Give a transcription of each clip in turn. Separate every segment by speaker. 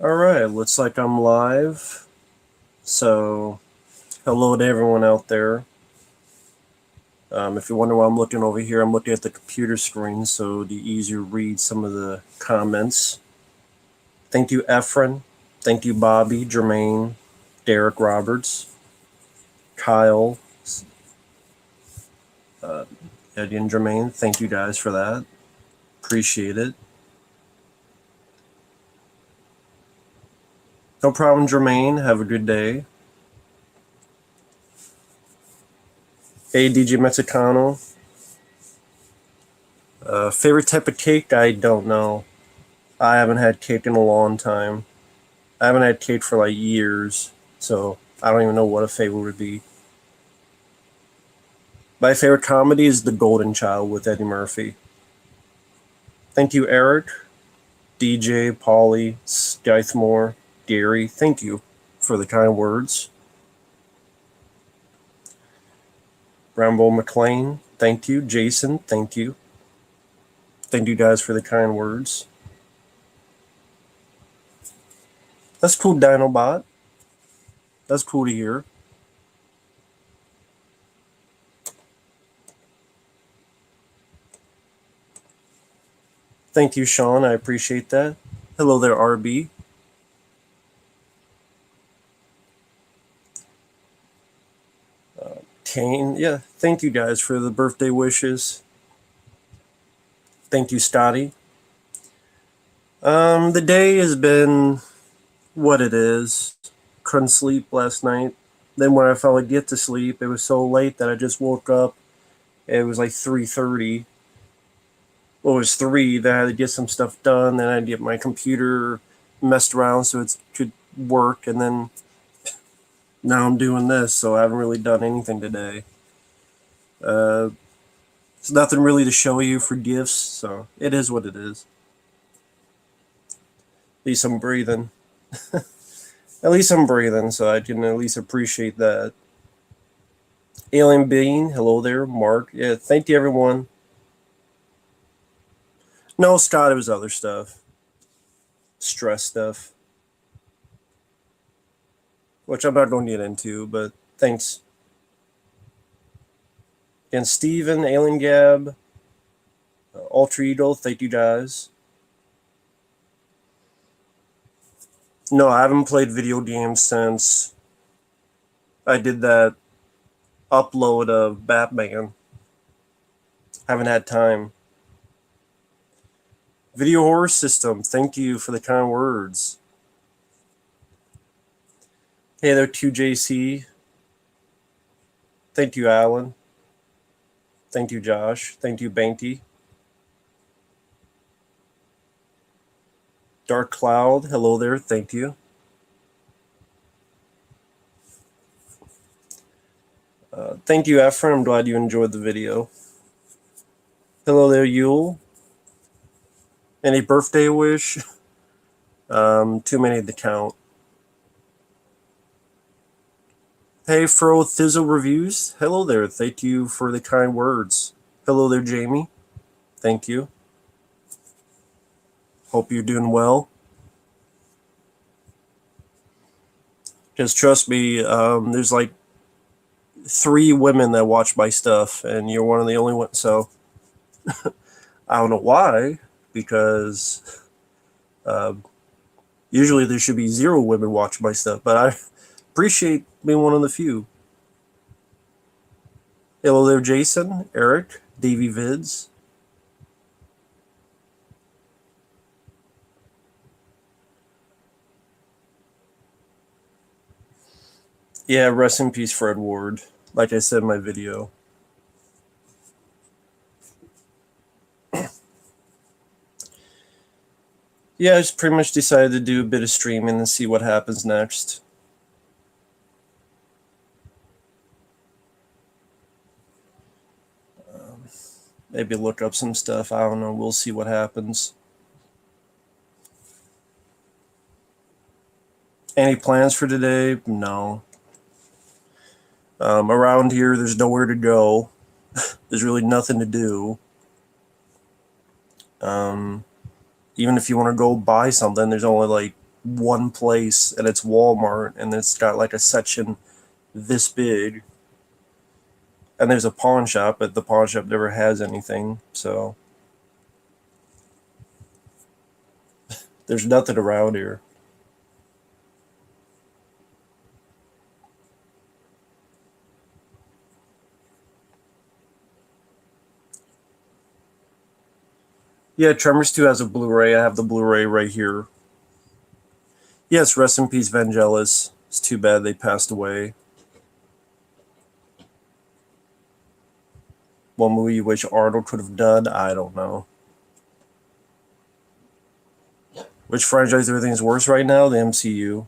Speaker 1: Alright, looks like I'm live. So, hello to everyone out there. If you wonder why I'm looking over here, I'm looking at the computer screen so to easier read some of the comments. Thank you, Efren. Thank you, Bobby, Jermaine, Derek Roberts, Kyle, Eddie, and Jermaine. Thank you guys for that. Appreciate it. No problem, Jermaine. Have a good day. Hey, DJ Mexicano. Favorite type of cake? I don't know. I haven't had cake in a long time. I haven't had cake for like years, so I don't even know what a favorite would be. My favorite comedy is The Golden Child with Eddie Murphy. Thank you, Eric, DJ, Polly, Skythmore, Gary. Thank you for the kind words. Rambo McLean. Thank you. Jason. Thank you. Thank you guys for the kind words. That's cool, Dinobot. That's cool to hear. Thank you, Sean. I appreciate that. Hello there, RB. Kane. Yeah, thank you guys for the birthday wishes. Thank you, Scotty. The day has been what it is. Couldn't sleep last night. Then when I finally get to sleep, it was so late that I just woke up. It was like 3:30. Well, it was 3. Then I had to get some stuff done. Then I had to get my computer messed around so it could work. And then now I'm doing this, so I haven't really done anything today. Uh, it's nothing really to show you for gifts, so it is what it is. At least I'm breathing. At least I'm breathing, so I can at least appreciate that. Alien Being, hello there. Mark, yeah, thank you, everyone. No, Scott, it was other stuff. Stress stuff. Which I'm not going to get into, but thanks. And Steven, Alien Gab, Ultra Eagle, thank you guys. No, I haven't played video games since I did that upload of Batman. Haven't had time. Video Horror System, thank you for the kind words. Hey there, 2JC. Thank you, Alan. Thank you, Josh. Thank you, Banky. Dark Cloud, hello there. Thank you. Thank you, Efren. I'm glad you enjoyed the video. Hello there, Yule. Any birthday wish? Too many to count. Hey, Fro Thizzle Reviews. Hello there. Thank you for the kind words. Hello there, Jamie. Thank you. Hope you're doing well. Because trust me, there's like 3 women that watch my stuff, and you're one of the only ones. So I don't know why, because usually there should be 0 women watch my stuff, but I appreciate being one of the few. Hello there, Jason, Eric, Davey Vids. Yeah, rest in peace, Fred Ward. Like I said in my video. Yeah, I just pretty much decided to do a bit of streaming and see what happens next. Maybe look up some stuff. I don't know. We'll see what happens. Any plans for today? No. Around here, there's nowhere to go. There's really nothing to do. Even if you want to go buy something, there's only like one place, and it's Walmart, and it's got like a section this big. And there's a pawn shop, but the pawn shop never has anything, so there's nothing around here. Yeah, Tremors 2 has a Blu-ray. I have the Blu-ray right here. Yes, rest in peace, Vangelis. It's too bad they passed away. One movie you wish Arnold could have done? I don't know. Which franchise do you think is worse right now? The MCU.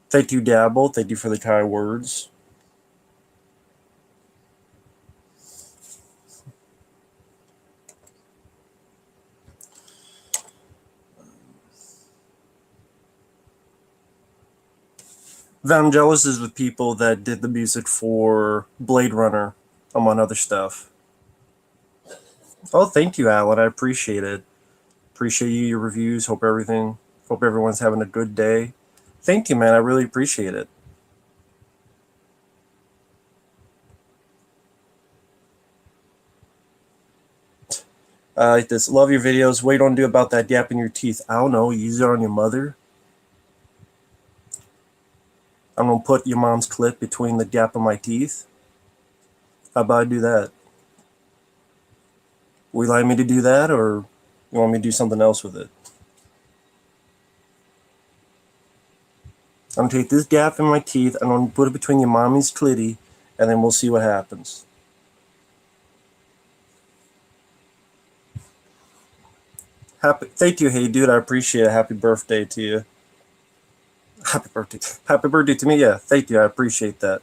Speaker 1: Thank you, Dabble. Thank you for the kind words. Vangelis is the people that did the music for Blade Runner, among other stuff. Oh, thank you, Alan. I appreciate it. Appreciate you, your reviews. Hope everyone's having a good day. Thank you, man. I really appreciate it. Like this. Love your videos. What you don't do about that gap in your teeth? I don't know. Use it on your mother. I'm gonna put your mom's clip between the gap of my teeth. How about I do that? Would you like me to do that, or you want me to do something else with it? I'm gonna take this gap in my teeth. I'm gonna put it between your mommy's clitty, and then we'll see what happens. Thank you, hey dude. I appreciate it. Happy birthday to you. Happy birthday. Happy birthday to me. Yeah, thank you. I appreciate that.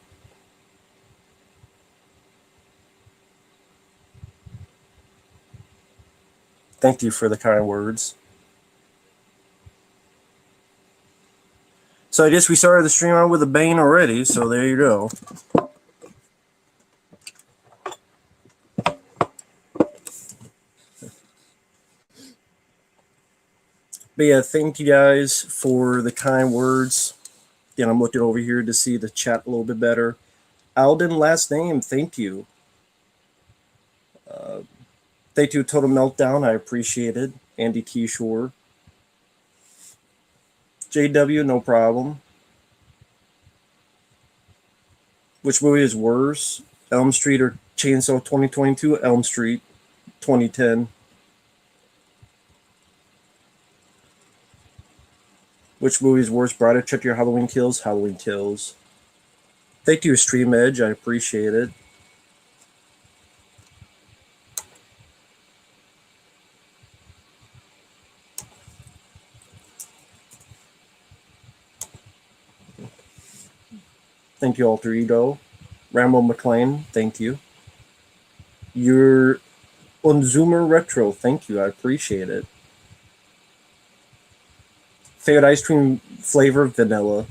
Speaker 1: Thank you for the kind words. So I guess we started the stream out with a bang already. So there you go. But yeah, thank you guys for the kind words. Again, I'm looking over here to see the chat a little bit better. Alden, last name, thank you. Thank you, Total Meltdown. I appreciate it. Andy T. Shore. JW, no problem. Which movie is worse? Elm Street or Chainsaw 2022? Elm Street 2010. Which movie is worse? Bride, check your Halloween Kills. Halloween Kills. Thank you, Stream Edge. I appreciate it. Thank you, Alter Ego. Rambo McLean, thank you. Your Unzoomer Retro, thank you. I appreciate it. Favorite ice cream flavor, vanilla.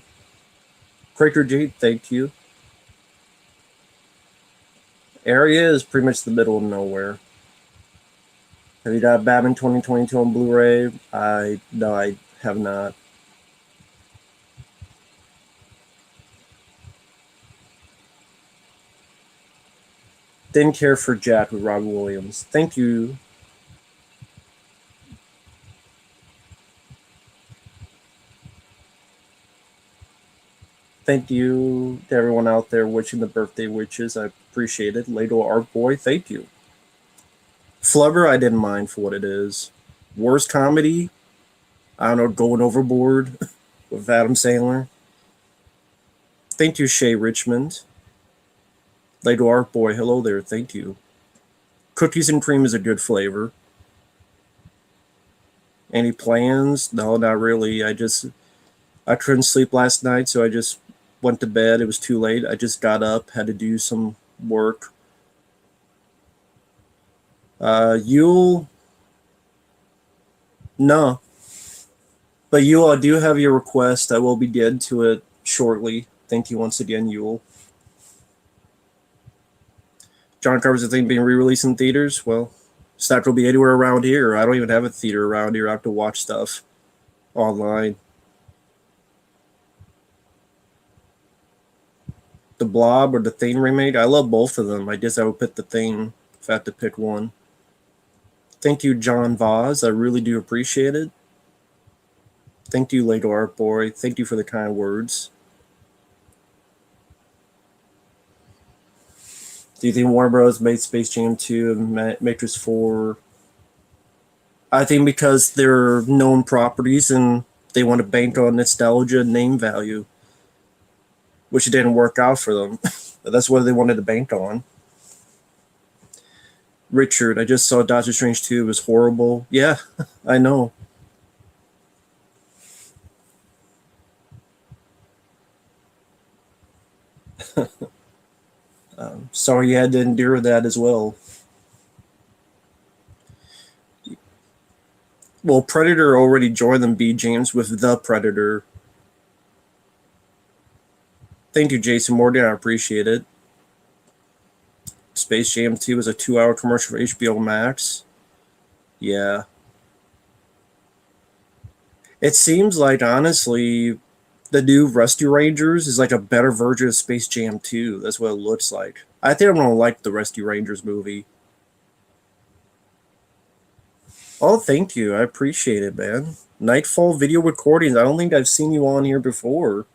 Speaker 1: Quaker Jade, thank you. Area is pretty much the middle of nowhere. Have you got Batman 2022 on Blu-ray? No, I have not. Didn't care for Jack with Robin Williams. Thank you. Thank you to everyone out there wishing the birthday wishes. I appreciate it. Lego Art Boy, thank you. Flubber, I didn't mind for what it is. Worst comedy? I don't know, Going Overboard with Adam Sandler. Thank you, Shay Richmond. Lego Art Boy, hello there, thank you. Cookies and cream is a good flavor. Any plans? No, not really. I couldn't sleep last night, so I just went to bed. It was too late. I just got up, had to do some work. Yule? No. But Yule, I do have your request. I will be getting to it shortly. Thank you once again, Yule. John Carpenter's thing being re-released in theaters? Well, It's not going to be anywhere around here. I don't even have a theater around here. I have to watch stuff online. The Blob or the Thing remake. I love both of them. I guess I would pick the Thing if I had to pick one. Thank you, John Vaz. I really do appreciate it. Thank you, Lego Art Boy. Thank you for the kind words. Do you think Warner Bros. Made Space Jam 2 and Matrix 4? I think because they're known properties and they want to bank on nostalgia and name value, which didn't work out for them. But that's what they wanted to bank on. Richard, I just saw Doctor Strange 2. It was horrible. Yeah, I know. Sorry you had to endure that as well. Well, Predator already joined them, B. James, with The Predator. Thank you, Jason Morgan. I appreciate it. Space Jam 2 was a 2-hour commercial for HBO Max. Yeah. It seems like, honestly, the new Rusty Rangers is like a better version of Space Jam 2. That's what it looks like. I think I'm going to like the Rusty Rangers movie. Oh, thank you. I appreciate it, man. Nightfall Video Recordings. I don't think I've seen you on here before.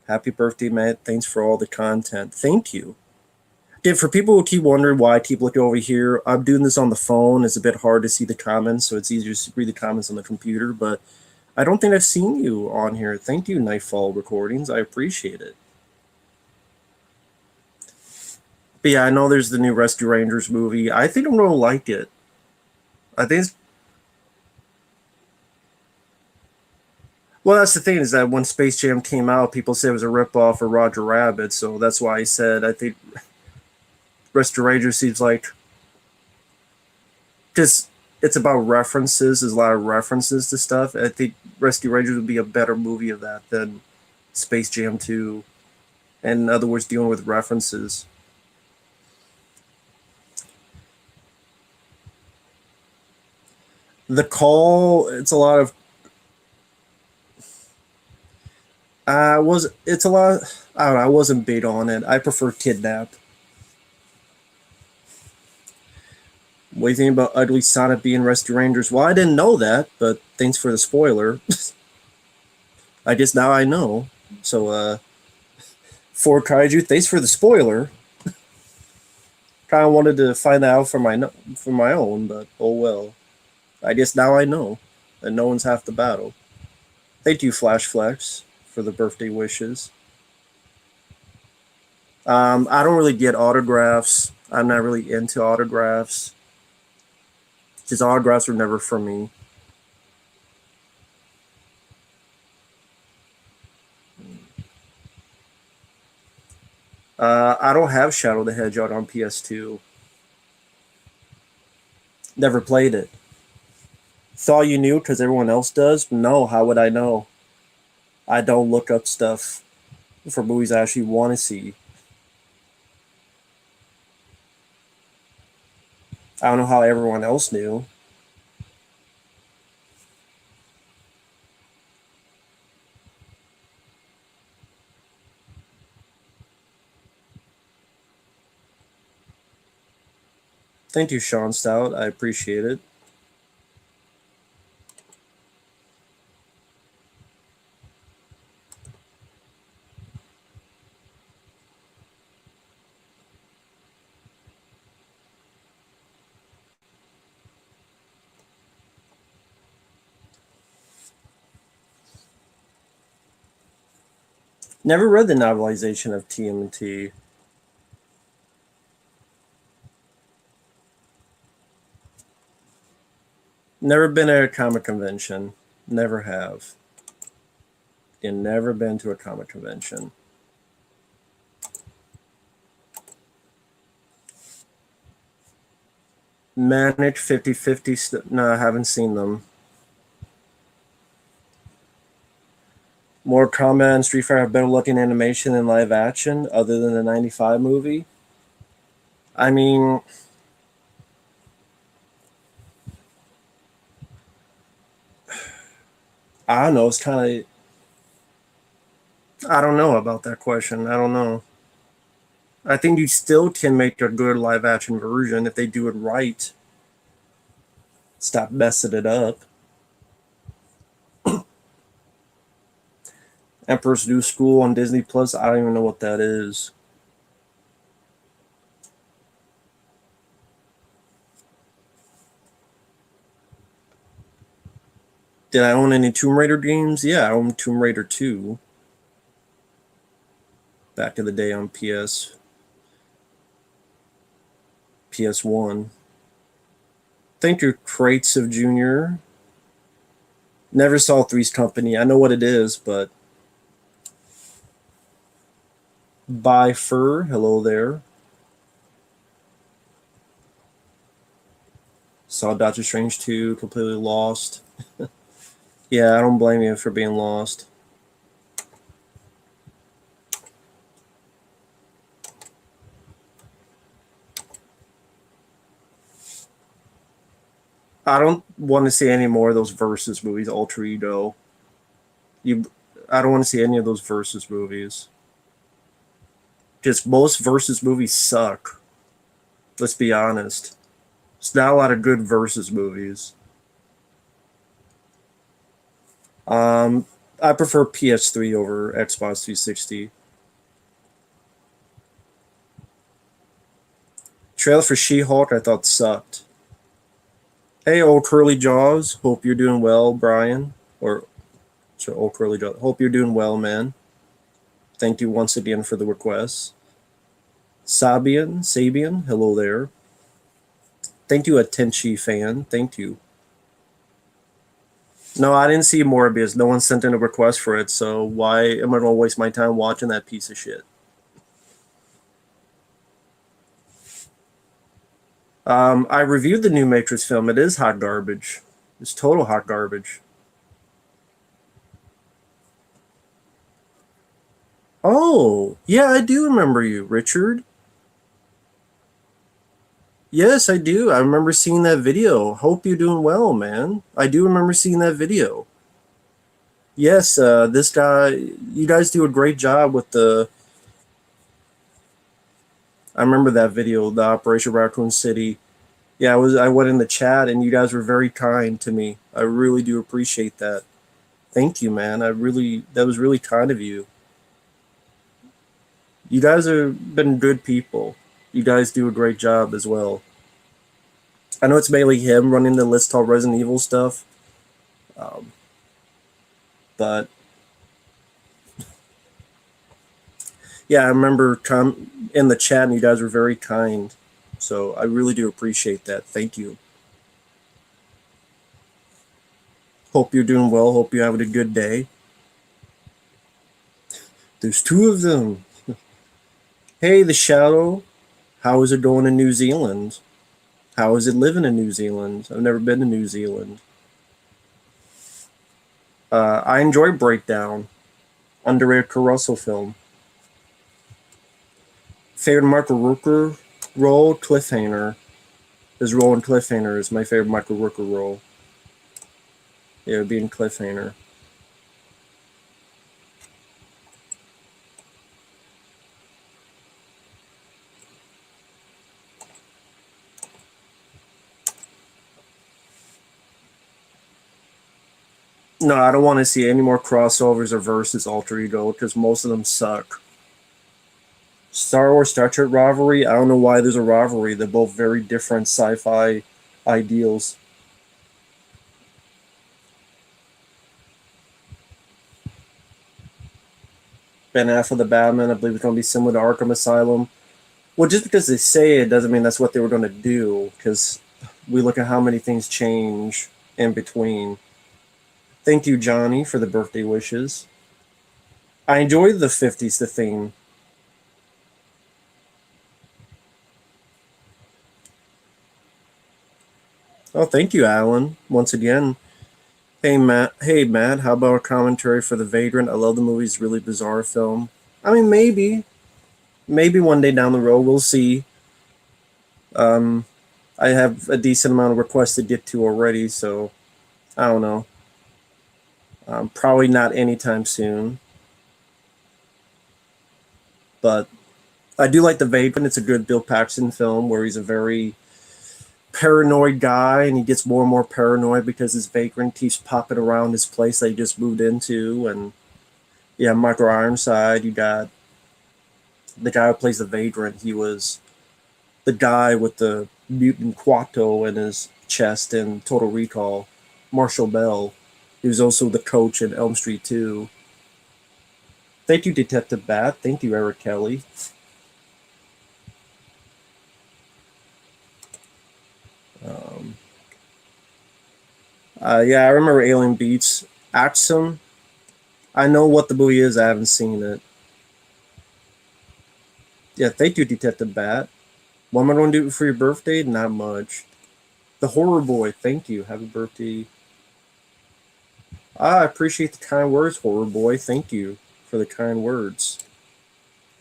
Speaker 1: Happy birthday, Matt. Thanks for all the content. Thank you. Dude, for people who keep wondering why I keep looking over here, I'm doing this on the phone. It's a bit hard to see the comments, so it's easier to read the comments on the computer, but I don't think I've seen you on here. Thank you, Nightfall Recordings. I appreciate it. But yeah, I know there's the new Rescue Rangers movie. I think I'm going to like it. I think it's, well, that's the thing is that when Space Jam came out, people said it was a ripoff of Roger Rabbit, so that's why I said I think Rescue Rangers seems like just it's about references. There's a lot of references to stuff. I think Rescue Rangers would be a better movie of that than Space Jam 2. And in other words, dealing with references. The Call, it's a lot of it's a lot I don't know, I wasn't big on it. I prefer Kidnap. What do you think about Ugly Sonic being Rescue Rangers? Well, I didn't know that, but thanks for the spoiler. I guess now I know. So, for Kaiju, thanks for the spoiler. Kind of wanted to find out for my own, but oh well. I guess now I know, and no one's half the battle. Thank you, Flash Flex, for the birthday wishes. I don't really get autographs. I'm not really into autographs. His autographs were never for me. I don't have Shadow the Hedgehog on PS2. Never played it. Thought you knew because everyone else does? No, how would I know? I don't look up stuff for movies I actually want to see. I don't know how everyone else knew. Thank you, Sean Stout. I appreciate it. Never read the novelization of TMNT. Never been at a comic convention. Never have. And never been to a comic convention. Manic 50/50. No, I haven't seen them. More Kombat and Street Fighter have better looking animation than live action, other than the '95 movie. I mean, I don't know. It's kind of. I don't know about that question. I don't know. I think you still can make a good live action version if they do it right. Stop messing it up. Emperor's New School on Disney Plus. I don't even know what that is. Did I own any Tomb Raider games? Yeah, I own Tomb Raider 2 back in the day on PS1. Thank you, Crates of Junior. Never saw Three's Company. I know what it is, but Bye Fur, hello there. Saw Doctor Strange 2, completely lost. Yeah, I don't blame you for being lost. I don't want to see any more of those versus movies, Alter Ego. You, I don't want to see any of those versus movies. Just most versus movies suck. Let's be honest. There's not a lot of good versus movies. Um, I prefer PS3 over Xbox 360. Trailer for She-Hulk I thought sucked. Hey, old curly jaws. Hope you're doing well, Brian. Or sorry, old curly jaws. Hope you're doing well, man. Thank you once again for the request. Sabian, hello there. Thank you, a Tenchi fan. Thank you. No, I didn't see Morbius. No one sent in a request for it, so why am I going to waste my time watching that piece of shit? I reviewed the new Matrix film. It is hot garbage. It's total hot garbage. Oh, yeah, I do remember you, Richard. Yes, I do. I remember seeing that video. Hope you're doing well, man. I do remember seeing that video. Yes, this guy, you guys do a great job with the. I remember that video, the Operation Raccoon City. Yeah, I went in the chat and you guys were very kind to me. I really do appreciate that. Thank you, man. That was really kind of you. You guys have been good people. You guys do a great job as well. I know it's mainly him running the Let's Talk Resident Evil stuff, um, but yeah, I remember in the chat and you guys were very kind. So I really do appreciate that. Thank you. Hope you're doing well. Hope you're having a good day. There's two of them. Hey, the Shadow. How is it going in New Zealand? How is it living in New Zealand? I've never been to New Zealand. I enjoy Breakdown. Underrated Caruso film. Favorite Michael Rooker role? Cliffhanger. His role in Cliffhanger is my favorite Michael Rooker role. Yeah, it would be in Cliffhanger. No, I don't want to see any more crossovers or versus Alter Ego because most of them suck. Star Wars Star Trek rivalry. I don't know why there's a rivalry. They're both very different sci-fi ideals. Ben Affleck the Batman, I believe it's going to be similar to Arkham Asylum. Well, just because they say it doesn't mean that's what they were going to do. Because we look at how many things change in between. Thank you, Johnny, for the birthday wishes. I enjoyed the 50s, the theme. Oh, thank you, Alan. Once again. Hey, Matt. Hey, Matt. How about a commentary for The Vagrant? I love the movie. It's a really bizarre film. I mean, maybe one day down the road we'll see. Um, I have a decent amount of requests to get to already, so I don't know. Probably not anytime soon, but I do like The Vagrant. It's a good Bill Paxton film where he's a very paranoid guy and he gets more and more paranoid because his vagrant keeps popping around his place that he just moved into. And yeah, Michael Ironside, you got the guy who plays the vagrant. He was the guy with the mutant Quato in his chest in Total Recall, Marshall Bell. He was also the coach in Elm Street 2. Thank you, Detective Bat. Thank you, Eric Kelly. Um, yeah, I remember Alien Beats. Axum. I know what the movie is. I haven't seen it. Yeah, thank you, Detective Bat. What am I going to do for your birthday? Not much. The Horror Boy. Thank you. Happy birthday. I appreciate the kind words, Horror Boy. Thank you for the kind words.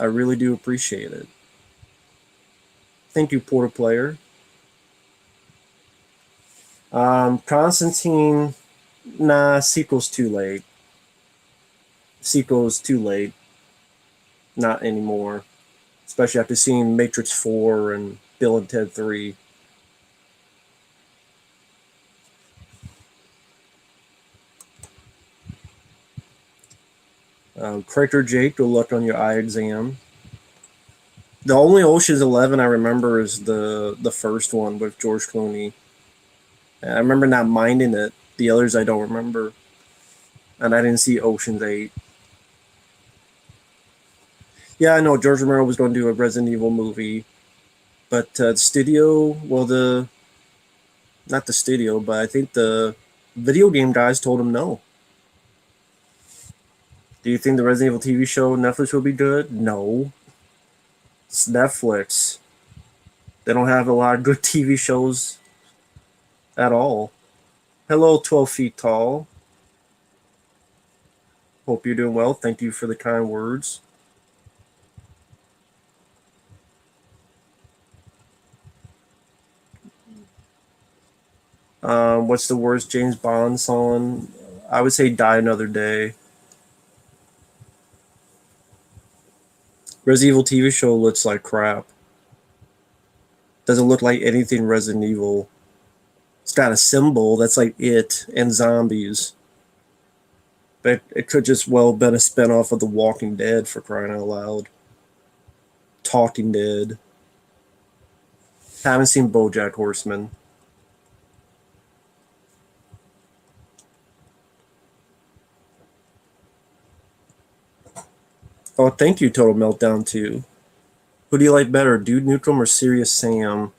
Speaker 1: I really do appreciate it. Thank you, Porter Player. Constantine. Nah, sequel's too late. Sequel's too late. Not anymore. Especially after seeing Matrix 4 and Bill and Ted 3. Crater Jake, good luck on your eye exam. The only Ocean's 11 I remember is the first one with George Clooney. And I remember not minding it. The others I don't remember. And I didn't see Ocean's 8. Yeah, I know George Romero was going to do a Resident Evil movie, but studio, well, the not the studio, but I think the video game guys told him no. Do you think the Resident Evil TV show Netflix will be good? No, it's Netflix. They don't have a lot of good TV shows at all. Hello, 12 feet tall. Hope you're doing well. Thank you for the kind words. What's the worst James Bond song? I would say Die Another Day. Resident Evil TV show looks like crap. Doesn't look like anything Resident Evil. It's got a symbol that's like it and zombies. But it could just well been a spinoff of The Walking Dead for crying out loud. Talking Dead. Haven't seen BoJack Horseman. Oh, thank you, Total Meltdown 2. Who do you like better, Dude Nukem or Serious Sam?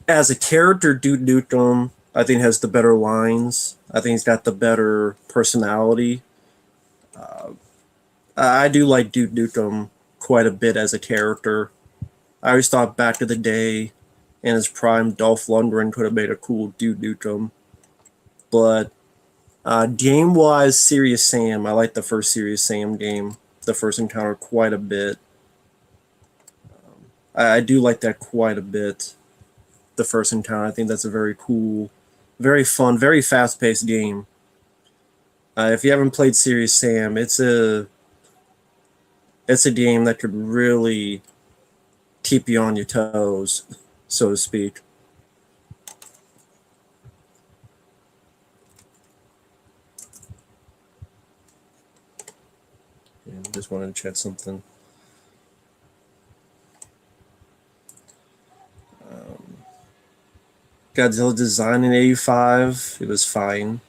Speaker 1: As a character, Dude Nukem, I think, has the better lines. I think he's got the better personality. Uh, I do like Dude Nukem quite a bit as a character. I always thought back to the day in his prime, Dolph Lundgren could have made a cool Dude Nukem. But game wise, Serious Sam, I like the first Serious Sam game, the first encounter, quite a bit. I do like that quite a bit. The first encounter, I think that's a very cool, very fun, very fast paced game. If you haven't played Serious Sam, it's a game that could really keep you on your toes, so to speak. Yeah, just wanted to check something. Godzilla design in '85. It was fine.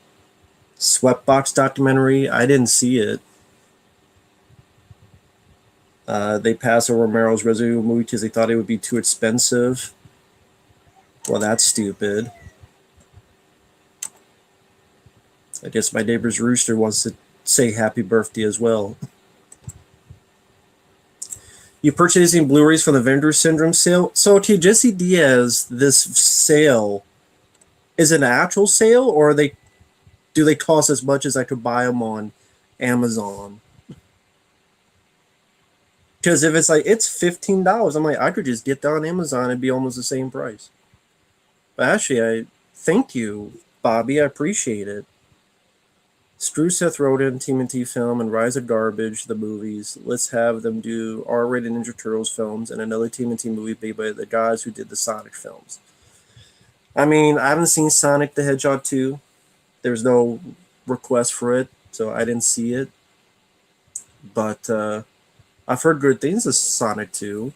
Speaker 1: Sweatbox documentary. I didn't see it. They passed over Romero's Resident Evil movie because they thought it would be too expensive. Well, that's stupid. I guess my neighbor's rooster wants to say happy birthday as well. You purchasing Blu-rays from the Vendor Syndrome sale? So, to Jesse Diaz, this sale is it an actual sale, or do they cost as much as I could buy them on Amazon? Because if it's like it's $15, I'm like I could just get that on Amazon and be almost the same price. But actually, I thank you. Bobby, I appreciate it. Screw Seth Rogen, TMNT film, and Rise of Garbage, the movies. Let's have them do R-rated Ninja Turtles films and another TMNT movie made by the guys who did the Sonic films. I mean, I haven't seen Sonic the Hedgehog 2. There's no request for it, so I didn't see it. But I've heard good things of Sonic 2.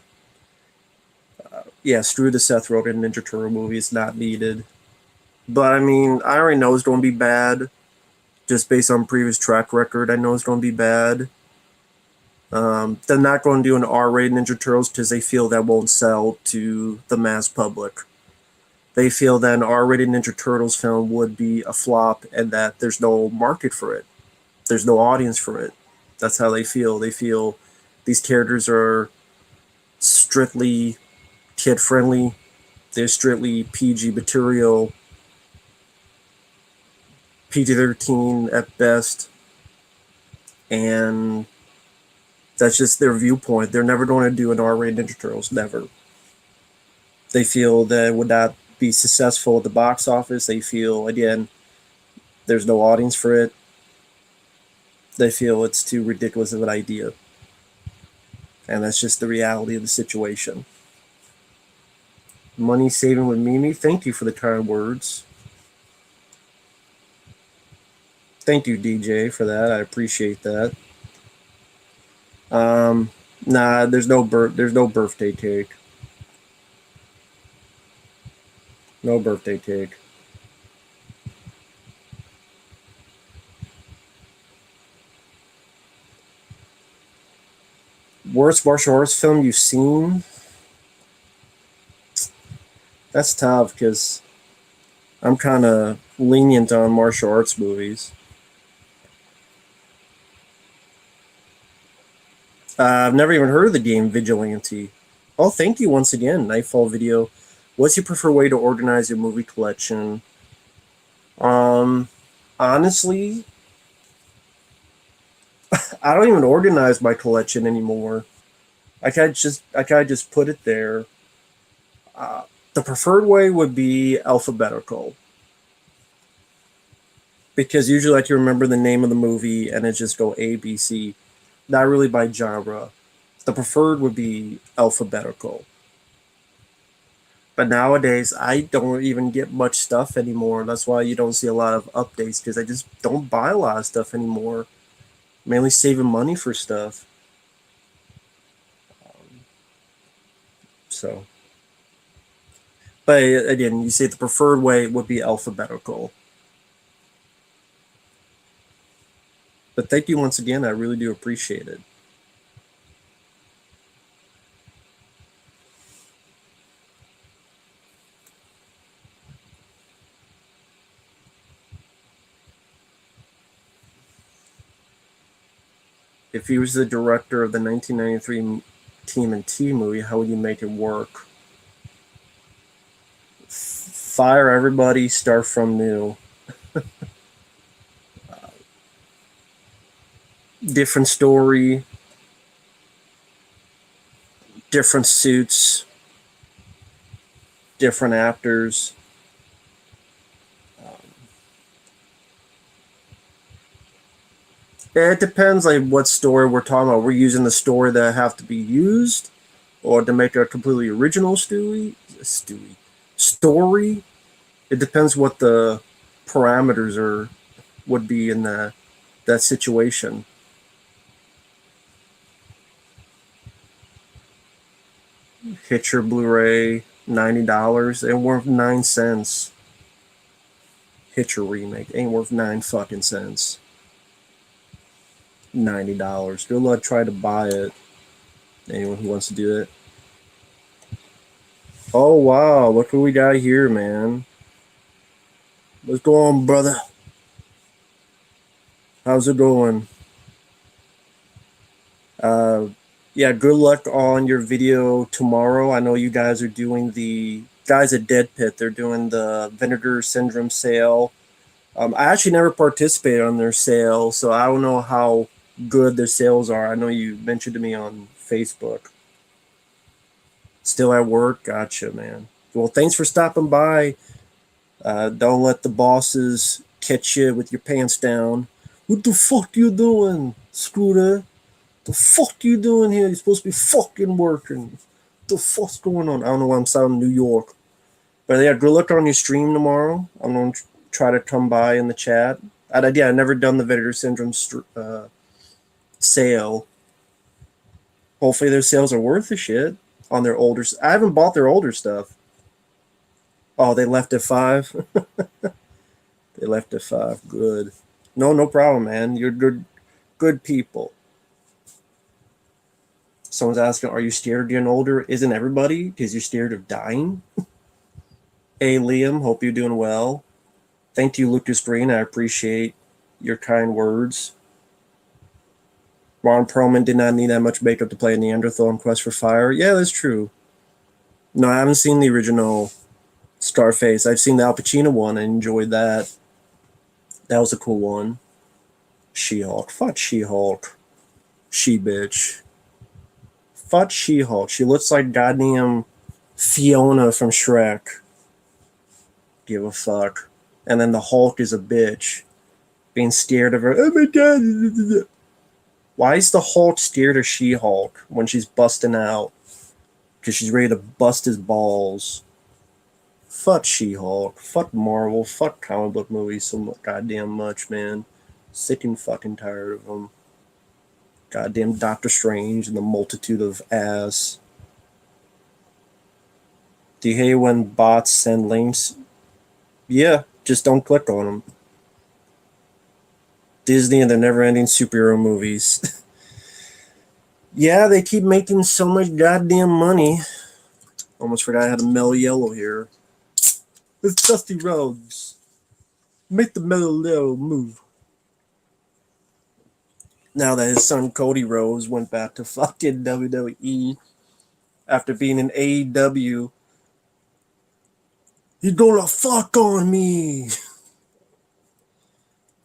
Speaker 1: Yeah, screw the Seth Rogen Ninja Turtle movie. It's not needed. But I mean, I already know it's going to be bad. Just based on previous track record, I know it's going to be bad. They're not going to do an R-rated Ninja Turtles because they feel that won't sell to the mass public. They feel that an R-rated Ninja Turtles film would be a flop and that there's no market for it. There's no audience for it. That's how they feel. They feel these characters are strictly kid-friendly. They're strictly PG material, PG-13 at best, and that's just their viewpoint. They're never going to do an R-rated Ninja Turtles. Never. They feel that it would not be successful at the box office. They feel, again, there's no audience for it. They feel it's too ridiculous of an idea. And that's just the reality of the situation. Money saving with Mimi, thank you for the kind words. Thank you, DJ, for that. I appreciate that. Nah, there's no birthday cake. No birthday cake. Worst martial arts film you've seen? That's tough because I'm kind of lenient on martial arts movies. I've never even heard of the game Vigilante. Oh, thank you once again, Nightfall Video. What's your preferred way to organize your movie collection? Um, Honestly, I don't even organize my collection anymore. I kind of just put it there. Uh, the preferred way would be alphabetical because usually I can remember the name of the movie and it just go A B C, not really by genre. The preferred would be alphabetical. But nowadays, I don't even get much stuff anymore. That's why you don't see a lot of updates because I just don't buy a lot of stuff anymore. Mainly saving money for stuff. So, but again, you say the preferred way would be alphabetical. But thank you once again. I really do appreciate it. If he was the director of the 1993 TMNT movie, how would you make it work? Fire everybody, start from new. Different story, different suits, different actors. It depends like what story we're talking about. We're using the story that have to be used, or to make a completely original story. It depends what the parameters are would be in that situation. Hit your Blu-ray, $90, ain't worth 9 cents. Hit your remake, ain't worth 9 fucking cents. $90. Good luck trying to buy it. Anyone who wants to do it. Oh wow, look what we got here, man. What's going on, brother? How's it going? Uh, yeah, good luck on your video tomorrow. I know you guys are doing the guys at Dead Pit. They're doing the Vinegar Syndrome sale. I actually never participated on their sale, so I don't know how good their sales are. I know you mentioned to me on Facebook. Still at work? Gotcha, man. Well, thanks for stopping by. Don't let the bosses catch you with your pants down. What the fuck you doing, Scooter? The fuck you doing here? You're supposed to be fucking working. The fuck's going on? I don't know why I'm sounding New York. But yeah, good luck on your stream tomorrow. I'm going to try to come by in the chat. I've never done the Vinegar Syndrome sale. Hopefully their sales are worth the shit on their older. I haven't bought their older stuff. Oh, they left at 5. They left at 5. Good. No, no problem, man. You're good people. Someone's asking, "Are you scared of getting older?" Isn't everybody? Because you're scared of dying. Hey, Liam. Hope you're doing well. Thank you, Lucas Green. I appreciate your kind words. Ron Perlman did not need that much makeup to play a Neanderthal in Quest for Fire. Yeah, that's true. No, I haven't seen the original Scarface. I've seen the Al Pacino one and enjoyed that. That was a cool one. She-Hulk. Fuck She-Hulk. She-Bitch. Fuck She-Hulk. She looks like goddamn Fiona from Shrek. Give a fuck. And then the Hulk is a bitch. Being scared of her. Oh my god. Why is the Hulk scared of She-Hulk when she's busting out? Because she's ready to bust his balls. Fuck She-Hulk. Fuck Marvel. Fuck comic book movies so goddamn much, man. Sick and fucking tired of them. Goddamn Doctor Strange and the multitude of ass. Do you hate when bots send links? Yeah, just don't click on them. Disney and their never-ending superhero movies. Yeah, they keep making so much goddamn money. Almost forgot I had a Mel Yellow here. It's Dusty Rhodes. Make the Mel Yellow move. Now that his son Cody Rhodes went back to fucking WWE after being in AEW, he's gonna fuck on me.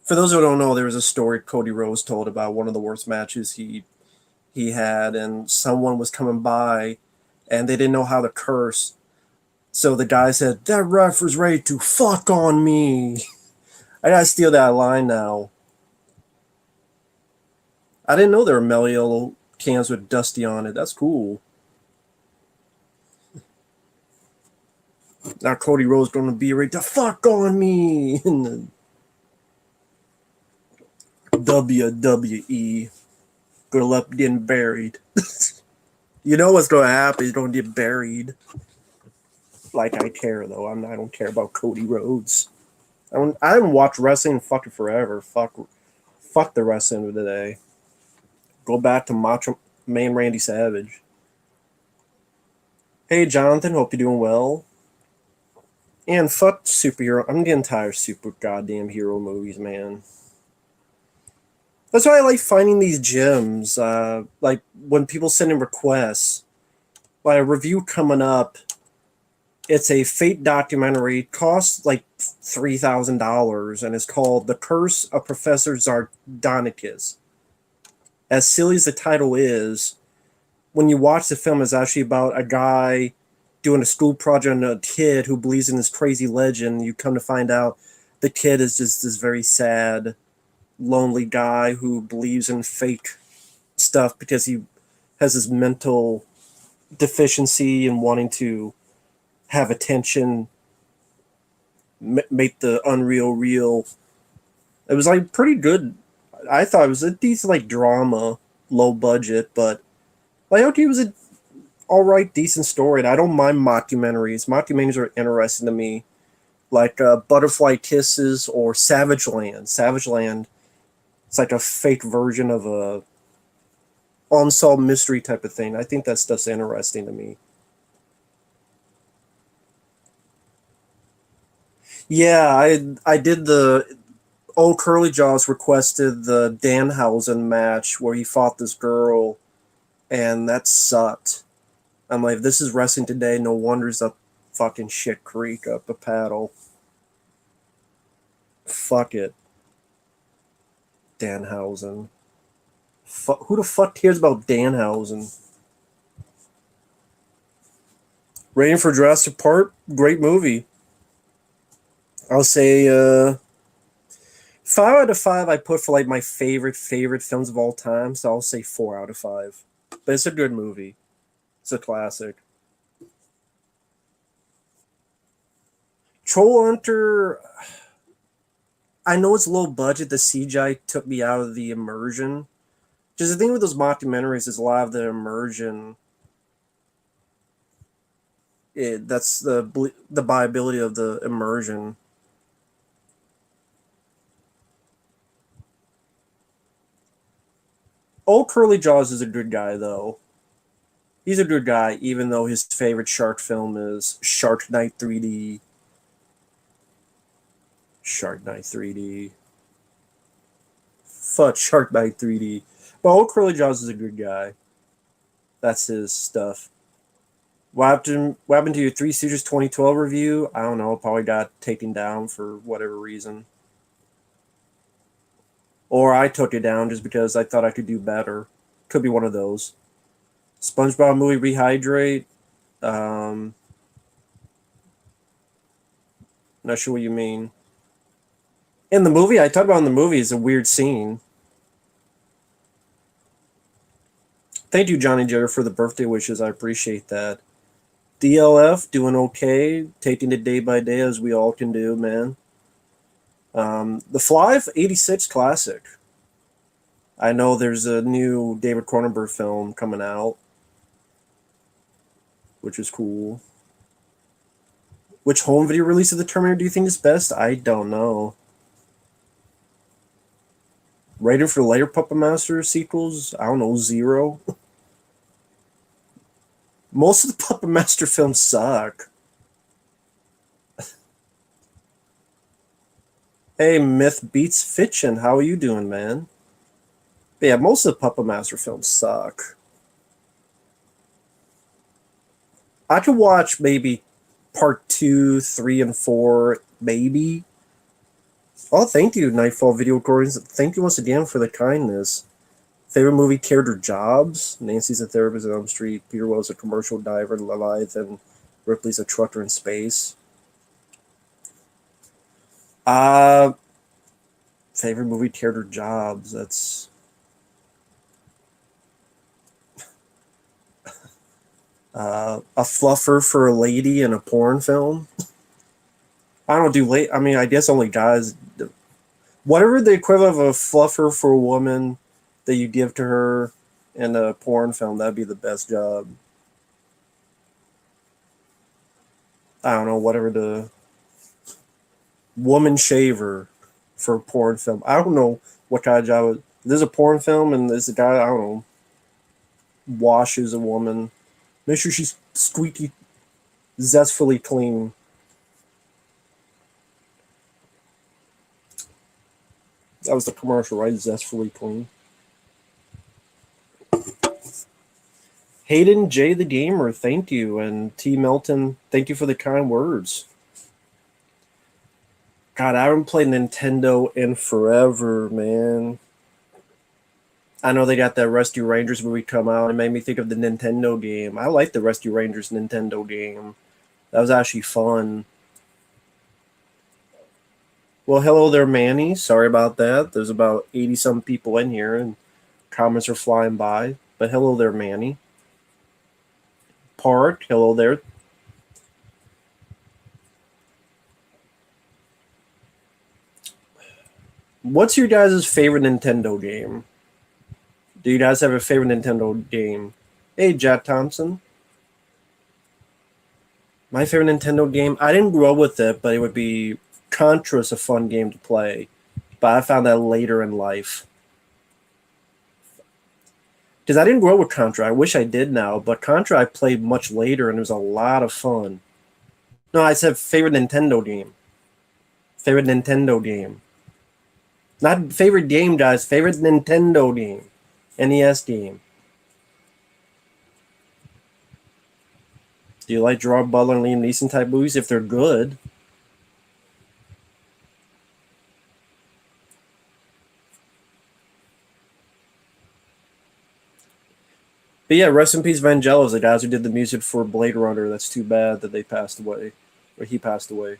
Speaker 1: For those who don't know, there was a story Cody Rhodes told about one of the worst matches he had, and someone was coming by and they didn't know how to curse. So the guy said, "That ref was ready to fuck on me." I gotta steal that line now. I didn't know there were Mel Yellow cans with Dusty on it. That's cool. Now Cody Rhodes gonna be ready to fuck on me in the WWE. Good luck getting buried. You know what's gonna happen? He's gonna get buried. Like I care though. I don't care about Cody Rhodes. I haven't watched wrestling in fucking forever. Fuck the wrestling of today. Go back to Macho Man Randy Savage. Hey Jonathan, hope you're doing well. And fuck superhero. I'm getting tired of super goddamn hero movies, man. That's why I like finding these gems. Like when people send in requests, like a review coming up. It's a Fate documentary. It costs like $3,000, and it's called "The Curse of Professor Zardonicus." As silly as the title is, when you watch the film, it's actually about a guy doing a school project on a kid who believes in this crazy legend. You come to find out the kid is just this very sad, lonely guy who believes in fake stuff because he has this mental deficiency and wanting to have attention, make the unreal real. It was like pretty good. I thought it was a decent like drama, low budget, but like okay, it was a all right, decent story. And I don't mind mockumentaries. Mockumentaries are interesting to me, like Butterfly Kisses or Savage Land. Savage Land, it's like a fake version of a unsolved mystery type of thing. I think that stuff's interesting to me. Yeah, I did the old Curly Jaws requested the Danhausen match where he fought this girl, and that sucked. I'm like, if this is wrestling today, no wonder it's up fucking shit creek up a paddle. Fuck it, Danhausen. Who the fuck cares about Danhausen? Rain for Jurassic Park, great movie. I'll say 5 out of 5. I put for like my favorite films of all time, so I'll say 4 out of 5. But it's a good movie. It's a classic. Troll Hunter. I know it's low budget. The CGI took me out of the immersion. Because the thing with those mockumentaries is a lot of the immersion. That's the viability of the immersion. Old Curly Jaws is a good guy though. He's a good guy, even though his favorite shark film is Shark Night 3D. Shark Night 3D. Fuck Shark Night 3D. But Old Curly Jaws is a good guy. That's his stuff. What happened to your Three Stooges 2012 review? I don't know. Probably got taken down for whatever reason. Or I took it down just because I thought I could do better. Could be one of those. SpongeBob movie Rehydrate. Um, Not sure what you mean. In the movie, I talked about in the movie is a weird scene. Thank you, Johnny Jetter, for the birthday wishes. I appreciate that. DLF doing okay, taking it day by day as we all can do, man. The Fly 86 classic. I know there's a new David Cronenberg film coming out, which is cool. Which home video release of the Terminator do you think is best? I don't know. Rated for later Puppet Master sequels? I don't know, 0. Most of the Puppet Master films suck. Hey, Myth Beats Fiction, how are you doing, man? But yeah, most of the Puppet Master films suck. I could watch maybe part 2, 3, and 4, maybe. Oh, thank you, Nightfall Video Recordings. Thank you once again for the kindness. Favorite movie character jobs? Nancy's a therapist at Elm Street. Peter Wells a commercial diver. Leviathan. Ripley's a trucker in space. Uh Favorite movie character jobs? That's a fluffer for a lady in a porn film. I don't do late. I mean, I guess only guys. Whatever the equivalent of a fluffer for a woman that you give to her in a porn film, that'd be the best job. I don't know, whatever the woman shaver for a porn film. I don't know what kind of job. There's a porn film and there's a guy, I don't know, washes a woman. Make sure she's squeaky, zestfully clean. That was the commercial, right? Zestfully clean. Hayden J. the Gamer, thank you. And T. Melton, thank you for the kind words. God, I haven't played Nintendo in forever, man. I know they got that Rescue Rangers movie come out. It made me think of the Nintendo game. I like the Rescue Rangers Nintendo game. That was actually fun. Well, hello there, Manny. Sorry about that. There's about 80 some people in here and comments are flying by. But hello there, Manny. Park, hello there. What's your guys' favorite Nintendo game? Do you guys have a favorite Nintendo game? Hey, Jack Thompson. My favorite Nintendo game, I didn't grow up with it, but it would be Contra's a fun game to play. But I found that later in life. Because I didn't grow up with Contra. I wish I did now, but Contra I played much later and it was a lot of fun. No, I said favorite Nintendo game. Favorite Nintendo game. Not favorite game, guys. Favorite Nintendo game. NES game. Do you like Gerard Butler and Liam Neeson type movies if they're good? But yeah, rest in peace, Vangelis, the guys who did the music for Blade Runner. That's too bad that they passed away, or he passed away.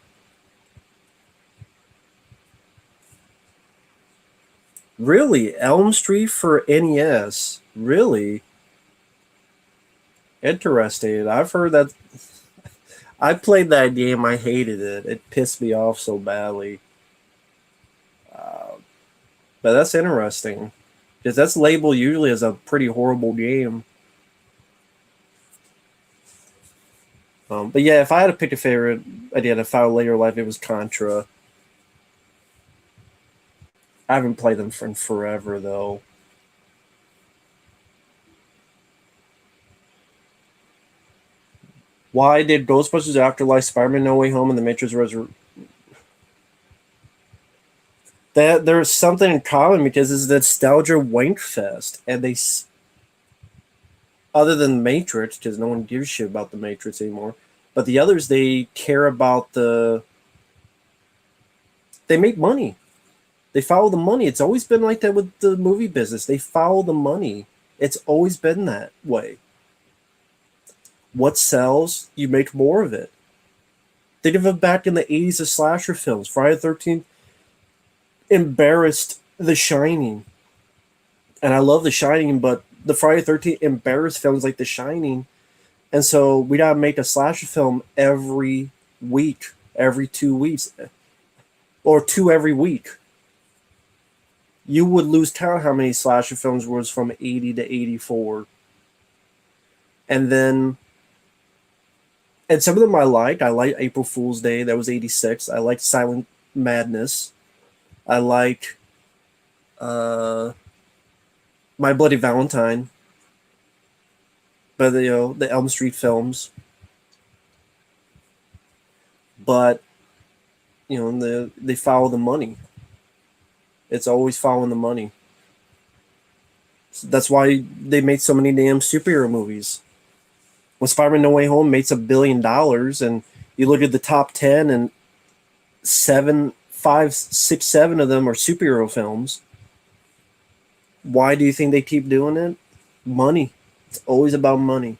Speaker 1: Really? Elm Street for NES? Really? Interesting. I've heard that. I played that game. I hated it. It pissed me off so badly. Uh, but that's interesting because that's labeled usually as a pretty horrible game. But yeah, if I had to pick a favorite idea to file later life, it was Contra. I haven't played them for forever though. Why did Ghostbusters Afterlife, Spider-Man No Way Home, and The Matrix Resurrection? That there's something in common because it's the nostalgia wank fest, and other than Matrix, because no one gives a shit about the Matrix anymore. But the others, they care about they make money. They follow the money. It's always been like that with the movie business. They follow the money. It's always been that way. What sells, you make more of it. Think of it back in the 80s of slasher films. Friday the 13th embarrassed The Shining. And I love The Shining, but the Friday the 13th embarrassed films like The Shining. And so we gotta make a slasher film every week, every 2 weeks, or two every week. You would lose count how many slasher films was from 80 to 84. And then, and some of them I like. I like April Fool's Day. That was 86. I like Silent Madness. I like uh, My Bloody Valentine. But the Elm Street films. But they follow the money. It's always following the money. So that's why they made so many damn superhero movies. When Spider-Man No Way Home makes $1 billion, and you look at the top 10, and seven, five, six, seven of them are superhero films. Why do you think they keep doing it? Money. It's always about money.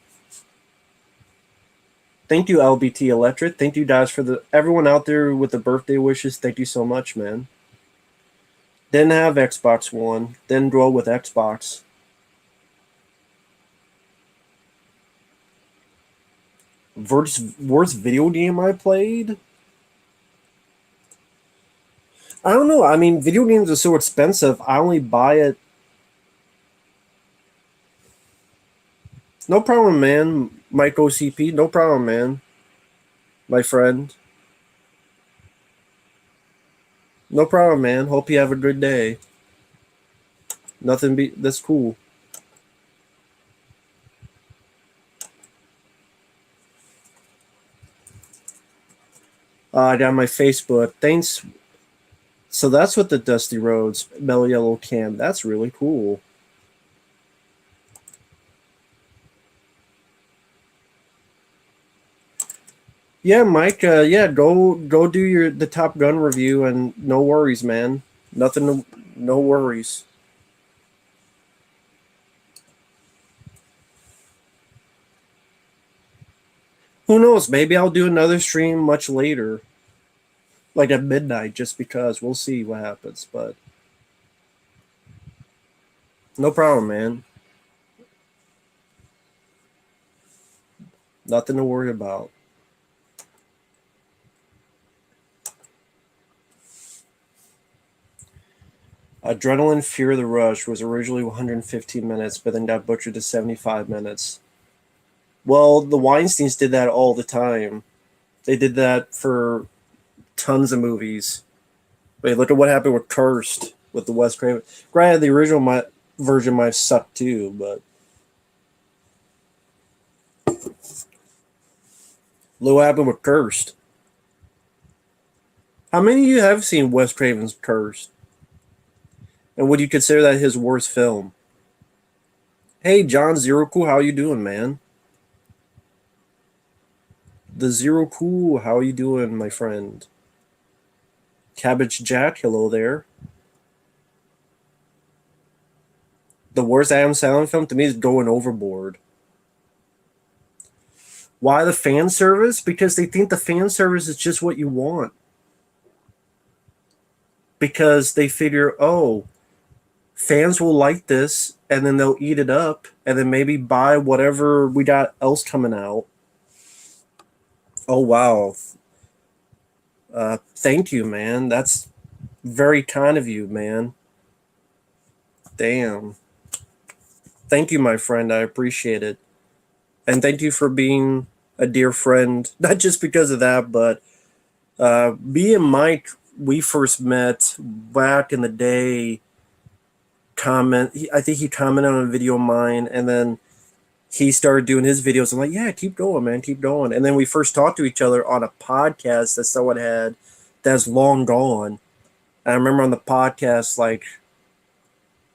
Speaker 1: Thank you, LBT Electric. Thank you guys for everyone out there with the birthday wishes. Thank you so much, man. Didn't have Xbox One. Didn't grow with Xbox. Worst video game I played? I don't know. I mean, video games are so expensive. I only buy it. No problem, man. Mike OCP. No problem, man. My friend. No problem, man. Hope you have a good day. That's cool. I got my Facebook. Thanks. So that's what the Dusty Roads Mellow Yellow Can. That's really cool. Yeah, Mike. Yeah, go do the Top Gun review, and no worries, man. Nothing. No worries. Who knows? Maybe I'll do another stream much later, like at midnight, just because. We'll see what happens. But no problem, man. Nothing to worry about. Adrenaline Fear the Rush was originally 115 minutes, but then got butchered to 75 minutes. Well, the Weinsteins did that all the time. They did that for tons of movies. Wait, look at what happened with Cursed with the Wes Craven. Granted, the original version might suck too, but look what happened with Cursed. How many of you have seen Wes Craven's Cursed? And would you consider that his worst film? Hey, John Zero Cool, how you doing, man? The Zero Cool, how you doing, my friend? Cabbage Jack, hello there. The worst Adam Sandler film to me is Going Overboard. Why the fan service? Because they think the fan service is just what you want. Because they figure, oh, fans will like this, and then they'll eat it up, and then maybe buy whatever we got else coming out. Oh wow, thank you, man. That's very kind of you, man. Damn. Thank you, my friend. I appreciate it. And thank you for being a dear friend. Not just because of that, but me and Mike, we first met back in the day. I think he commented on a video of mine, and then he started doing his videos. I'm like, yeah, keep going, man, keep going. And then we first talked to each other on a podcast that someone had that's long gone. And I remember on the podcast, like,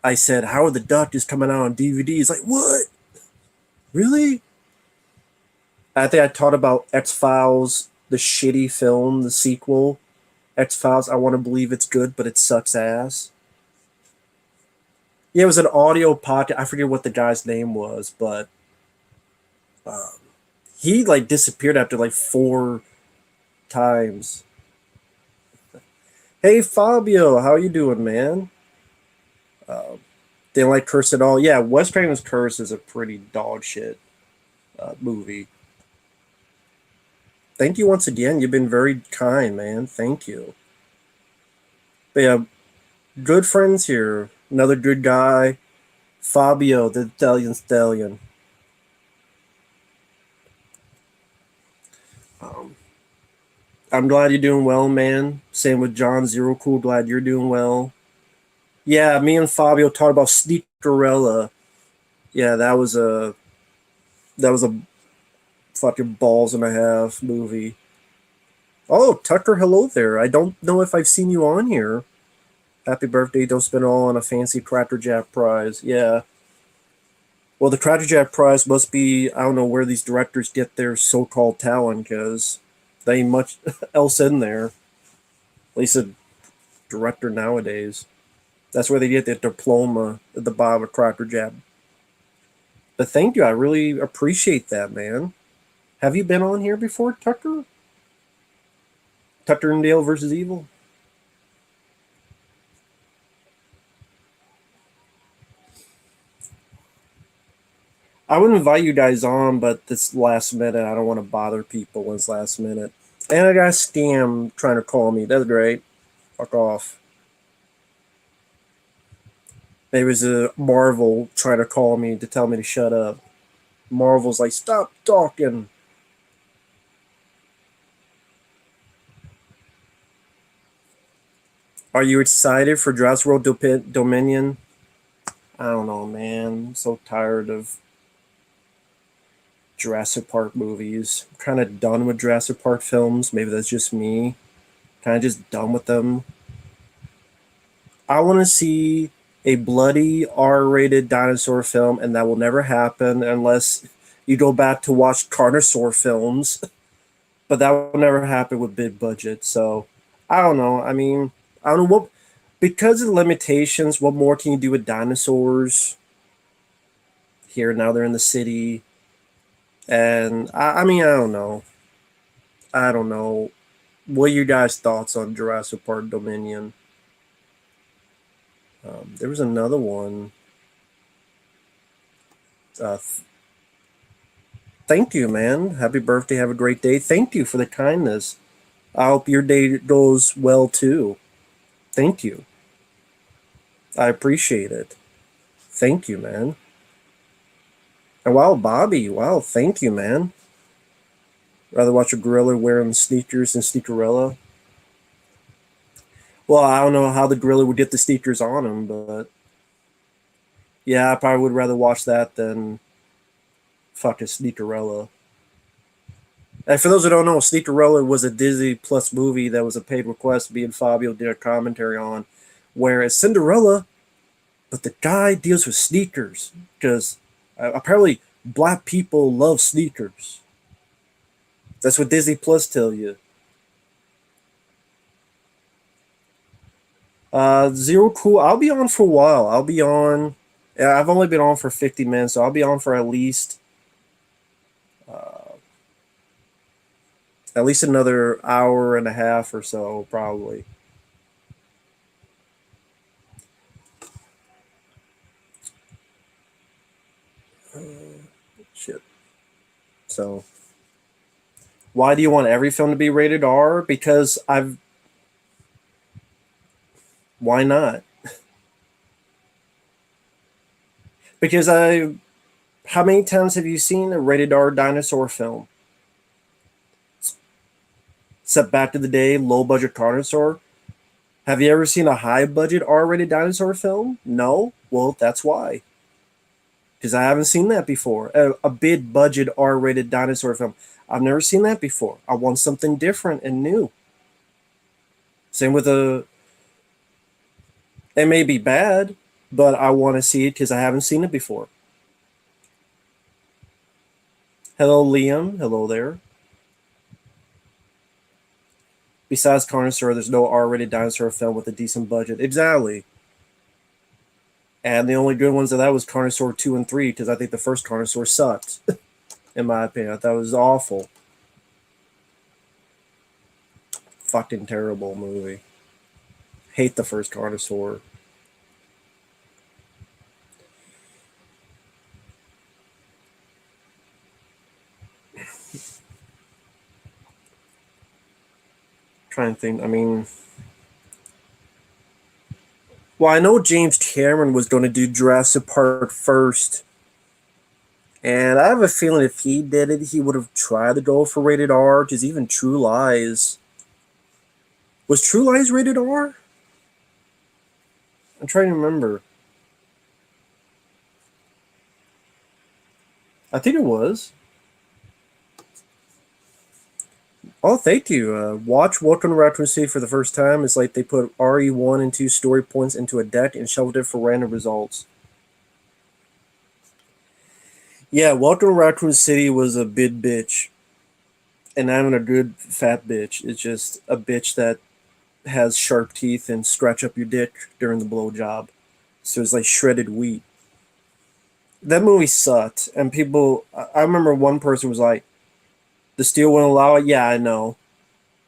Speaker 1: I said, Howard the Duck is coming out on DVD. He's like, what? Really? I think I taught about X Files, the shitty film, the sequel. X Files, I want to believe it's good, but it sucks ass. Yeah, it was an audio podcast. I forget what the guy's name was, but um, he like disappeared after like 4 times. Hey Fabio, how you doing, man? Uh, didn't like Curse at all. Yeah, Wes Craven's Curse is a pretty dog shit movie. Thank you once again. You've been very kind, man. Thank you. But yeah, good friends here. Another good guy, Fabio, the Italian stallion. Um, I'm glad you're doing well, man. Same with John Zero Cool. Glad you're doing well. Yeah, me and Fabio talked about Sneakerella. Yeah, that was a fucking balls and a half movie. Oh, Tucker, hello there. I don't know if I've seen you on here. Happy birthday! Don't spend it all on a fancy Cracker Jack prize. Yeah. Well, the Cracker Jack prize must be, I don't know where these directors get their so-called talent, because there ain't much else in there. At least a director nowadays. That's where they get their diploma at the bottom of Cracker Jack. But thank you. I really appreciate that, man. Have you been on here before, Tucker? Tucker and Dale versus Evil? I would invite you guys on, but this last minute, I don't want to bother people when it's last minute. And I got a scam trying to call me. That's great. Fuck off. Maybe it was a Marvel trying to call me to tell me to shut up. Marvel's like, stop talking. Are you excited for Jurassic World Dominion? I don't know, man. I'm so tired of Jurassic Park movies. I'm kind of done with Jurassic Park films. Maybe that's just me. Kind of just done with them. I want to see a bloody R-rated dinosaur film, and that will never happen unless you go back to watch Carnosaur films. But that will never happen with big budget. So I don't know. I mean, I don't know what, because of the limitations. What more can you do with dinosaurs? Here now they're in the city, and I mean, I don't know. I don't know. What are you guys' thoughts on Jurassic Park Dominion? There was another one. Uh, Thank you, man. Happy birthday. Have a great day. Thank you for the kindness. I hope your day goes well too. Thank you. I appreciate it. Thank you, man. And wow, Bobby. Wow, thank you, man. Rather watch a gorilla wearing sneakers than Sneakerella. Well, I don't know how the gorilla would get the sneakers on him, but yeah, I probably would rather watch that than fuck a Sneakerella. And for those who don't know, Sneakerella was a Disney Plus movie that was a paid request. Me and Fabio did a commentary on, where it's Cinderella, but the guy deals with sneakers because apparently black people love sneakers. That's what Disney Plus tell you. Zero Cool. I'll be on for a while. I'll be on. Yeah, I've only been on for 50 minutes, so I'll be on for uh, at least another hour and a half or so, probably. So why do you want every film to be rated R? Because I've why not? Because I how many times have you seen a rated R dinosaur film? Except Back to the Day, low budget dinosaur. Have you ever seen a high budget R rated dinosaur film? No? Well, that's why. Because I haven't seen that before. A big budget R rated dinosaur film. I've never seen that before. I want something different and new. Same with a. It may be bad, but I want to see it because I haven't seen it before. Hello, Liam. Hello there. Besides Carnosaur, there's no R rated dinosaur film with a decent budget. Exactly. And the only good ones of that was Carnosaur 2 and 3 because I think the first Carnosaur sucked, in my opinion. I thought it was awful. Fucking terrible movie. Hate the first Carnosaur. Trying to think. I mean, well, I know James Cameron was going to do Jurassic Park first, and I have a feeling if he did it, he would have tried to go for rated R. Because even True Lies was True Lies rated R. I'm trying to remember. I think it was. Oh, thank you. Watch Welcome to Raccoon City for the first time. It's like they put RE1 and 2 story points into a deck and shoved it for random results. Yeah, Welcome to Raccoon City was a big bitch. And I'm a good fat bitch. It's just a bitch that has sharp teeth and scratch up your dick during the blowjob. So it's like shredded wheat. That movie sucked. And people, I remember one person was like, the steel wouldn't allow it. Yeah, I know.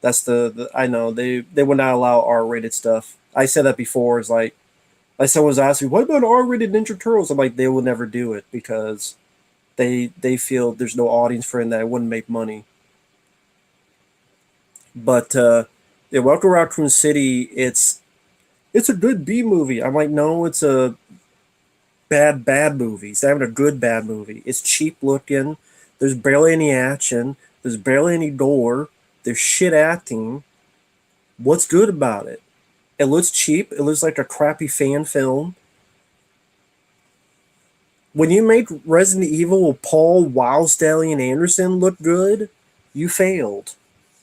Speaker 1: That's the I know they would not allow R-rated stuff. I said that before. It's like someone was asking, what about R-rated Ninja Turtles? I'm like, they will never do it because they feel there's no audience for it and that it wouldn't make money. But yeah, Welcome to Raccoon City, it's a good B movie. I'm like, no, it's a bad movie. It's not even a good bad movie. It's cheap looking. There's barely any action. There's barely any gore. There's shit acting. What's good about it? It looks cheap. It looks like a crappy fan film. When you make Resident Evil with Paul Wild Stallion Anderson look good, you failed.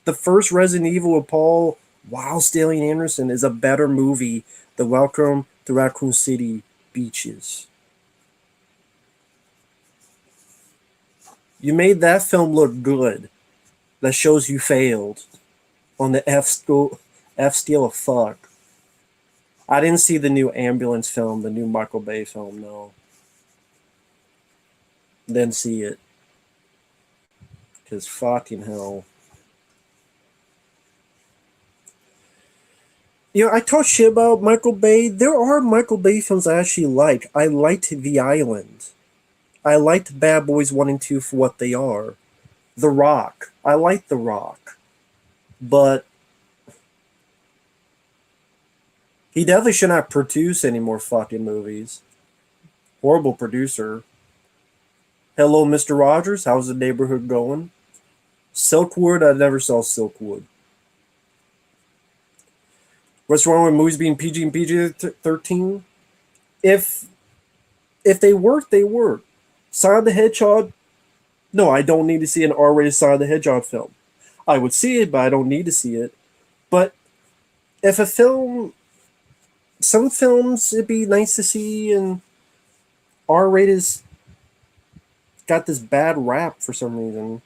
Speaker 1: The first Resident Evil with Paul Wild Stallion Anderson is a better movie than Welcome to Raccoon City Beaches. You made that film look good. That shows you failed on the F scale of fuck. I didn't see the new ambulance film, the new Michael Bay film. No, didn't see it because fucking hell. You know, I talk shit about Michael Bay. There are Michael Bay films I actually like. I liked The Island. I liked Bad Boys 1 and 2 for what they are. The Rock. I like The Rock. But he definitely should not produce any more fucking movies. Horrible producer. Hello, Mr. Rogers. How's the neighborhood going? Silkwood. I never saw Silkwood. What's wrong with movies being PG and PG-13? If if they work, they work. Sonic the Hedgehog. No, I don't need to see an R-rated Sonic the Hedgehog film. I would see it, but I don't need to see it. But if a film, some films, it'd be nice to see, and R-rated got this bad rap for some reason.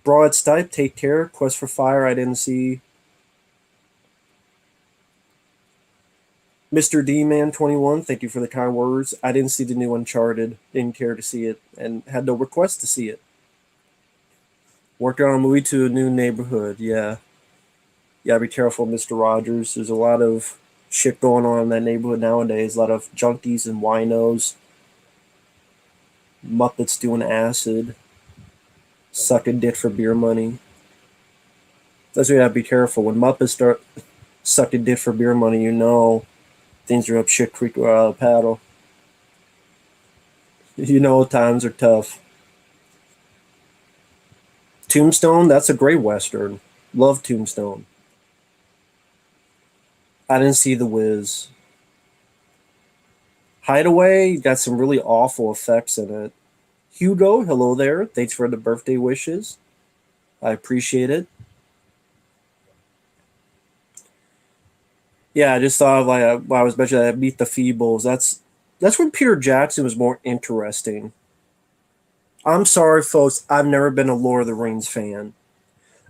Speaker 1: Broad Stipe, Take Care, Quest for Fire, I didn't see. Mr. D Man 21, thank you for the kind words. I didn't see the new Uncharted, didn't care to see it, and had no request to see it. Working on a movie to a new neighborhood, yeah. Yeah, be careful, Mr. Rogers. There's a lot of shit going on in that neighborhood nowadays. A lot of junkies and winos. Muppets doing acid, sucking dick for beer money. That's why you gotta be careful. When Muppets start sucking dick for beer money, you know things are up shit creek or out of paddle. You know times are tough. Tombstone, that's a great western. Love Tombstone. I didn't see The Wiz. Hideaway got some really awful effects in it. Hugo, hello there. Thanks for the birthday wishes. I appreciate it. Yeah, I just thought of like while I was mentioning that Meet the Feebles. That's when Peter Jackson was more interesting. I'm sorry, folks. I've never been a Lord of the Rings fan.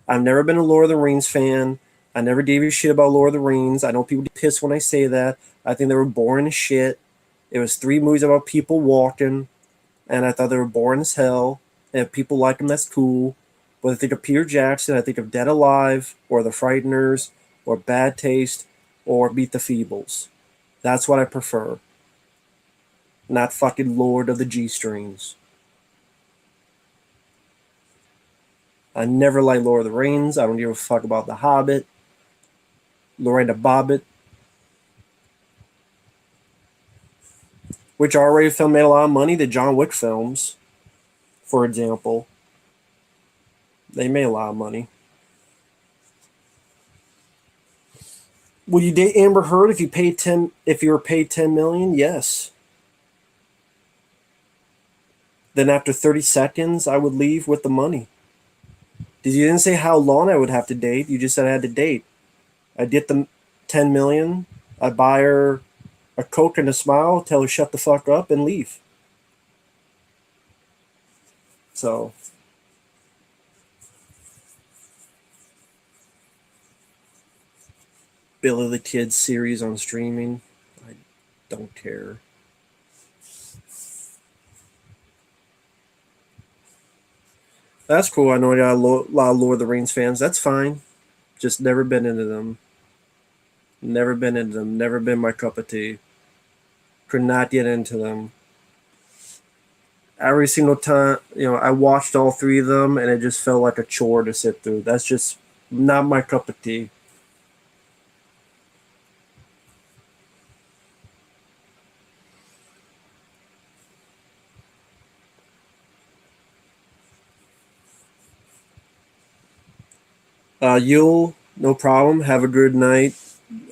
Speaker 1: I've never been a Lord of the Rings fan. I never gave a shit about Lord of the Rings. I know people get pissed when I say that. I think they were boring as shit. It was three movies about people walking, and I thought they were boring as hell. And if people like them, that's cool. But I think of Peter Jackson, I think of Dead Alive, or The Frighteners, or Bad Taste, or Meet the Feebles. That's what I prefer. Not fucking Lord of the G Strings. I never liked Lord of the Rings. I don't give a fuck about The Hobbit, Lorena Bobbitt, which R-rated film made a lot of money. The John Wick films, for example, they made a lot of money. Would you date Amber Heard if you paid 10? If you were paid 10 million? Yes. Then after 30 seconds, I would leave with the money. Did you didn't say how long I would have to date? You just said I had to date. I get the 10 million. I buy her a Coke and a smile, tell her shut the fuck up, and leave. So Billy the Kid series on streaming. I don't care. That's cool. I know I got lot of Lord of the Rings fans. That's fine. Just never been into them. Never been into them. Never been my cup of tea. Could not get into them. Every single time, I watched all three of them, and it just felt like a chore to sit through. That's just not my cup of tea. Yule, no problem. Have a good night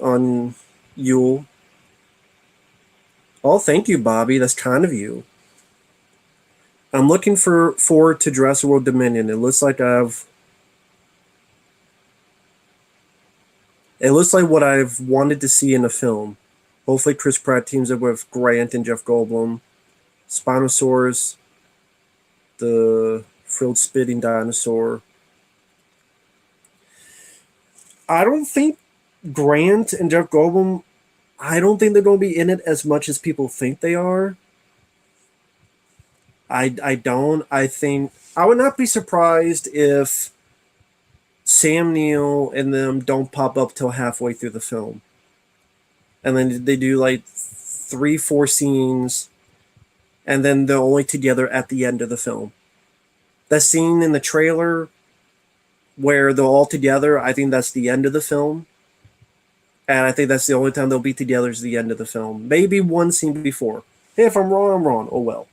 Speaker 1: on Yule. Oh, thank you, Bobby. That's kind of you. I'm looking forward to Jurassic World Dominion. It looks like what I've wanted to see in a film. Hopefully, Chris Pratt teams up with Grant and Jeff Goldblum. Spinosaurus, the frilled spitting dinosaur. I don't think Grant and Jeff Goldblum. I don't think they're going to be in it as much as people think they are. I don't. I think I would not be surprised if Sam Neill and them don't pop up till halfway through the film, and then they do like 3, 4 scenes, and then they're only together at the end of the film. That scene in the trailer where they're all together, I think that's the end of the film, and I think that's the only time they'll be together is the end of the film. Maybe one scene before. Hey, if I'm wrong, I'm wrong. Oh well.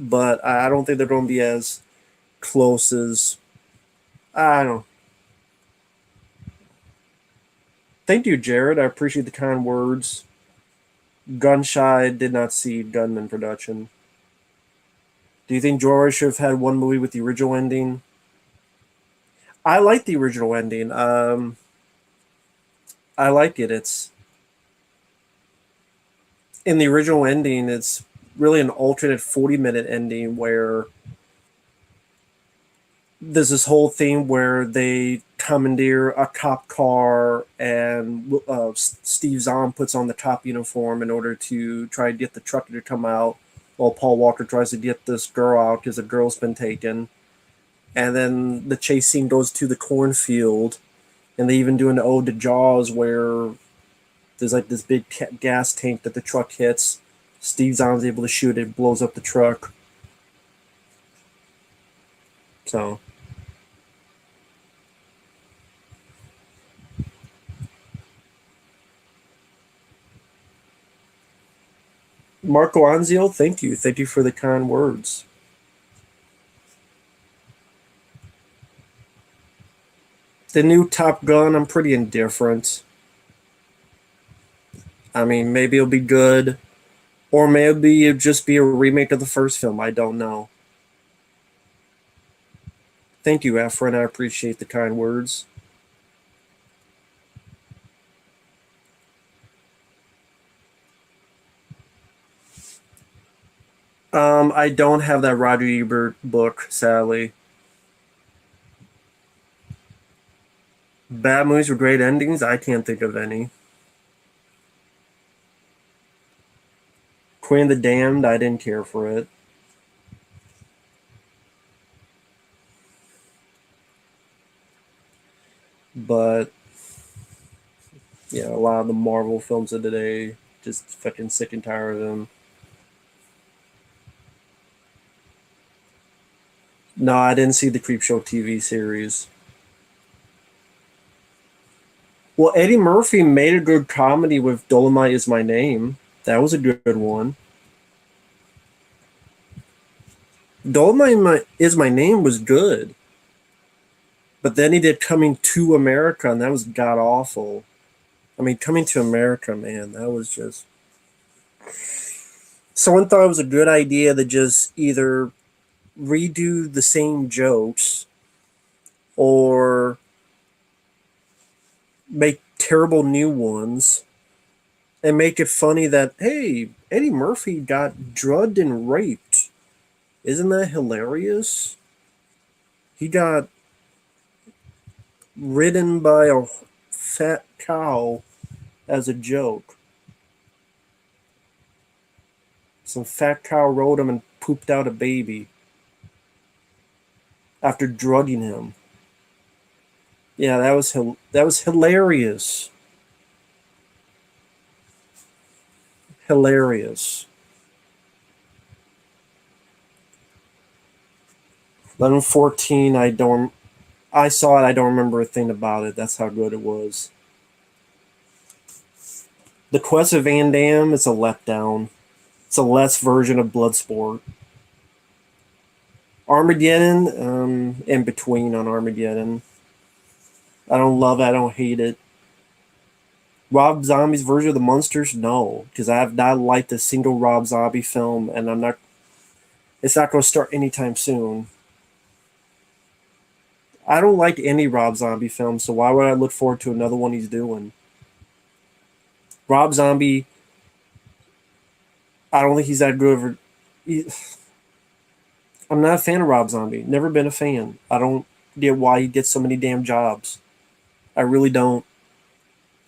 Speaker 1: But I don't think they're going to be as close as I don't know. Thank you, Jared. I appreciate the kind words. Gunshy did not see Gunman production. Do you think George should have had one movie with the original ending? I like the original ending. I like it. It's in the original ending. It's really an alternate 40-minute ending where there's this whole thing where they commandeer a cop car and Steve Zahn puts on the cop uniform in order to try to get the trucker to come out while Paul Walker tries to get this girl out because the girl's been taken. And then the chase scene goes to the cornfield, and they even do an ode to Jaws where there's like this big gas tank that the truck hits, Steve Zahn's able to shoot it, blows up the truck. So Marco Anzio, thank you. Thank you for the kind words. The new Top Gun, I'm pretty indifferent. I mean, maybe it'll be good, or maybe it'll just be a remake of the first film. I don't know. Thank you, Efren. I appreciate the kind words. I don't have that Roger Ebert book, sadly. Bad movies with great endings? I can't think of any. Queen of the Damned, I didn't care for it. But yeah, a lot of the Marvel films of today, just fucking sick and tired of them. No, I didn't see the Creepshow TV series. Well, Eddie Murphy made a good comedy with Dolomite Is My Name. That was a good one. Is My Name was good. But then he did Coming to America, and that was god awful. I mean, Coming to America, man, that was just. Someone thought it was a good idea to just either redo the same jokes or make terrible new ones and make it funny that, hey, Eddie Murphy got drugged and raped. Isn't that hilarious? He got ridden by a fat cow as a joke. Some fat cow rode him and pooped out a baby after drugging him. Yeah, that was hilarious. Hilarious. 1114. I don't. I saw it. I don't remember a thing about it. That's how good it was. The Quest of Van Damme. It's a letdown. It's a less version of Bloodsport. Armageddon. In between on Armageddon. I don't love it. I don't hate it. Rob Zombie's version of the Munsters? No, because I have not liked a single Rob Zombie film, and I'm not. It's not going to start anytime soon. I don't like any Rob Zombie film, so why would I look forward to another one he's doing? Rob Zombie, I don't think he's that good. I'm not a fan of Rob Zombie. Never been a fan. I don't get why he gets so many damn jobs. I really don't.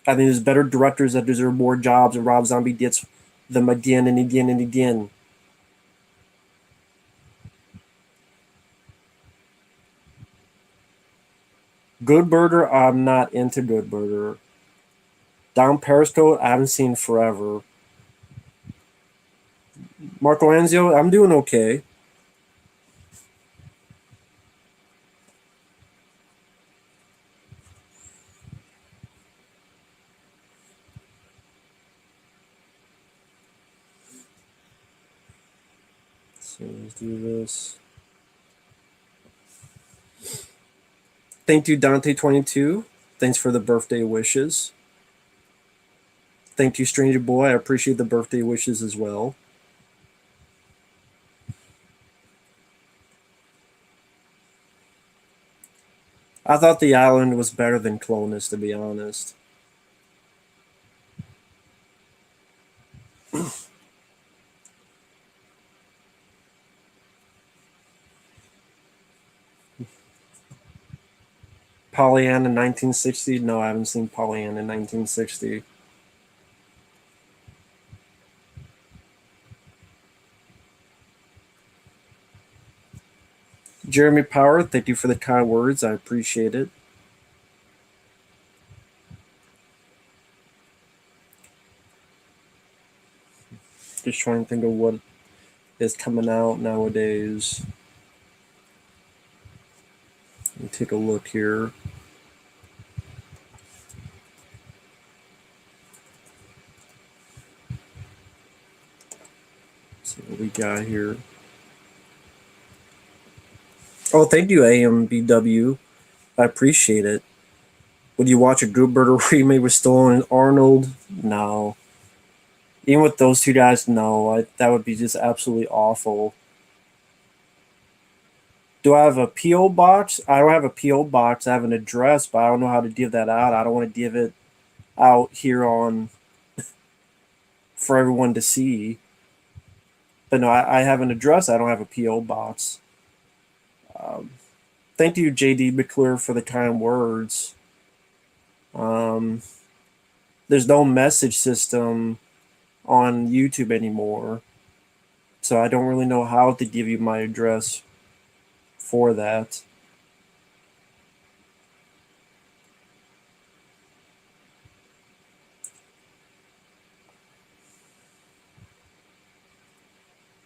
Speaker 1: I think there's better directors that deserve more jobs, and Rob Zombie gets them again and again and again. Good Burger, I'm not into Good Burger. Down Periscope, I haven't seen forever. Marco Anzio, I'm doing okay. So let's do this. Thank you, Dante22. Thanks for the birthday wishes. Thank you, Stranger Boy. I appreciate the birthday wishes as well. I thought The Island was better than Clonus, to be honest. Pollyanna 1960? No, I haven't seen Pollyanna 1960. Jeremy Power, thank you for the kind words. I appreciate it. Just trying to think of what is coming out nowadays. Let me take a look here. Let's see what we got here. Oh, thank you, AMBW. I appreciate it. Would you watch a Good Burger remake with Stallone and Arnold? No. Even with those two guys, no. That would be just absolutely awful. Do I have a PO box? I don't have a PO box. I have an address, but I don't know how to give that out. I don't want to give it out here on for everyone to see. But no, I have an address. I don't have a PO box. Um, Thank you, JD McClure, for the kind words. Um, there's no message system on YouTube anymore, so I don't really know how to give you my address for that.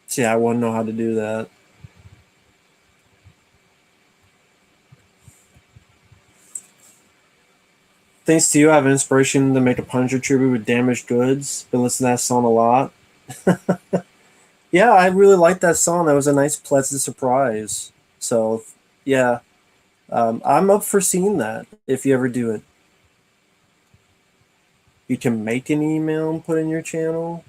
Speaker 1: See, I wouldn't know how to do that. Thanks to you, I have inspiration to make a Punisher tribute with Damaged Goods. Been listening to that song a lot. Yeah, I really liked that song. That was a nice, pleasant surprise. So, yeah, I'm up for seeing that if you ever do it. You can make an email and put in your channel.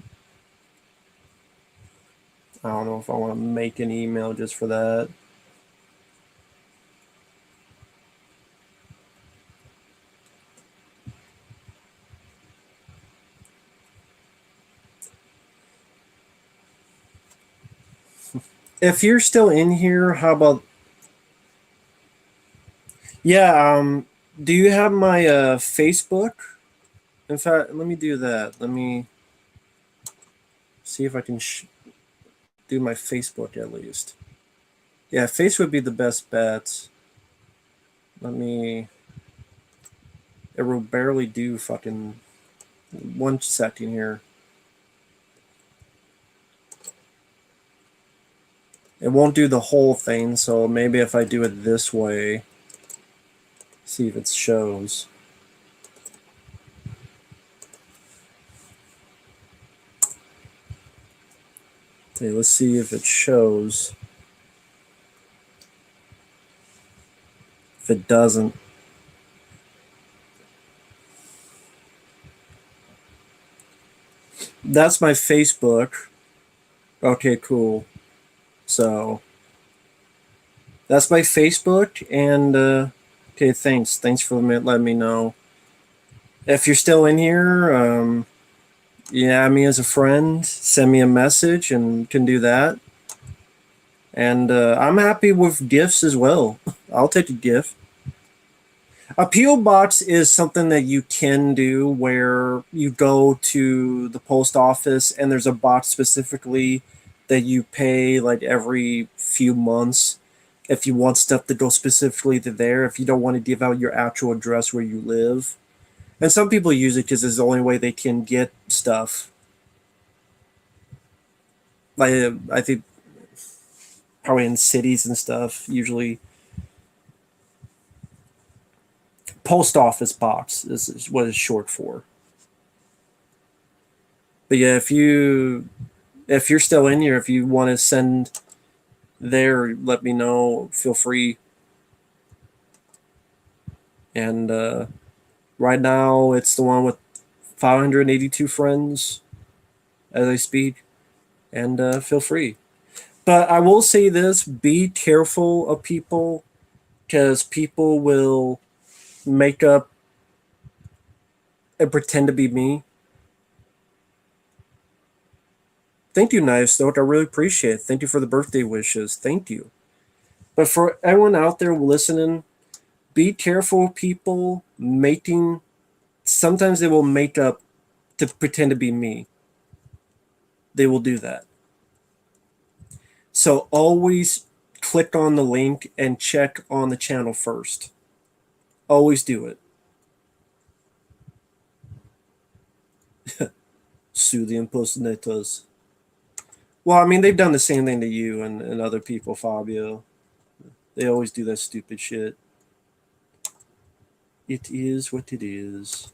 Speaker 1: I don't know if I want to make an email just for that. If you're still in here, how about yeah? Do you have my Facebook? In fact, let me do that. Let me see if I can do my Facebook at least. Yeah, Facebook would be the best bet. Let me. It will barely do fucking 1 second here. It won't do the whole thing, so maybe if I do it this way, see if it shows. Okay, let's see if it shows. If it doesn't, that's my Facebook. Okay, cool. So that's my Facebook, and okay, thanks for letting me know. If you're still in here, yeah, me as a friend, send me a message, and can do that. And I'm happy with gifts as well. I'll take a gift. A PO box is something that you can do where you go to the post office and there's a box specifically that you pay like every few months if you want stuff to go specifically to there, if you don't want to give out your actual address where you live. And some people use it because it's the only way they can get stuff. Like I think probably in cities and stuff, usually post office box is what it's short for. But yeah, if you're still in here, if you want to send there, let me know. Feel free. And right now, it's the one with 582 friends as I speak. And feel free. But I will say this: be careful of people, because people will make up and pretend to be me. Thank you, Knives Note. I really appreciate it. Thank you for the birthday wishes. Thank you. But for everyone out there listening, be careful, people making. Sometimes they will make up to pretend to be me. They will do that. So always click on the link and check on the channel first. Always do it. Sue the impersonator's. Well, I mean, they've done the same thing to you and other people, Fabio. They always do that stupid shit. It is what it is.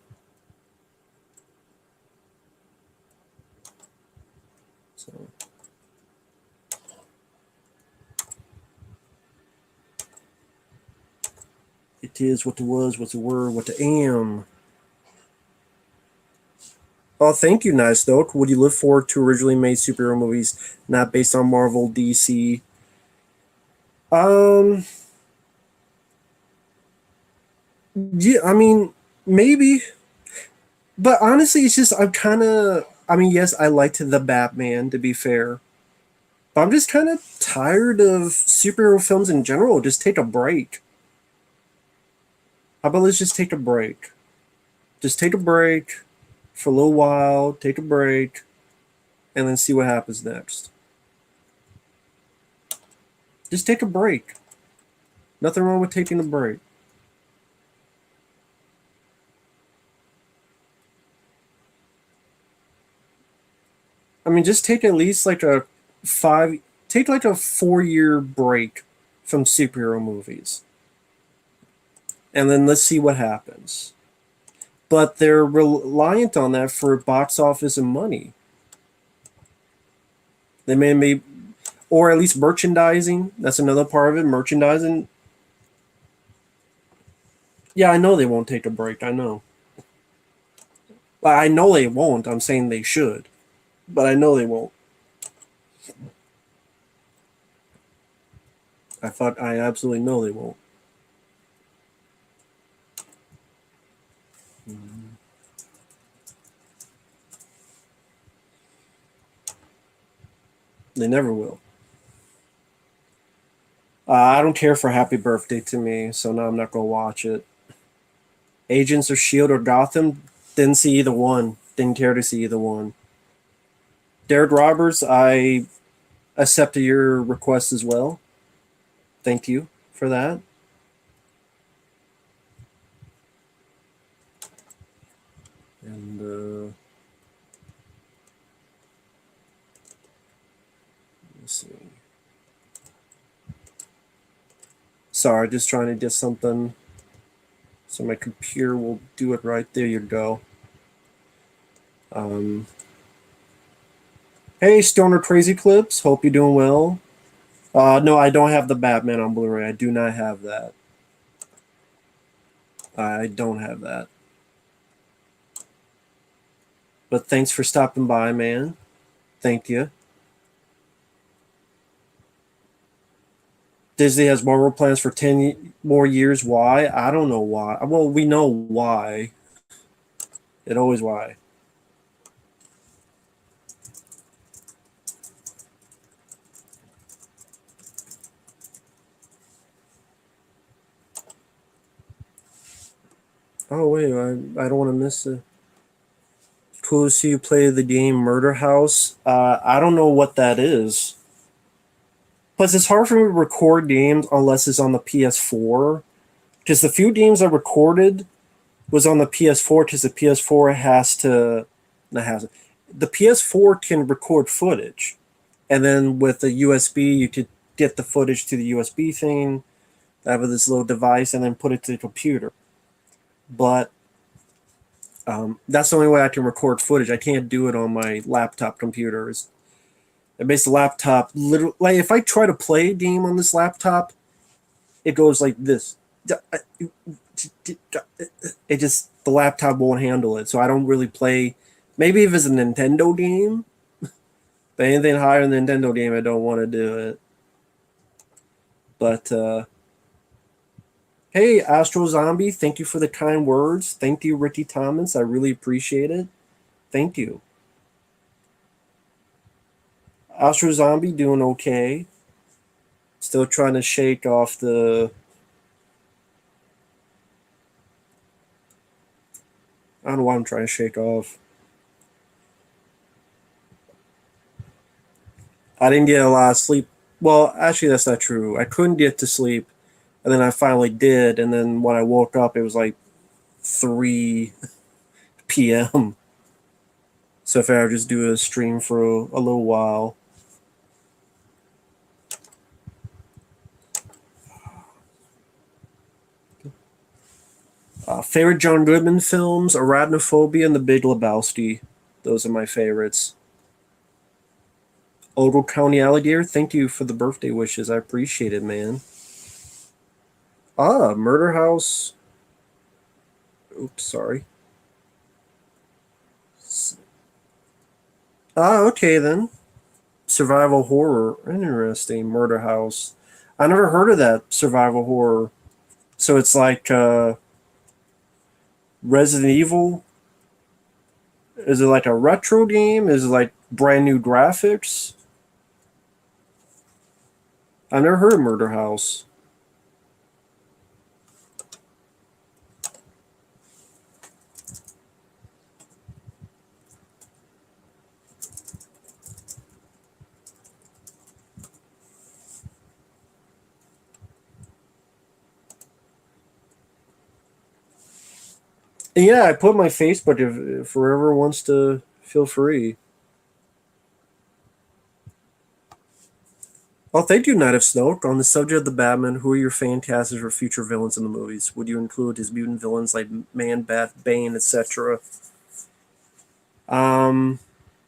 Speaker 1: So it is what it was, what it were, what it am. Oh, thank you, Nice Doke. Would you look forward to originally made superhero movies not based on Marvel, DC? Um, yeah, I mean, maybe, but honestly, it's just I'm kind of. I mean, yes, I liked the Batman. To be fair, but I'm just kind of tired of superhero films in general. Just take a break. How about let's just take a break? Just take a break for a little while. Take a break, and then see what happens next. Just take a break. Nothing wrong with taking a break. I mean, just take at least like a five, take like a 4 year break from superhero movies, and then let's see what happens. But they're reliant on that for box office and money. They may, or at least merchandising. That's another part of it. Merchandising. Yeah, I know they won't take a break. I know. I know they won't. I'm saying they should, but I know they won't. I absolutely know they won't. They never will. I don't care for Happy Birthday to me, so now I'm not gonna watch it. Agents of Shield or Gotham, didn't see either one. Didn't care to see either one. Derek Roberts, I accepted your request as well. Thank you for that. And let's see. Sorry, just trying to get something so my computer will do it right. There you go. Um, hey, Stoner Crazy Clips. Hope you're doing well. No, I don't have the Batman on Blu-ray. I do not have that. I don't have that. But thanks for stopping by, man. Thank you. Disney has Marvel plans for 10 more years. Why? I don't know why. Well, we know why. It always why. Oh, wait. I don't want to miss it. Cool to see you play the game Murder House. I don't know what that is. Plus, it's hard for me to record games unless it's on the PS4. Because the few games I recorded was on the PS4 because the PS4 has to. Not has the PS4 can record footage, and then with the USB, you could get the footage to the USB thing, have this little device, and then put it to the computer. But that's the only way I can record footage. I can't do it on my laptop computers. It makes the laptop literally like if I try to play a game on this laptop, it goes like this. It just the laptop won't handle it, so I don't really play. Maybe if it's a Nintendo game, but anything higher than Nintendo game, I don't want to do it. But hey, Astro Zombie, thank you for the kind words. Thank you, Ricky Thomas. I really appreciate it. Thank you. Astro Zombie doing okay. Still trying to shake off the. I don't know what I'm trying to shake off. I didn't get a lot of sleep. Well, actually, that's not true. I couldn't get to sleep, and then I finally did. And then when I woke up, it was like 3 p.m. So if I just do a stream for a little while. Favorite John Goodman films: Arachnophobia and The Big Lebowski. Those are my favorites. Ogle County Alligator, thank you for the birthday wishes. I appreciate it, man. Murder House. Oops, sorry. Okay then. Survival horror. Interesting. Murder House. I never heard of that survival horror. So it's like Resident Evil. Is it like a retro game? Is it like brand new graphics? I've never heard of Murder House. And yeah, I put my Facebook if whoever wants to feel free. Oh, thank you, Knight of Snoke. On the subject of the Batman, who are your fantastic or future villains in the movies? Would you include his mutant villains like Man, Bat, Bane, etc.? Um,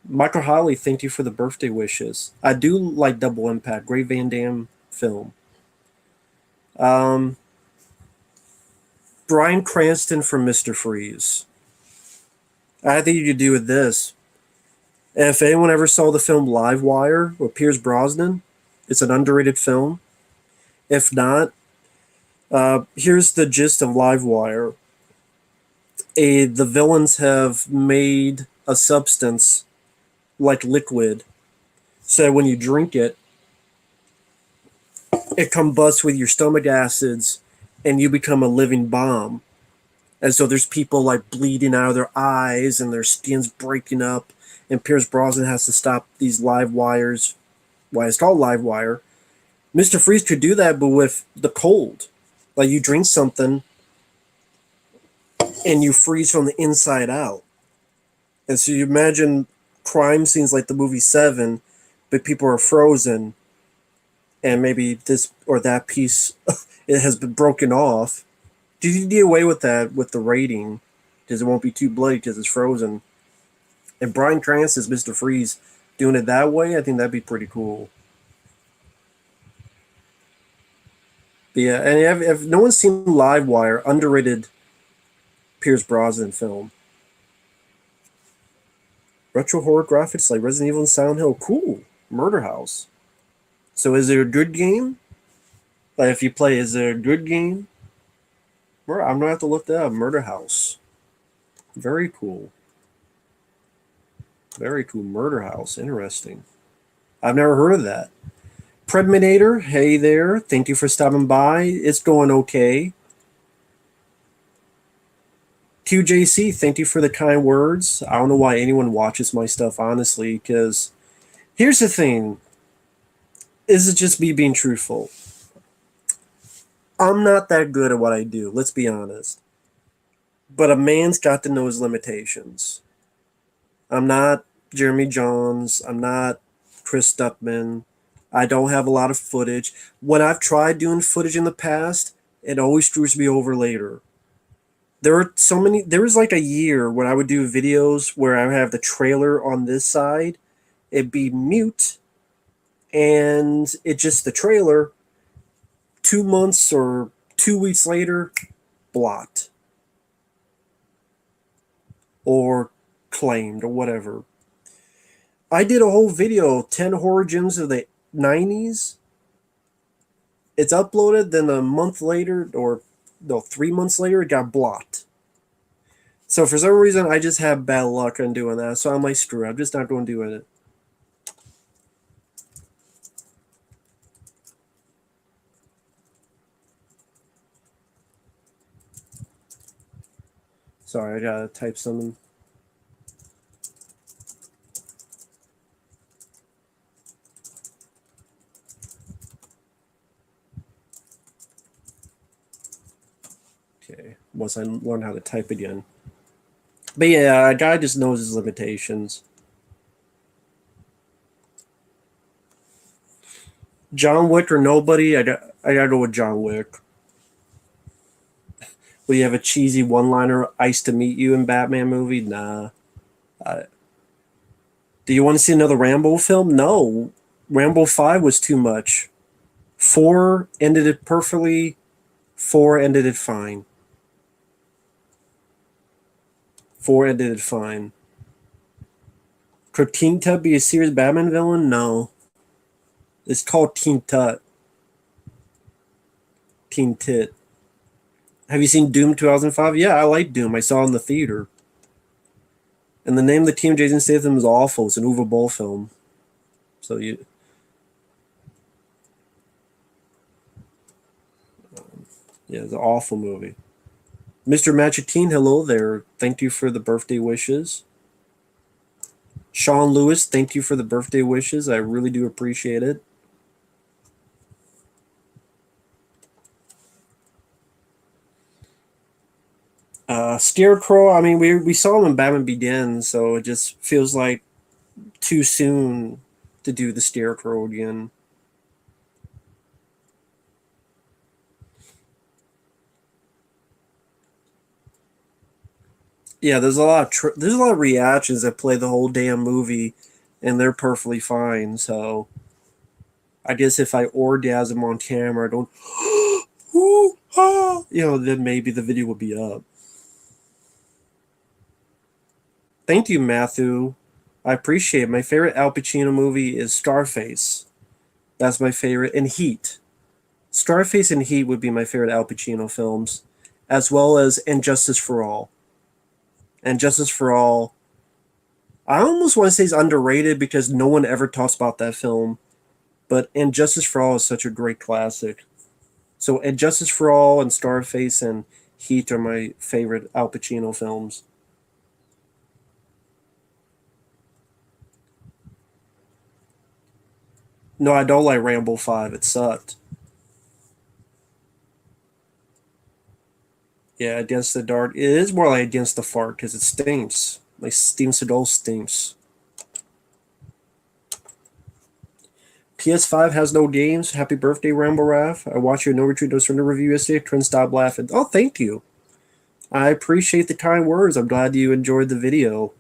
Speaker 1: Michael Holly, thank you for the birthday wishes. I do like Double Impact, great Van Damme film. Um, Brian Cranston from Mr. Freeze. I think you could do with this. If anyone ever saw the film Live Wire with Pierce Brosnan, it's an underrated film. If not, here's the gist of Live Wire. The villains have made a substance like liquid, so when you drink it, it combusts with your stomach acids, and you become a living bomb. And so there's people like bleeding out of their eyes and their skin's breaking up, and Pierce Brosnan has to stop these live wires. Why it's called Live Wire. Mr. Freeze could do that, but with the cold. Like you drink something and you freeze from the inside out. And so you imagine crime scenes like the movie Seven, but people are frozen, and maybe this or that piece it has been broken off. Did you get away with that with the rating? Because it won't be too bloody because it's frozen. And Bryan Cranston's Mr. Freeze doing it that way, I think that'd be pretty cool. But yeah, and if no one's seen Live Wire, underrated Pierce Brosnan film. Retro horror graphics like Resident Evil and Silent Hill, cool. Murder House. So is it a good game? Like if you play, is it a good game? I'm gonna have to look that up. Murder House. Very cool. Very cool. Murder House. Interesting. I've never heard of that. Predminator, hey there. Thank you for stopping by. It's going okay. QJC, thank you for the kind words. I don't know why anyone watches my stuff, honestly, because here's the thing. Is it just me being truthful? I'm not that good at what I do, let's be honest. But a man's got to know his limitations. I'm not Jeremy Johns. I'm not Chris Stuckman. I don't have a lot of footage. When I've tried doing footage in the past, it always screws me over later. There are so many. There was like a year when I would do videos where I would have the trailer on this side, it'd be mute, and it just the trailer. 2 months or 2 weeks later, blocked or claimed or whatever. I did a whole video, 10 horror gems of the 90s. It's uploaded, then a month later, or no, 3 months later, it got blocked. So for some reason, I just have bad luck on doing that. So I'm like, screw it. I'm just not going to do it. Sorry, I gotta type something. Okay, once I learn how to type again. But yeah, a guy just knows his limitations. John Wick or nobody, I gotta go with John Wick. Will you have a cheesy one-liner, "Ice to meet you" in Batman movie? Nah. Uh, do you want to see another Rambo film? No. Rambo 5 was too much. 4 ended it perfectly. 4 ended it fine. 4 ended it fine. Could Teen Tut be a serious Batman villain? No. It's called Teen Tut. Teen Tit. Have you seen Doom 2005? Yeah, I like Doom. I saw it in the theater. And the name of the team, Jason Statham, is awful. It's an Uwe Boll film. So you, yeah, it's an awful movie. Mr. Machatine, hello there. Thank you for the birthday wishes. Sean Lewis, thank you for the birthday wishes. I really do appreciate it. Scarecrow, I mean, we saw him in Batman Begins, so it just feels like too soon to do the Scarecrow again. Yeah, there's a lot of reactions that play the whole damn movie, and they're perfectly fine. So I guess if I orgasm on camera, I don't, ooh, ah, then maybe the video would be up. Thank you, Matthew. I appreciate it. My favorite Al Pacino movie is Scarface. That's my favorite, and Heat. Scarface and Heat would be my favorite Al Pacino films, as well as And Justice for All. And Justice for All, I almost want to say is underrated because no one ever talks about that film. But And Justice for All is such a great classic. So And Justice for All and Scarface and Heat are my favorite Al Pacino films. No, I don't like Rambo 5. It sucked. Yeah, Against the Dark. It is more like Against the Fart because it stinks. Like Steven Seagal stinks. PS5 has no games. Happy birthday, Rambo Raff. I watched your No Retreat No Surrender review yesterday. Couldn't stop laughing. Oh, thank you. I appreciate the kind words. I'm glad you enjoyed the video.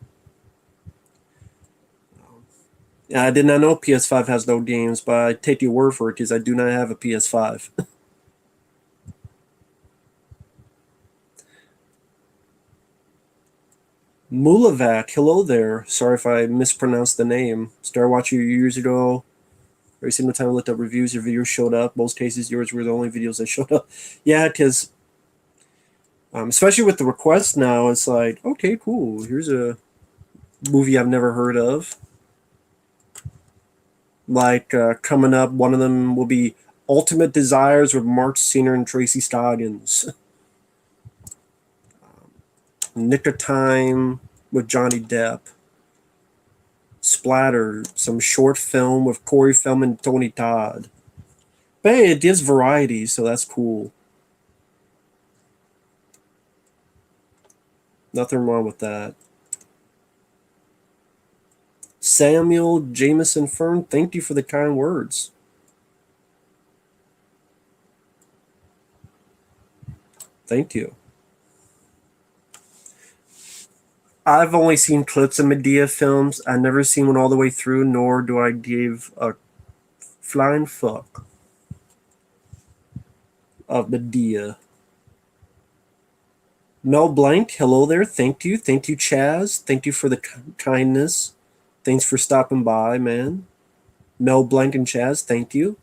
Speaker 1: I did not know PS5 has no games, but I take your word for it because I do not have a PS5. Mulavac, hello there. Sorry if I mispronounced the name. Started watching you years ago. Every single time I looked up reviews, your videos showed up. Most cases, yours were the only videos that showed up. Yeah, because especially with the request now, it's like, okay, cool. Here's a movie I've never heard of. Like coming up, one of them will be Ultimate Desires with Mark Senior and Tracy Scoggins. Nick of Time with Johnny Depp. Splatter, some short film with Corey Feldman and Tony Todd. But hey, it gives variety, so that's cool. Nothing wrong with that. Samuel Jameson Fern, thank you for the kind words. Thank you. I've only seen clips of Medea films. I've never seen one all the way through, nor do I give a flying fuck of Medea. Mel Blanc, hello there. Thank you. Thank you, Chaz. Thank you for the kindness. Thanks for stopping by, man. Mel Blanc and Chaz, thank you.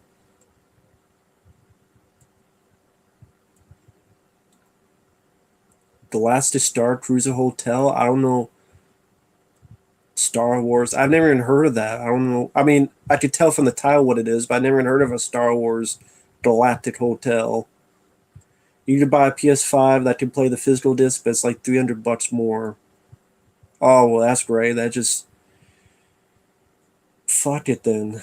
Speaker 1: The Last Star Cruiser Hotel. I don't know. Star Wars. I've never even heard of that. I don't know. I mean, I could tell from the title what it is, but I never even heard of a Star Wars Galactic Hotel. You can buy a PS5 that can play the physical disc, but it's like $300 more. Oh well, that's great. That just fuck it then.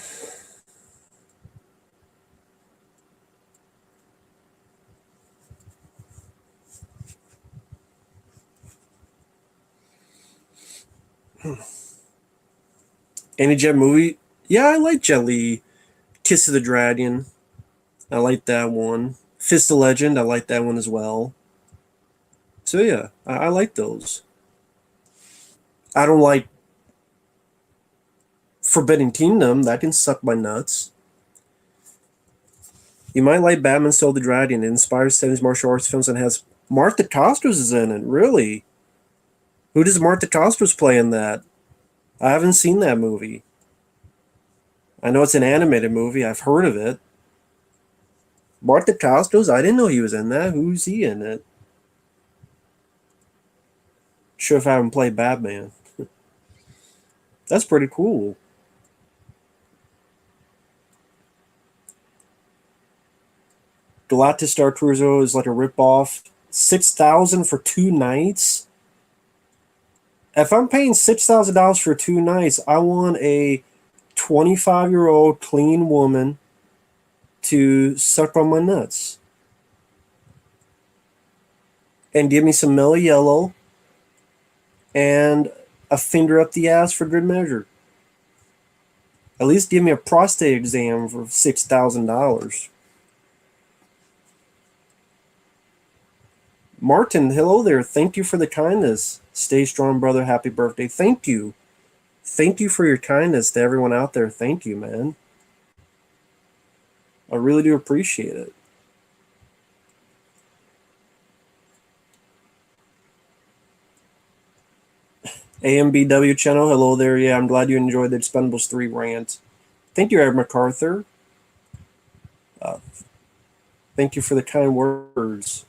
Speaker 1: Any Jet movie? Yeah, I like Jet Li. Kiss of the Dragon. I like that one. Fist of Legend. I like that one as well. So yeah, I like those. I don't like Forbidden Kingdom. That can suck my nuts. You might like Batman Soul the Dragon. It inspires 70s martial arts films and has Martha Costos is in it. Really? Who does Martha Costos play in that? I haven't seen that movie. I know it's an animated movie. I've heard of it. Martha Costos? I didn't know he was in that. Who's he in it? Sure if I haven't played Batman. That's pretty cool. Galactus Star Cruiser is like a ripoff. 6,000 for 2 nights? If I'm paying $6,000 for 2 nights, I want a 25-year-old clean woman to suck on my nuts and give me some mellow yellow and a finger up the ass for good measure. At least give me a prostate exam for $6,000. Martin, hello there. Thank you for the kindness. Stay strong, brother. Happy birthday. Thank you. Thank you for your kindness to everyone out there. Thank you, man. I really do appreciate it. AMBW channel, hello there. Yeah, I'm glad you enjoyed the Expendables 3 rant. Thank you, Eric MacArthur. Uh, thank you for the kind words.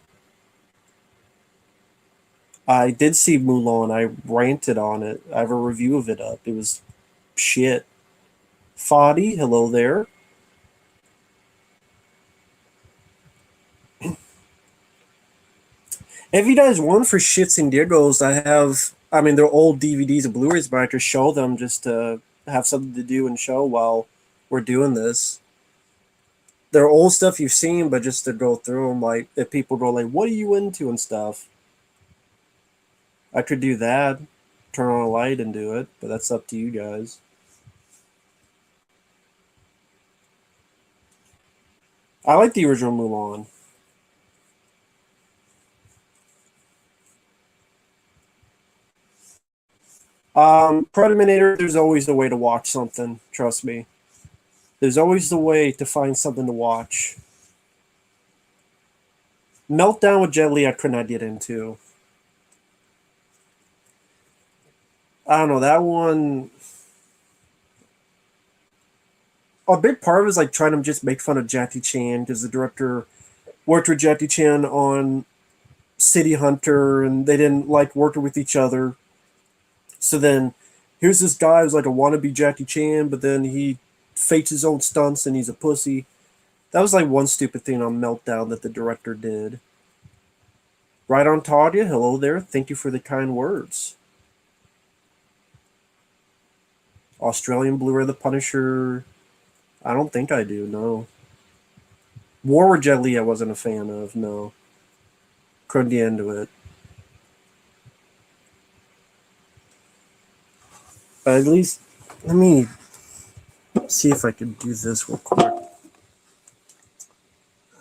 Speaker 1: I did see Mulan. I ranted on it. I have a review of it up. It was shit. Foddy, hello there. If you guys want for shits and giggles, I have, I mean, they're old DVDs and Blu rays, but I could show them just to have something to do and show while we're doing this. They're old stuff you've seen, but just to go through them, like, if people go, like, what are you into and stuff, I could do that. Turn on a light and do it, but that's up to you guys. I like the original Mulan. Predator, there's always a way to watch something. Trust me. There's always the way to find something to watch. Meltdown with Jet Li, I could not get into. I don't know, that one. A big part of it is like trying to just make fun of Jackie Chan because the director worked with Jackie Chan on City Hunter and they didn't like working with each other. So then here's this guy who's like a wannabe Jackie Chan, but then he fakes his own stunts and he's a pussy. That was like one stupid thing on Meltdown that the director did. Right on Tadia, hello there. Thank you for the kind words. Australian Blu-ray The Punisher. I don't think I do, no. War with Jet Li I wasn't a fan of, no. Couldn't get into it. But at least, let me see if I can do this real quick.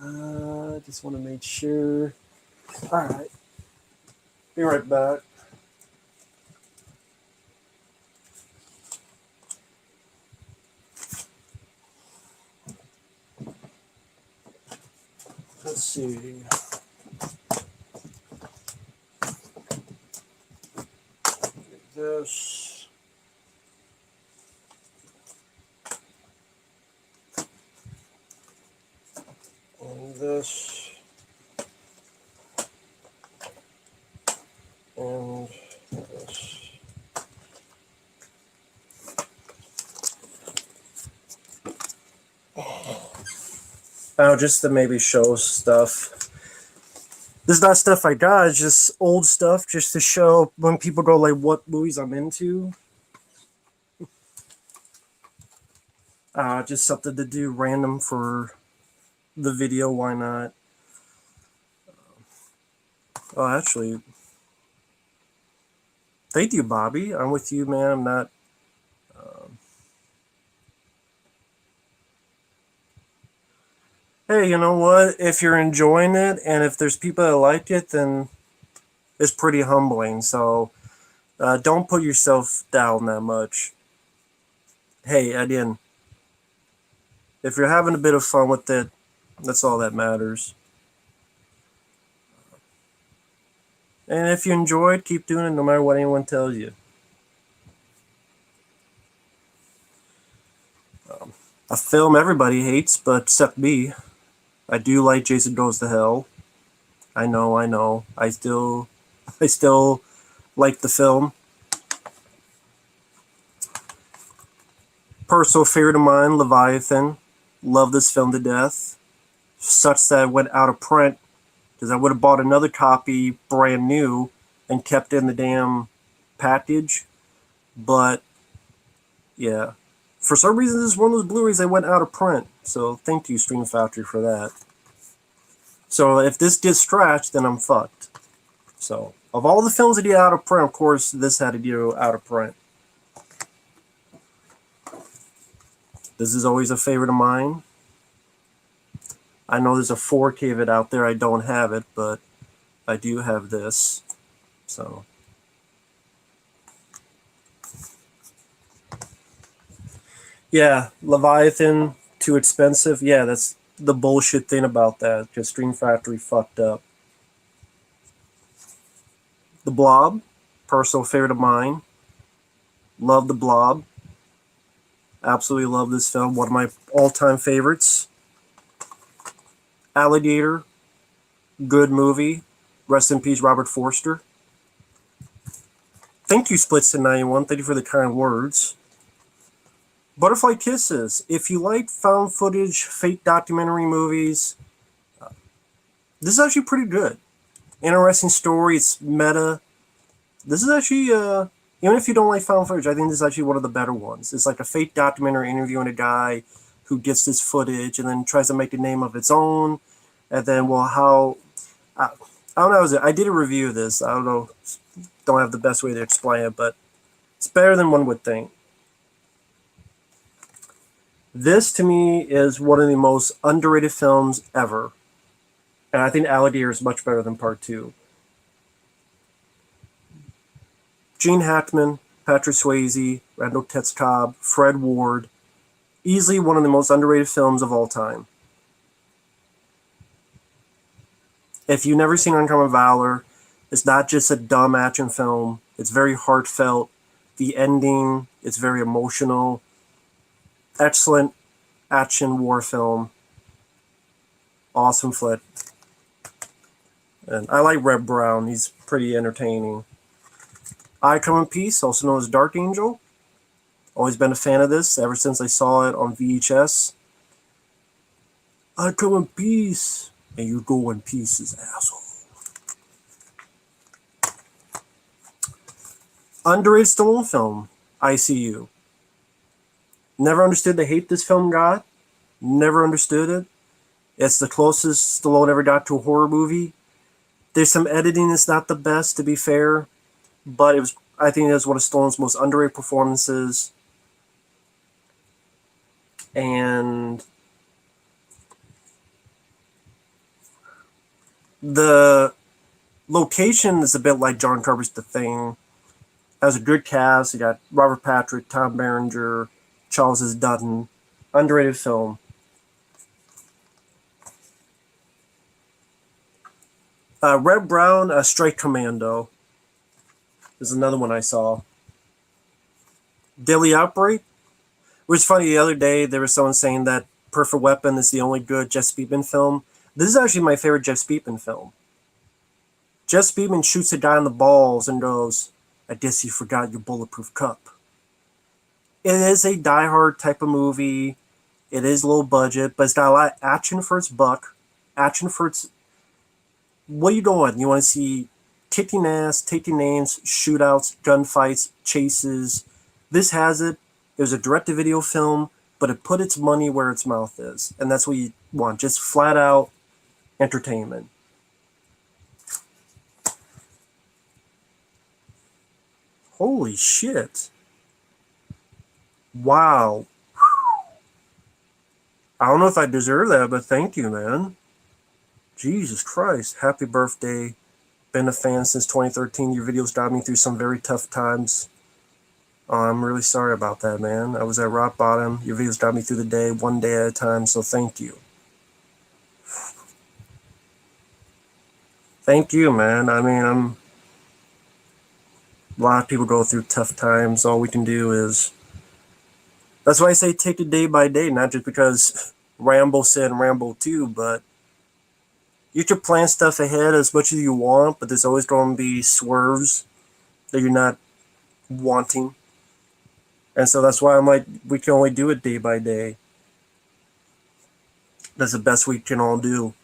Speaker 1: I just want to make sure. Alright. Be right back. Let's see. This. And this. And this. Oh, just to maybe show stuff. This is not stuff I got, it's just old stuff just to show when people go like what movies I'm into. Just something to do random for the video, why not? Oh, actually, thank you, Bobby. I'm with you, man. I'm not. Hey, you know what? If you're enjoying it and if there's people that like it, then is pretty humbling. So don't put yourself down that much. Hey, again, if you're having a bit of fun with it, that's all that matters. And if you enjoy it, keep doing it no matter what anyone tells you. A film everybody hates, but except me. I do like Jason Goes to Hell. I know, I know. I still like the film. Personal favorite of mine, Leviathan. Love this film to death. Such that it went out of print because I would have bought another copy brand new and kept it in the damn package. But yeah, for some reason, this is one of those Blu-rays that went out of print. So thank you, Stream Factory, for that. So if this gets scratched, then I'm fucked. So of all the films that get out of print, of course, this had to go out of print. This is always a favorite of mine. I know there's a 4K of it out there. I don't have it, but I do have this. So yeah, Leviathan, too expensive. Yeah, that's the bullshit thing about that. Just Stream Factory fucked up. The Blob, personal favorite of mine. Love The Blob. Absolutely love this film. One of my all-time favorites. Alligator, good movie. Rest in peace, Robert Forster. Thank you, Splitson91. Thank you for the kind words. Butterfly Kisses. If you like found footage, fake documentary movies, this is actually pretty good. Interesting story. It's meta. This is actually, even if you don't like found footage, I think this is actually one of the better ones. It's like a fake documentary interviewing a guy who gets this footage and then tries to make a name of its own. And then, well, how... I don't know. I did a review of this. I don't know. Don't have the best way to explain it, but it's better than one would think. This, to me, is one of the most underrated films ever. And I think Alligator is much better than Part 2. Gene Hackman, Patrick Swayze, Randall Tetzcobb, Fred Ward. Easily one of the most underrated films of all time. If you've never seen Uncommon Valor, it's not just a dumb action film. It's very heartfelt. The ending, it's very emotional. Excellent action war film. Awesome flick. And I like Reb Brown. He's pretty entertaining. I Come in Peace, also known as Dark Angel. Always been a fan of this ever since I saw it on VHS. I come in peace, and you go in pieces, asshole. Underrated Stallone film, ICU. Never understood the hate this film got. Never understood it. It's the closest Stallone ever got to a horror movie. There's some editing that's not the best, to be fair, but I think it was one of Stallone's most underrated performances. And the location is a bit like John Carpenter's The Thing. It has a good cast. You got Robert Patrick, Tom Berenger, Charles S. Dutton. Underrated film. Red Brown, Strike Commando is another one I saw. Deadly Outbreak. It was funny, the other day there was someone saying that Perfect Weapon is the only good Jeff Speakman film. This is actually my favorite Jeff Speakman film. Jeff Speakman shoots a guy in the balls and goes, I guess you forgot your bulletproof cup. It is a die-hard type of movie. It is low budget, but it's got a lot of action for its buck. Action for its... What are you doing? You want to see kicking ass, taking names, shootouts, gunfights, chases. This has it. It was a direct-to-video film, but it put its money where its mouth is. And that's what you want. Just flat-out entertainment. Holy shit. Wow. I don't know if I deserve that, but thank you, man. Jesus Christ. Happy birthday Been a fan since 2013. Your videos got me through some very tough times. I'm really sorry about that, man. I was at rock bottom. Your videos got me through the day, one day at a time, so thank you. Thank you, man. I mean, a lot of people go through tough times. All we can do is. That's why I say take it day by day, not just because Rambo said Rambo too, but you can plan stuff ahead as much as you want, but there's always going to be swerves that you're not wanting. And so that's why I'm like, we can only do it day by day. That's the best we can all do.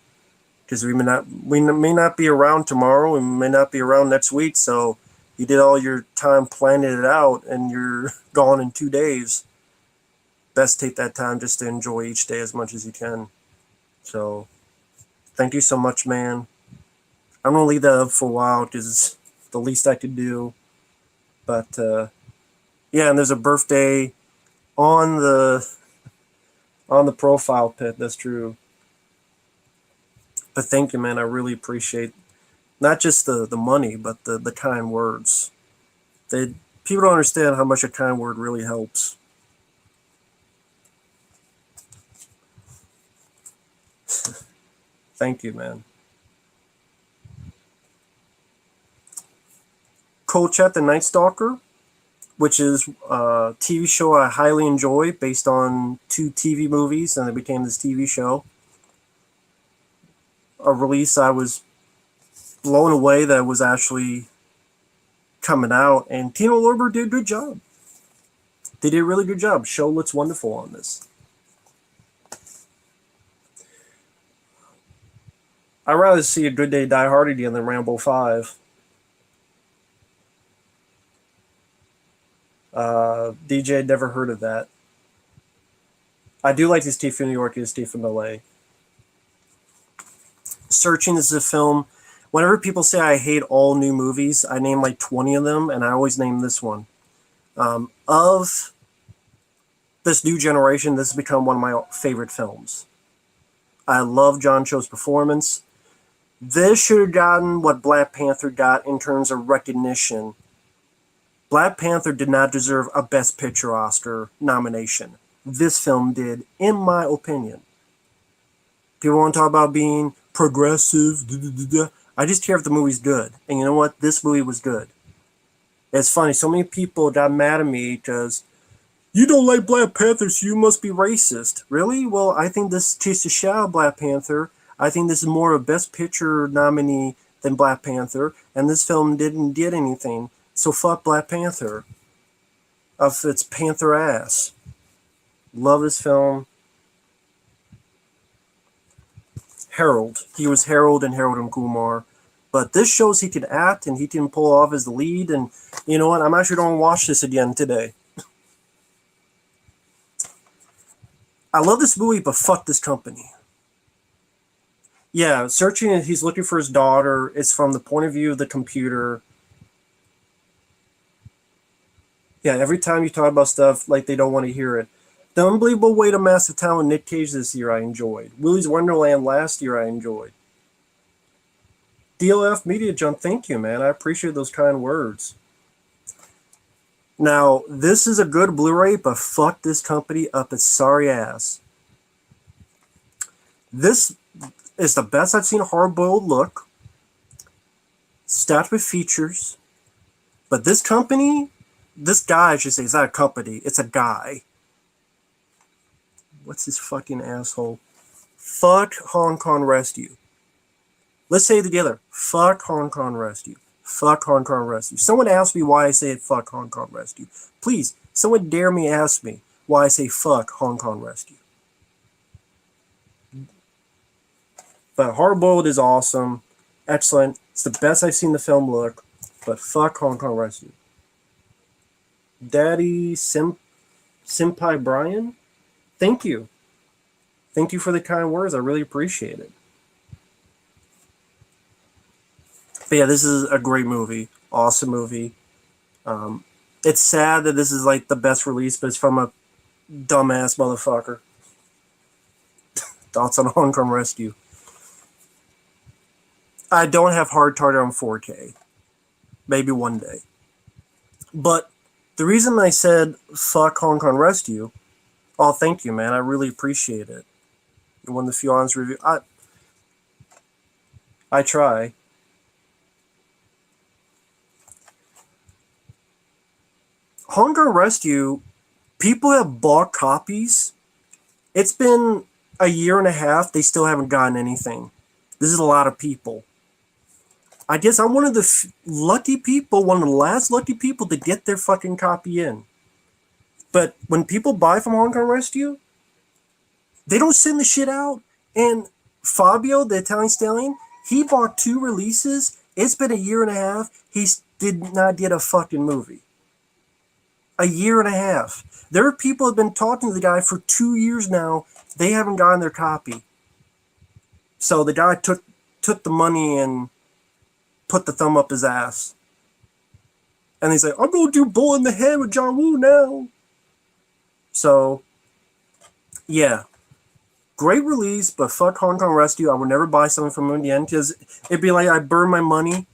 Speaker 1: Because we may not be around tomorrow, we may not be around next week. So you did all your time planning it out, and you're gone in 2 days. Best take that time just to enjoy each day as much as you can. So thank you so much, man. I'm gonna leave that up for a while because it's the least I could do. But yeah, and there's a birthday on the profile pic. That's true. But thank you, man. I really appreciate not just the money, but the kind words. They People don't understand how much a kind word really helps. Thank you, man. Colchat the Night Stalker, which is a TV show I highly enjoy based on two TV movies, and it became this TV show. A release I was blown away that was actually coming out, and Tino Lorber did a good job. They did a really good job. Show looks wonderful on this. I'd rather see A Good Day Die Hard again than Rambo 5. DJ, never heard of that. I do like his Steve from New York and his Steve from LA. Searching is a film. Whenever people say I hate all new movies, I name like 20 of them, and I always name this one. Of this new generation, this has become one of my favorite films. I love John Cho's performance. This should have gotten what Black Panther got in terms of recognition. Black Panther did not deserve a Best Picture Oscar nomination. This film did, in my opinion. People want to talk about being progressive. I just care if the movie's good. And you know what? This movie was good. It's funny. So many people got mad at me because you don't like Black Panther, so you must be racist. Really? Well, I think this takes a shot at Black Panther. I think this is more of a Best Picture nominee than Black Panther. And this film didn't get anything. So fuck Black Panther. Of its Panther ass. Love this film. Harold. He was Harold and Harold and Kumar. But this shows he can act and he can pull off as the lead. And you know what? I'm actually going to watch this again today. I love this movie, but fuck this company. Yeah, searching, he's looking for his daughter. It's from the point of view of the computer. Yeah, every time you talk about stuff, like they don't want to hear it. The Unbelievable Weight of Massive Talent, Nick Cage this year, I enjoyed. Willy's Wonderland last year, I enjoyed. DLF Media Jump, thank you, man. I appreciate those kind words. Now, this is a good Blu-ray, but fuck this company up its sorry ass. This is the best I've seen a hard-boiled look. Stacked with features. But this company, this guy, I should say, it's not a company, it's a guy. What's this fucking asshole? Fuck Hong Kong Rescue. Let's say it together. Fuck Hong Kong Rescue. Fuck Hong Kong Rescue. Someone ask me why I say it, fuck Hong Kong Rescue. Please, someone dare me ask me why I say fuck Hong Kong Rescue. But Hardboiled is awesome. Excellent. It's the best I've seen the film look. But fuck Hong Kong Rescue. Daddy Senpai Brian? Thank you. Thank you for the kind words. I really appreciate it. But yeah, this is a great movie. Awesome movie. It's sad that this is like the best release, but it's from a dumbass motherfucker. Thoughts on Hong Kong Rescue. I don't have hard target on 4K. Maybe one day. But the reason I said fuck Hong Kong Rescue, oh, thank you, man. I really appreciate it. You're one of the few honest reviews. I try. Hong Kong Rescue, people have bought copies. It's been a year and a half. They still haven't gotten anything. This is a lot of people. I guess I'm one of the lucky people, one of the last lucky people to get their fucking copy in. But when people buy from Hong Kong Rescue, they don't send the shit out. And Fabio, the Italian Stallion, he bought 2 releases. It's been a year and a half. He did not get a fucking movie. A year and a half. There are people who have been talking to the guy for 2 years now. They haven't gotten their copy. So the guy took the money and put the thumb up his ass. And he's like, I'm going to do Bull in the Head with John Woo now. So, yeah. Great release, but fuck Hong Kong Rescue. I would never buy something from him again because it'd be like I burn my money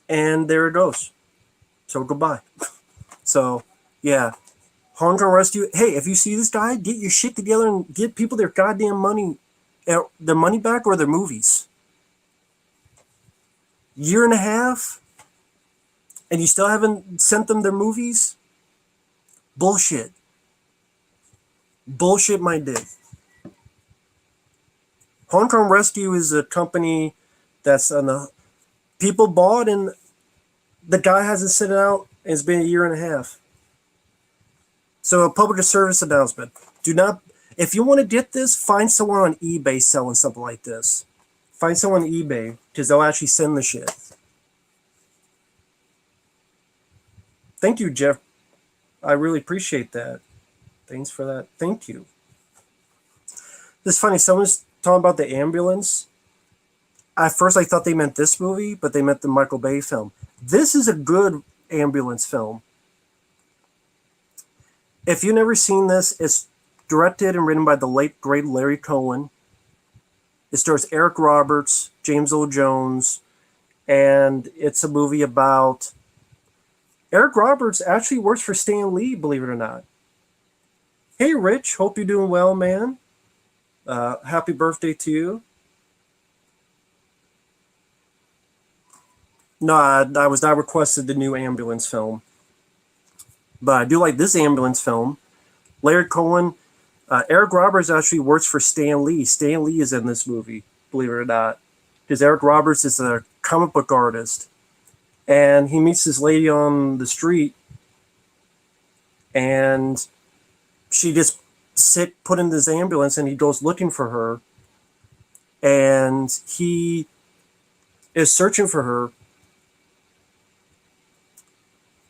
Speaker 1: and there it goes. So goodbye. So, yeah. Hong Kong Rescue. Hey, if you see this guy, get your shit together and get people their goddamn money, their money back or their movies. Year and a half, and you still haven't sent them their movies? Bullshit. Bullshit, my dick. Hong Kong Rescue is a company that's on the people bought, and the guy hasn't sent it out. And it's been a year and a half. So a public service announcement: do not, if you want to get this, find someone on eBay selling something like this. Find someone on eBay because they'll actually send the shit. Thank you, Jeff. I really appreciate that. Thanks for that. Thank you. It's funny. Someone's talking about the ambulance. At first, I thought they meant this movie, but they meant the Michael Bay film. This is a good ambulance film. If you've never seen this, it's directed and written by the late, great Larry Cohen. It stars Eric Roberts, James Earl Jones, and it's a movie about... Eric Roberts actually works for Stan Lee, believe it or not. Hey, Rich. Hope you're doing well, man. Happy birthday to you. No, I was not requested the new ambulance film. But I do like this ambulance film. Larry Cohen, Eric Roberts actually works for Stan Lee. Stan Lee is in this movie, believe it or not. Because Eric Roberts is a comic book artist. And he meets this lady on the street. And she gets sick, put in this ambulance, and he goes looking for her. And he is searching for her.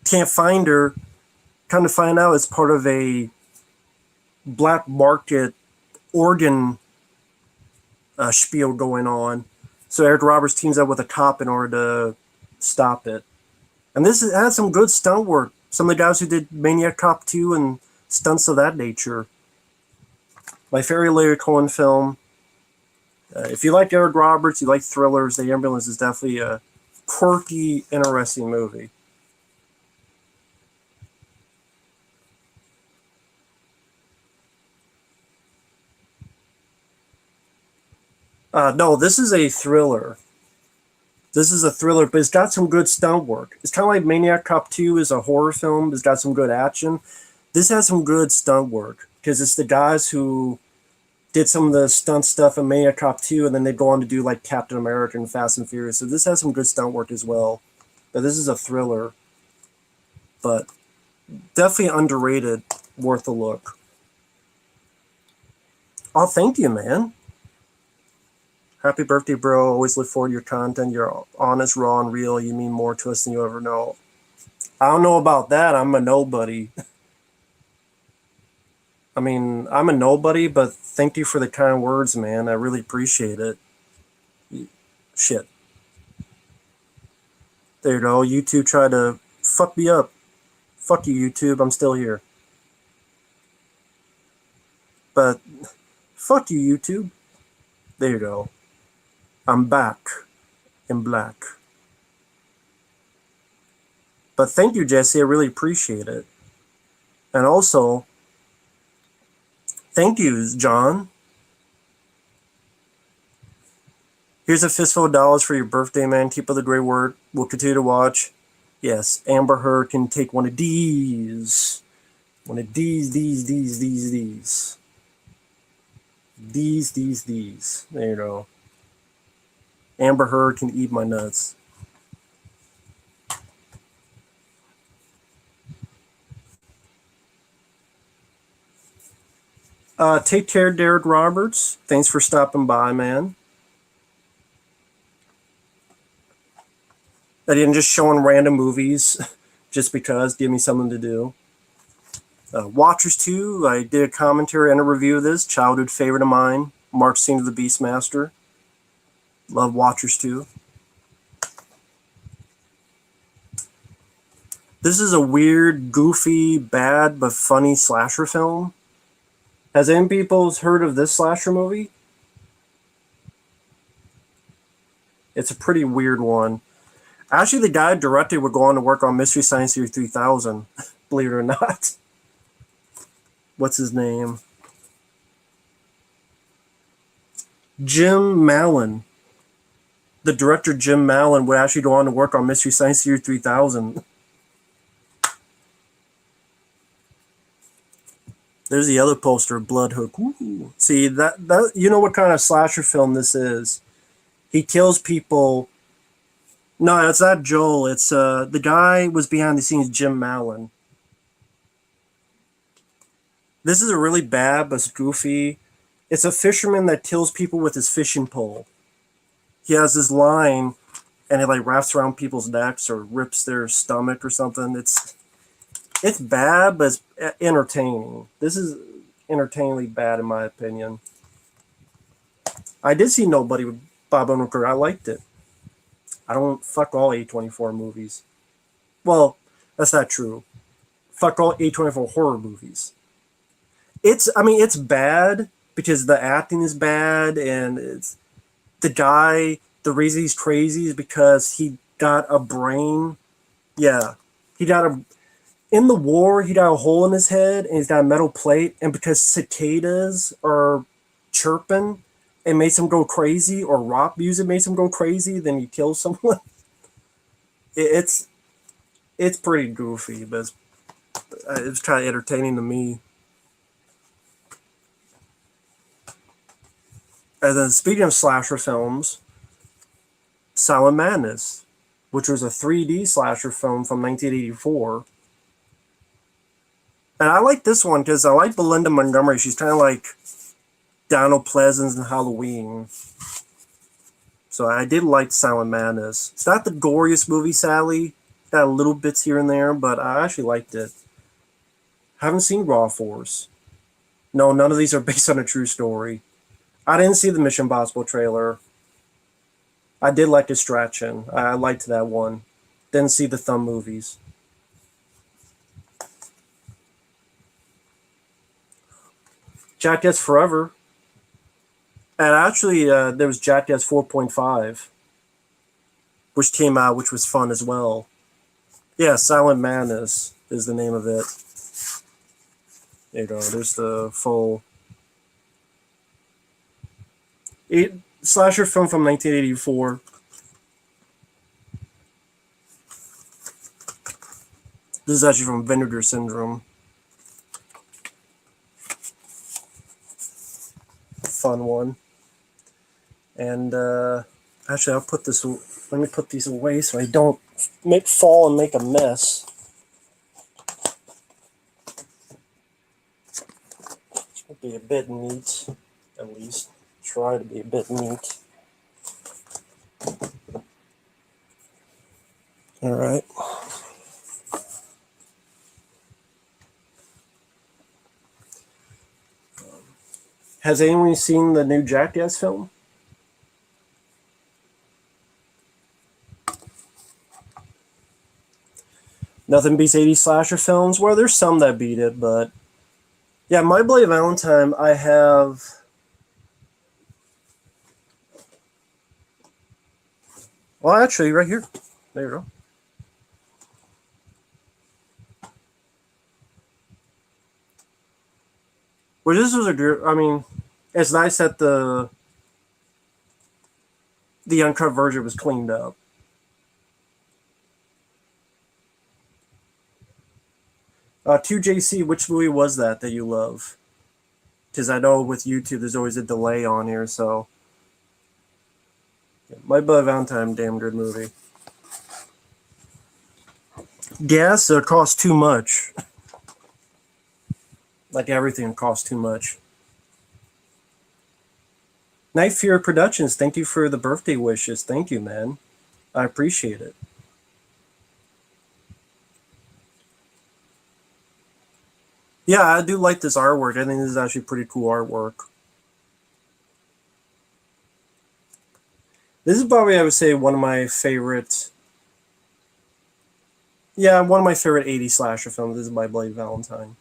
Speaker 1: Can't find her. Come to find out it's part of a black market organ spiel going on. So Eric Roberts teams up with a cop in order to stop it. And this has some good stunt work. Some of the guys who did Maniac Cop 2 and stunts of that nature. My favorite Larry Cohen film. If you like Eric Roberts, you like thrillers, The Ambulance is definitely a quirky, interesting movie. No, this is a thriller. This is a thriller, but it's got some good stunt work. It's kind of like Maniac Cop 2 is a horror film. It's got some good action. This has some good stunt work because it's the guys who did some of the stunt stuff in Maniac Cop 2, and then they go on to do like Captain America and Fast and Furious. So this has some good stunt work as well. But this is a thriller. But definitely underrated, worth a look. Oh, thank you, man. Happy birthday, bro. Always look forward to your content. You're honest, raw, and real. You mean more to us than you ever know. I don't know about that. I'm a nobody. I mean, I'm a nobody, but thank you for the kind words, man. I really appreciate it. Shit. There you go. YouTube tried to fuck me up. Fuck you, YouTube. I'm still here. But fuck you, YouTube. There you go. I'm back. in black. But thank you, Jesse. I really appreciate it. And also, thank you, John. Here's a fistful of dollars for your birthday, man. Keep up the great work. We'll continue to watch. Yes, Amber Heard can take one of these. One of these. These. There you go. Amber Heard can eat my nuts. Take care, Derek Roberts. Thanks for stopping by, man. I didn't just showing random movies just because. Give me something to do. Watchers 2, I did a commentary and a review of this. Childhood favorite of mine. March Scene of the Beastmaster. Love Watchers 2. This is a weird, goofy, bad, but funny slasher film. Has any people heard of this slasher movie? It's a pretty weird one. Actually, the guy who directed would go on to work on Mystery Science Theater 3000, believe it or not. What's his name? Jim Mallon. The director, Jim Mallon, would actually go on to work on Mystery Science Theater 3000. There's the other poster, Bloodhook. Ooh. See, that you know what kind of slasher film this is. He kills people. No, it's not Joel. It's the guy was behind the scenes, Jim Mallon. This is a really bad but goofy. It's a fisherman that kills people with his fishing pole. He has this line, and it like wraps around people's necks or rips their stomach or something. It's bad, but it's entertaining. This is entertainingly bad in my opinion. I did see Nobody with Bob Odenkirk. I liked it. I don't fuck all A24 movies. Well, that's not true. Fuck all A24 horror movies. It's bad because the acting is bad, and it's the guy. The reason he's crazy is because he got a brain. Yeah, he got a. In the war, he got a hole in his head, and he's got a metal plate. And because cicadas are chirping, it makes him go crazy, or rock music makes him go crazy. Then he kills someone. It's pretty goofy, but it's kind of entertaining to me. And then speaking of slasher films, Silent Madness, which was a 3D slasher film from 1984. And I like this one because I like Belinda Montgomery. She's kind of like Donald Pleasance in Halloween. So I did like Silent Madness. It's not the goriest movie, sadly. Got little bits here and there, but I actually liked it. Haven't seen Raw Force. No, none of these are based on a true story. I didn't see the Mission Impossible trailer. I did like Distraction. I liked that one. Didn't see the Thumb movies. Jackass Forever. And actually, there was Jackass 4.5, which came out, which was fun as well. Yeah, Silent Madness is the name of it. There you go. There's the full slasher film from 1984. This is actually from Vinegar Syndrome. Fun one. And actually, I'll put this. Let me put these away so I don't fall and make a mess. It'll be a bit neat, at least. Try to be a bit neat. All right. Has anyone seen the new Jackass film? Nothing beats 80s slasher films. Well, there's some that beat it, but yeah, My Bloody Valentine, I have. Well, actually, right here. There you go. Well, this was a good. I mean, it's nice that the uncut version was cleaned up. 2JC, which movie was that you love? Because I know with YouTube, there's always a delay on here, so. My Bloody Valentine, damn good movie. Gas costs too much. Like everything costs too much. Night Fear Productions, thank you for the birthday wishes. Thank you, man. I appreciate it. Yeah, I do like this artwork. I think this is actually pretty cool artwork. This is probably, I would say, one of my favorite. Yeah, one of my favorite 80s slasher films. This is My Bloody Valentine.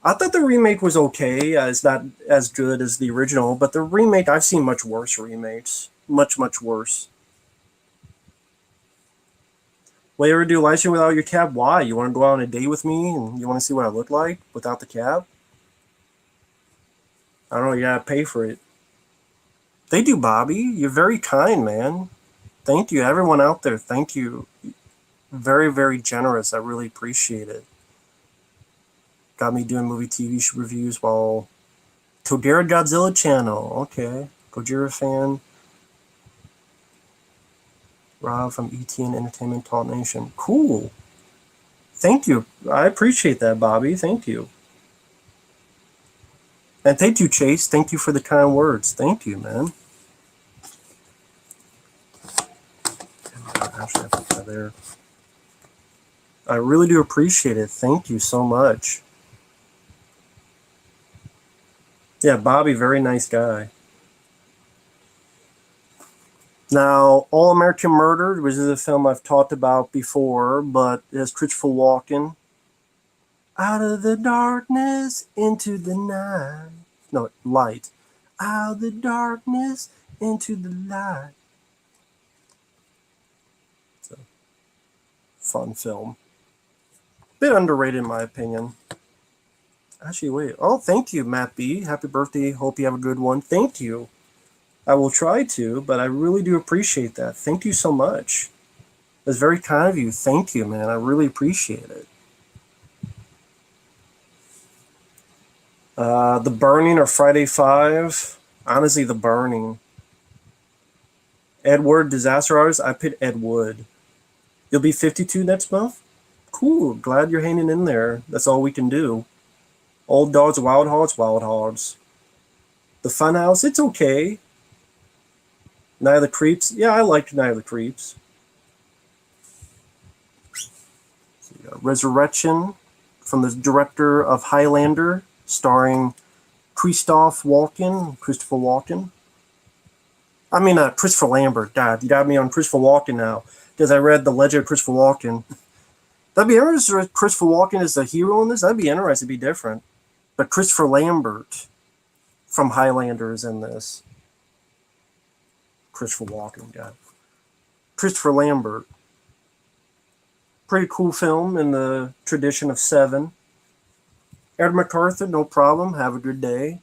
Speaker 1: I thought the remake was okay. It's not as good as the original, but the remake, I've seen much worse remakes. Much, much worse. Will you ever do a live stream without your cab? Why? You want to go out on a date with me and you want to see what I look like without the cab? I don't know. You gotta pay for it. Thank you, Bobby. You're very kind, man. Thank you, everyone out there. Thank you. Very, very generous. I really appreciate it. Got me doing movie TV reviews while Todera Godzilla channel. Okay. Gojira fan. Rob from ETN Entertainment Talk Nation. Cool. Thank you. I appreciate that, Bobby. Thank you. And thank you, Chase. Thank you for the kind words. Thank you, man. Actually, I put that there. I really do appreciate it. Thank you so much. Yeah, Bobby, very nice guy. Now, All American Murder, which is a film I've talked about before, but it has Christopher Walken. Out of the darkness into the night. No, light. Out of the darkness into the light. It's a fun film. Bit underrated in my opinion. Actually, wait. Oh, thank you, Matt B. Happy birthday. Hope you have a good one. Thank you. I will try to, but I really do appreciate that. Thank you so much. That's very kind of you. Thank you, man. I really appreciate it. The Burning or Friday 5. Honestly, The Burning. Ed Wood, Disaster Artist. I picked Ed Wood. You'll be 52 next month? Cool. Glad you're hanging in there. That's all we can do. Old Dogs, Wild Hogs, Wild Hogs. The Funhouse, it's okay. Night of the Creeps. Yeah, I liked Night of the Creeps. Resurrection from the director of Highlander, starring Christopher Walken. I mean, Christopher Lambert. God, you got me on Christopher Walken now because I read The Legend of Christopher Walken. That'd be interesting if Christopher Walken is the hero in this. That'd be interesting. It'd be different. But Christopher Lambert from Highlander is in this. Christopher Walken, God. Christopher Lambert. Pretty cool film in the tradition of Seven. Ed MacArthur, no problem. Have a good day.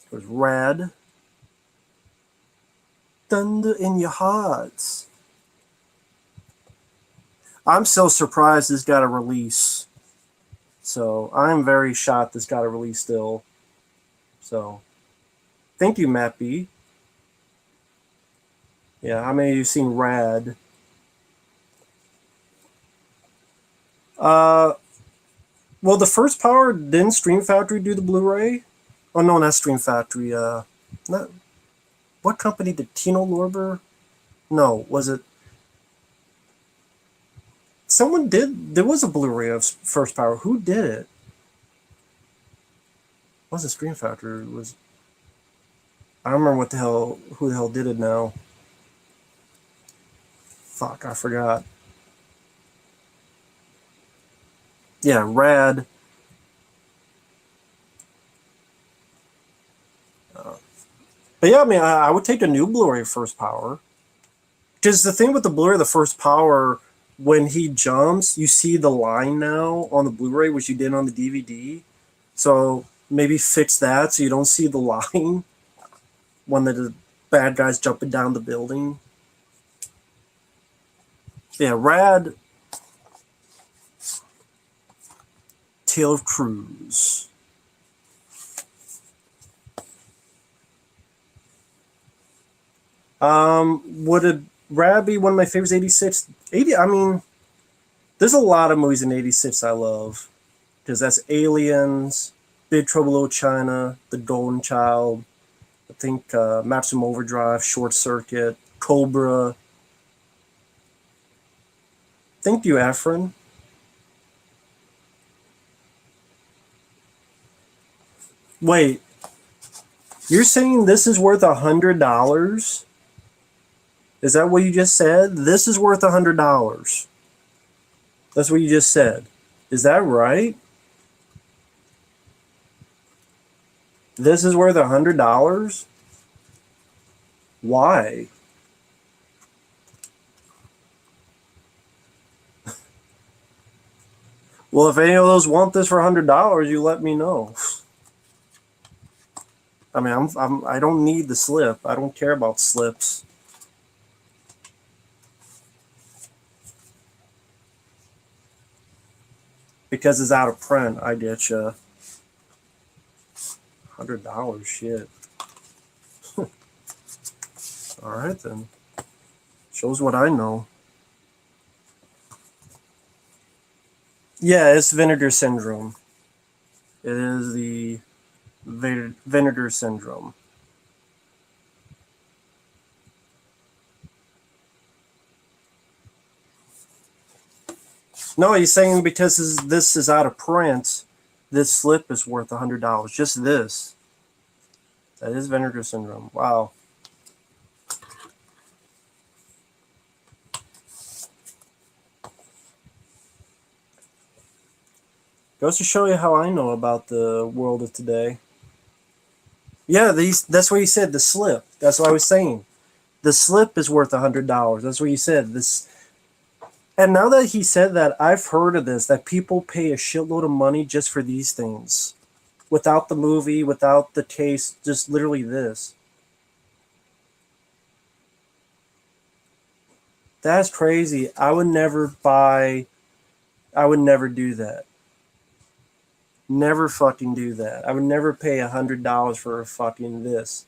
Speaker 1: It was Rad. Thunder in Your Hearts. I'm so surprised this got a release. So I'm very shocked this got a release still. So thank you, Matt B. Yeah, how many of you seen Rad? Well, the first Power, didn't Stream Factory do the Blu-ray? Oh no, not Stream Factory. Not what company did Tino Lorber? No, was it? Someone did. There was a Blu-ray of First Power. Who did it? It wasn't Stream Factory. It was. I don't remember what the hell. Who the hell did it now? Fuck, I forgot. Yeah, Rad. But yeah, I mean, I would take the new Blu-ray First Power. Because the thing with the Blu-ray, the First Power, when he jumps, you see the line now on the Blu-ray, which you did on the DVD. So maybe fix that so you don't see the line when the bad guy's jumping down the building. Yeah, Rad, Tale of Cruise. Would it Rad be one of my favorites? 86, 80. I mean, there's a lot of movies in 86 I love because that's Aliens, Big Trouble in Little China, The Golden Child. I think Maximum Overdrive, Short Circuit, Cobra. Thank you, Efren. Wait, you're saying this is worth $100? Is that what you just said? This is worth $100. That's what you just said. Is that right? This is worth $100? Why? Well, if any of those want this for $100, you let me know. I mean, I don't need the slip. I don't care about slips. Because it's out of print, I get you. $100, shit. All right then. Shows what I know. Yeah, it's Vinegar Syndrome. It is the Vinegar Syndrome. No, he's saying because this is out of print, this slip is worth $100. Just this. That is Vinegar Syndrome. Wow. Goes to show you how I know about the world of today. Yeah, that's what he said, the slip. That's what I was saying. The slip is worth $100. That's what he said. This, and now that he said that, I've heard of this, that people pay a shitload of money just for these things. Without the movie, without the taste, just literally this. That's crazy. I would never do that. Never fucking do that. I would never pay $100 for a fucking this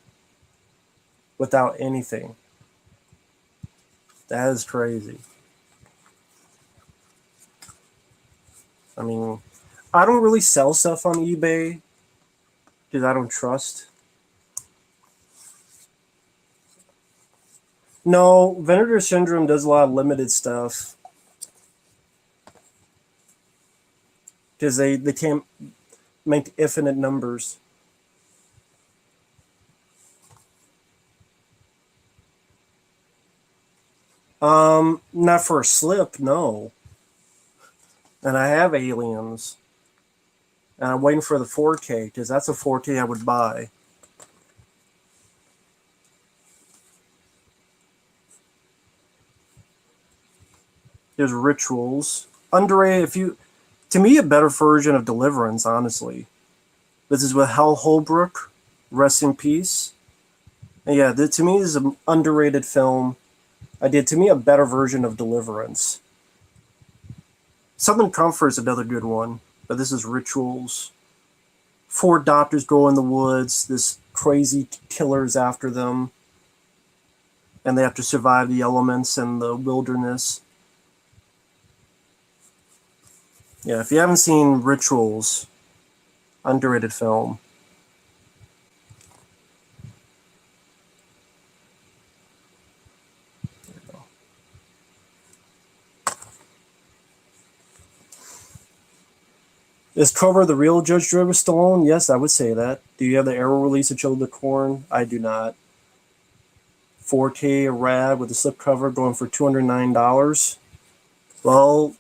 Speaker 1: without anything. That is crazy. I mean, I don't really sell stuff on eBay because I don't trust. No, Vinegar Syndrome does a lot of limited stuff because they can't make infinite numbers. Not for a slip, no. And I have Aliens, and I'm waiting for the 4K because that's a 4K I would buy. There's Rituals, underrated. If you, to me, a better version of Deliverance, honestly. This is with Hal Holbrook, rest in peace. And yeah, to me, this is an underrated film. I did, to me, a better version of Deliverance. Southern Comfort is another good one, but this is Rituals. Four doctors go in the woods. This crazy killer's after them, and they have to survive the elements and the wilderness. Yeah, if you haven't seen Rituals, underrated film. Is Cobra the real Judge Dredd with Stallone? Yes, I would say that. Do you have the Arrow release of Children of the Corn? I do not. 4K rad with the slipcover going for $209. Well,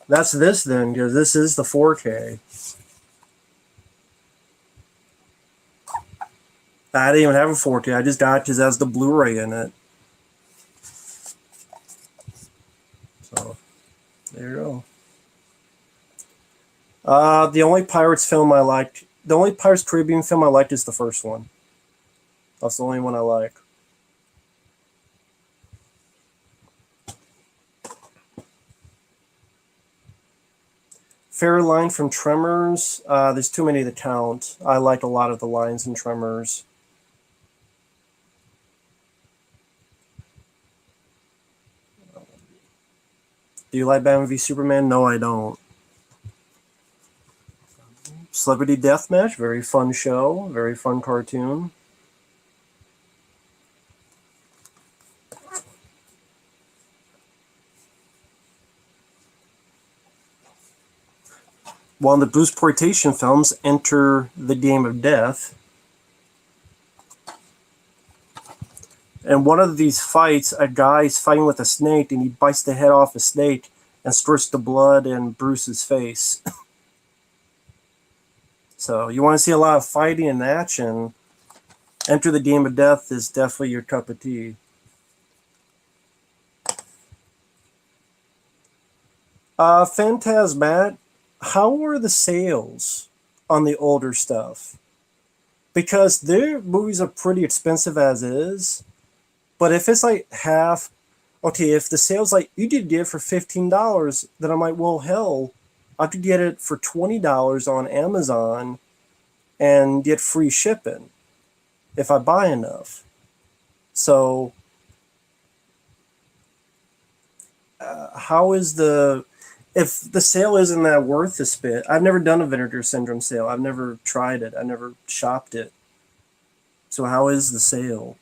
Speaker 1: that's this then, because this is the 4K. I didn't even have a 4K. I just got it because it has the Blu-ray in it. So there you go. The only Pirates Caribbean film I liked is the first one. That's the only one I like. Favorite line from Tremors? There's too many to count. I like a lot of the lines in Tremors. Do you like Batman v Superman? No, I don't. Celebrity Deathmatch, very fun show, very fun cartoon. While the Bruce Portation films Enter the Game of Death. And one of these fights, a guy's fighting with a snake and he bites the head off a snake and squirts the blood in Bruce's face. So you want to see a lot of fighting and action. Enter the Game of Death is definitely your cup of tea. Phantasmat, how were the sales on the older stuff? Because their movies are pretty expensive as is. But if it's like half, okay, if the sales like you did get it for $15, then I'm like, well, hell, I could get it for $20 on Amazon and get free shipping if I buy enough. So, how is the if the sale isn't that worth the spit? I've never done a Vinegar Syndrome sale. I've never tried it. I never shopped it. So how is the sale?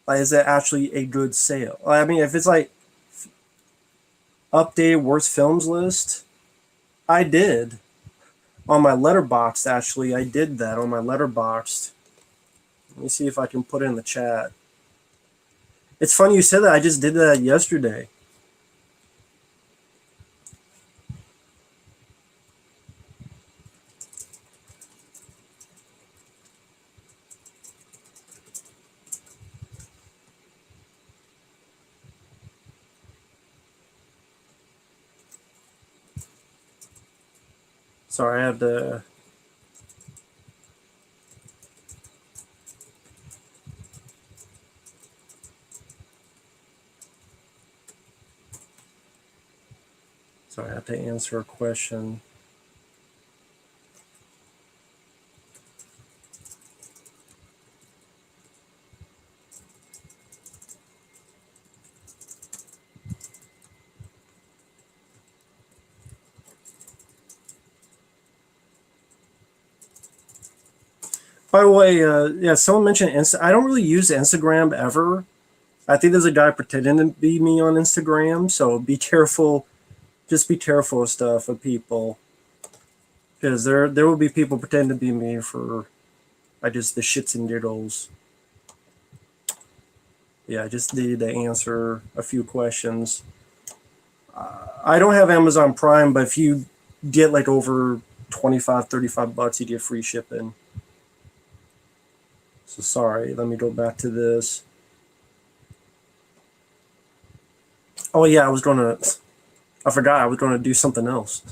Speaker 1: Like, is it actually a good sale? I mean, if it's like updated worst films list, I did on my letterboxd. Actually, I did that on my letterboxd. Let me see if I can put it in the chat. It's funny you said that. I just did that yesterday. Sorry, I have to. Sorry, I have to answer a question. By the way, yeah, someone mentioned I don't really use Instagram ever. I think there's a guy pretending to be me on Instagram, so be careful. Just be careful of stuff with people, because there will be people pretending to be me for I just the shits and giggles. Yeah, I just needed to answer a few questions. I don't have Amazon Prime, but if you get like over 25, $35, you get free shipping. So sorry, let me go back to this. Oh yeah, I forgot I was gonna do something else.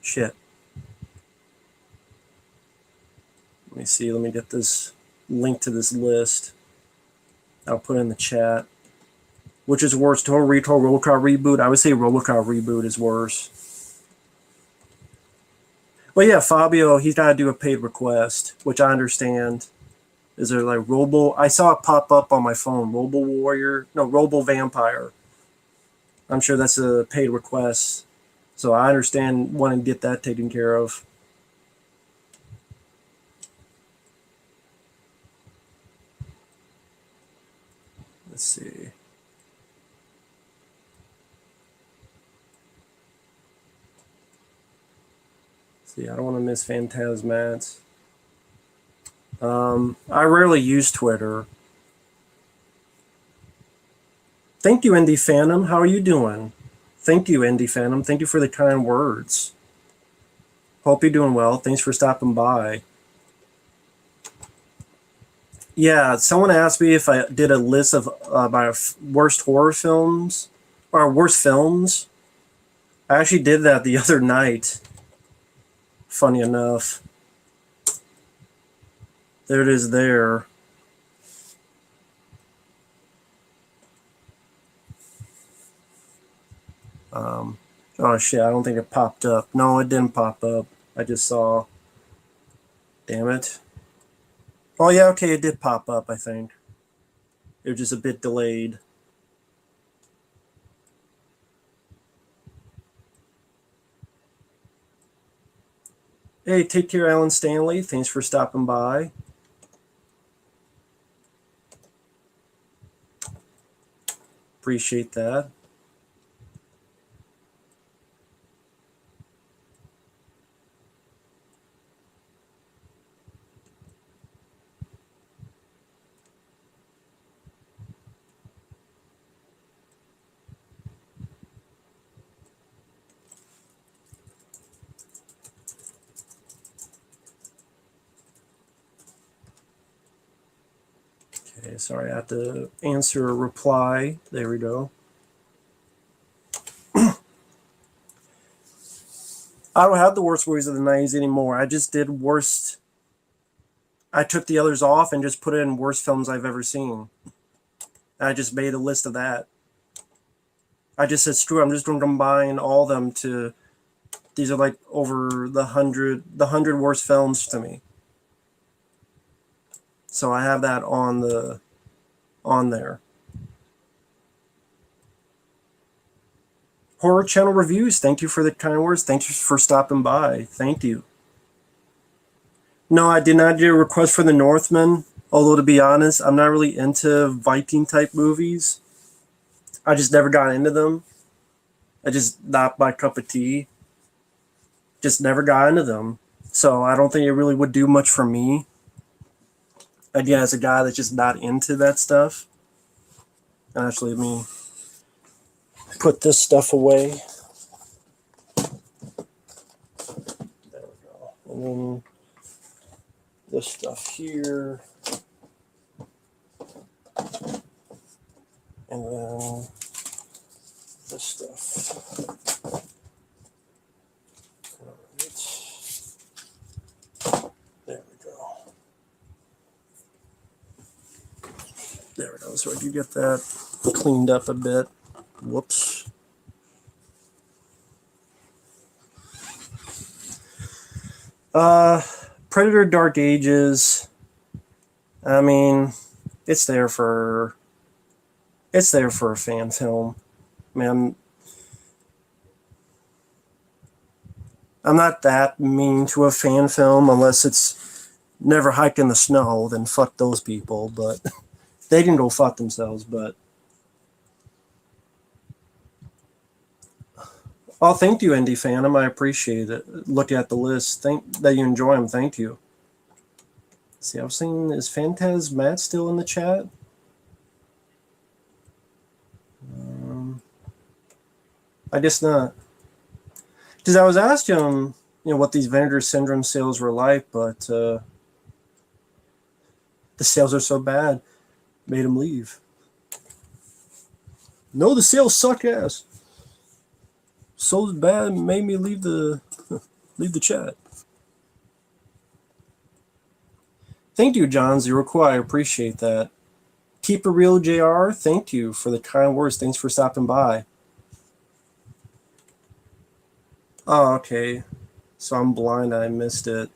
Speaker 1: Shit. Let me see, let me get this link to this list. I'll put it in the chat. Which is worse, Total Recall, Robocop Reboot? I would say Robocop Reboot is worse. Well, yeah, Fabio, he's got to do a paid request, which I understand. Is there like I saw it pop up on my phone. Robo Warrior? No, Robo Vampire. I'm sure that's a paid request. So I understand wanting to get that taken care of. Let's see. See, I don't want to miss Phantasmats. I rarely use Twitter. Thank you, Indie Phantom. How are you doing? Thank you, Indie Phantom. Thank you for the kind words. Hope you're doing well. Thanks for stopping by. Yeah, someone asked me if I did a list of my worst horror films or worst films. I actually did that the other night. Funny enough, there it is. There. Um, oh shit! I don't think it popped up. No, it didn't pop up. I just saw. Damn it. Oh yeah, okay, it did pop up. I think it was just a bit delayed. Hey, take care, Alan Stanley. Thanks for stopping by. Appreciate that. Okay, sorry, I have to answer a reply. There we go. I don't have the worst movies of the 90s anymore. I just did worst. I took the others off and just put it in worst films I've ever seen. And I just made a list of that. I just said, screw it, I'm just going to combine all of them to. These are like over the hundred worst films to me. So I have that on there. Horror Channel Reviews, thank you for the kind words. Thank you for stopping by. Thank you. No, I did not do a request for the Northman. Although to be honest, I'm not really into Viking type movies. I just never got into them. I just not my cup of tea. Just never got into them. So I don't think it really would do much for me. Again, as a guy that's just not into that stuff. Actually, let me put this stuff away. There we go. And then this stuff here. And then this stuff. There we go. There we go. So I do get that cleaned up a bit. Whoops. Predator Dark Ages. I mean, it's there for a fan film. I mean, I'm not that mean to a fan film unless it's Never Hike in the Snow, then fuck those people, but they can go fuck themselves, but oh, thank you, Indie Phantom. I appreciate it. Looking at the list, thank that you enjoy them. Thank you. See, I was saying, is Phantaz Matt still in the chat? I guess not. Because I was asking him, what these Vinegar Syndrome sales were like, but the sales are so bad, made him leave. No, the sales suck ass. So bad, made me leave the chat. Thank you, John Zero. I appreciate that. Keep it real, JR. Thank you for the kind words. Thanks for stopping by. Oh, okay. So I'm blind. I missed it.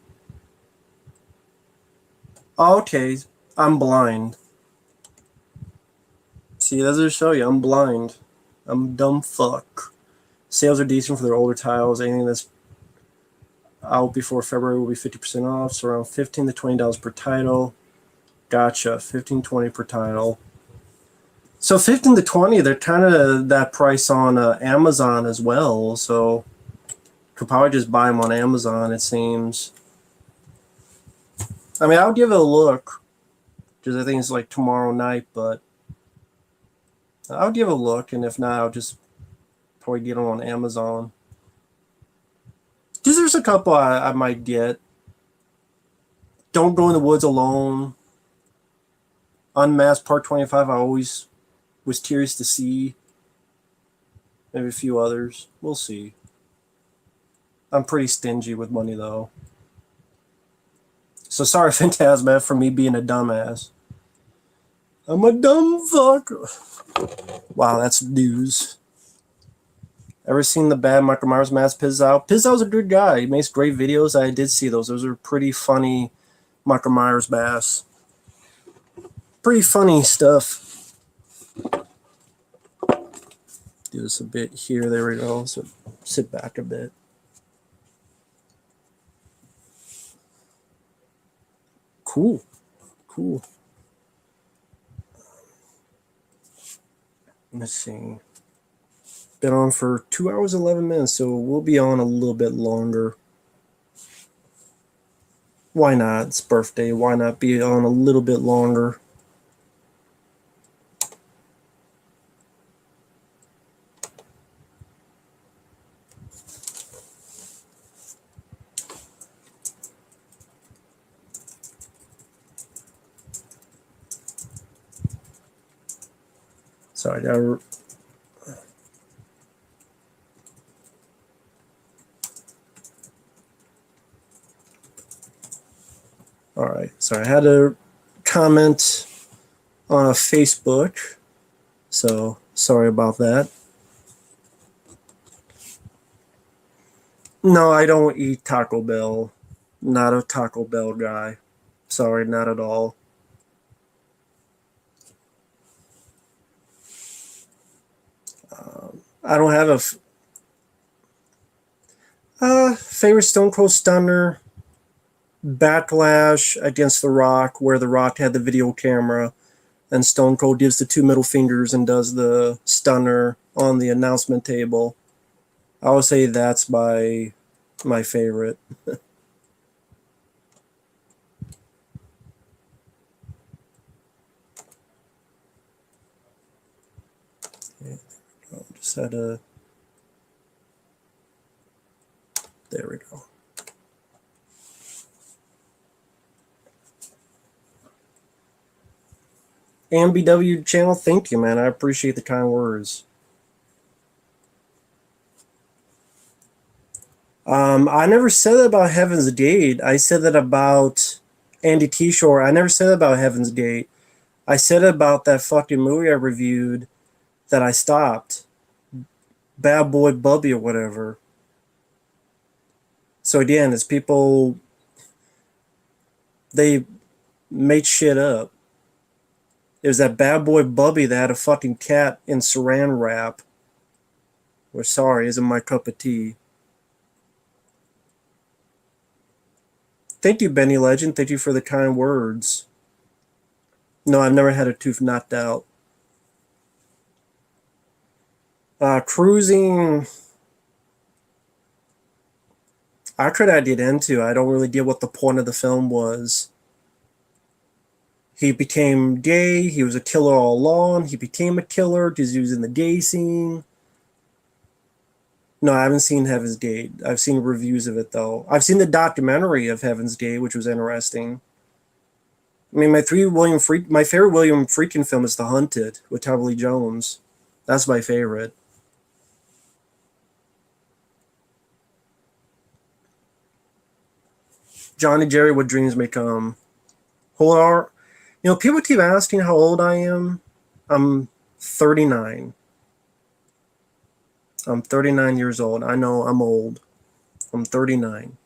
Speaker 1: Oh, okay. I'm blind. See, that doesn't show you. I'm blind. I'm dumb fuck. Sales are decent for their older titles. Anything that's out before February will be 50% off. So around $15 to $20 per title. Gotcha. 15, 20 per title. So 15 to 20, they're kind of that price on Amazon as well. So could probably just buy them on Amazon, it seems. I mean, I'll give it a look because I think it's like tomorrow night, but I'll give it a look. And if not, I'll just probably get them on Amazon. Because there's a couple I might get. Don't Go in the Woods Alone. Unmasked Part 25, I always was curious to see. Maybe a few others. We'll see. I'm pretty stingy with money, though. So sorry, Phantasma, for me being a dumbass. I'm a dumb fuck. Wow, that's news. Ever seen the bad Michael Myers mask Pizzow? Pizzow's a good guy. He makes great videos. I did see those. Those are pretty funny Michael Myers masks. Pretty funny stuff. Do this a bit here. There we go. So sit back a bit. Cool. Cool. Let's see. Been on for 2 hours, 11 minutes, so we'll be on a little bit longer. Why not? It's birthday. Why not be on a little bit longer? Sorry, all right. Sorry, I had a comment on a Facebook, so sorry about that. No, I don't eat Taco Bell. Not a Taco Bell guy. Sorry, not at all. I don't have a favorite Stone Cold Stunner. Backlash against The Rock, where The Rock had the video camera, and Stone Cold gives the two middle fingers and does the stunner on the announcement table. I would say that's my favorite. Just had a. There we go. AMBW channel, thank you, man. I appreciate the kind words. I never said that about Heaven's Gate. I said that about Andy T. Shore. I never said that about Heaven's Gate. I said about that fucking movie I reviewed that I stopped. Bad Boy Bubby or whatever. So again, it's people, they made shit up. It was that Bad Boy Bubby that had a fucking cat in saran wrap. We're sorry, isn't my cup of tea. Thank you, Benny Legend. Thank you for the kind words. No, I've never had a tooth knocked out. Cruising, I could add it into. I don't really get what the point of the film was. He became gay. He was a killer all along. He became a killer because he was in the gay scene. No, I haven't seen Heaven's Gate. I've seen reviews of it though. I've seen the documentary of Heaven's Gate, which was interesting. I mean, my favorite William Friedkin film is The Hunted with Tommy Lee Jones. That's my favorite. Johnny Jerry, What Dreams May Come. Hold on. You know, people keep asking how old I am. I'm 39. I'm 39 years old. I know I'm old. I'm 39.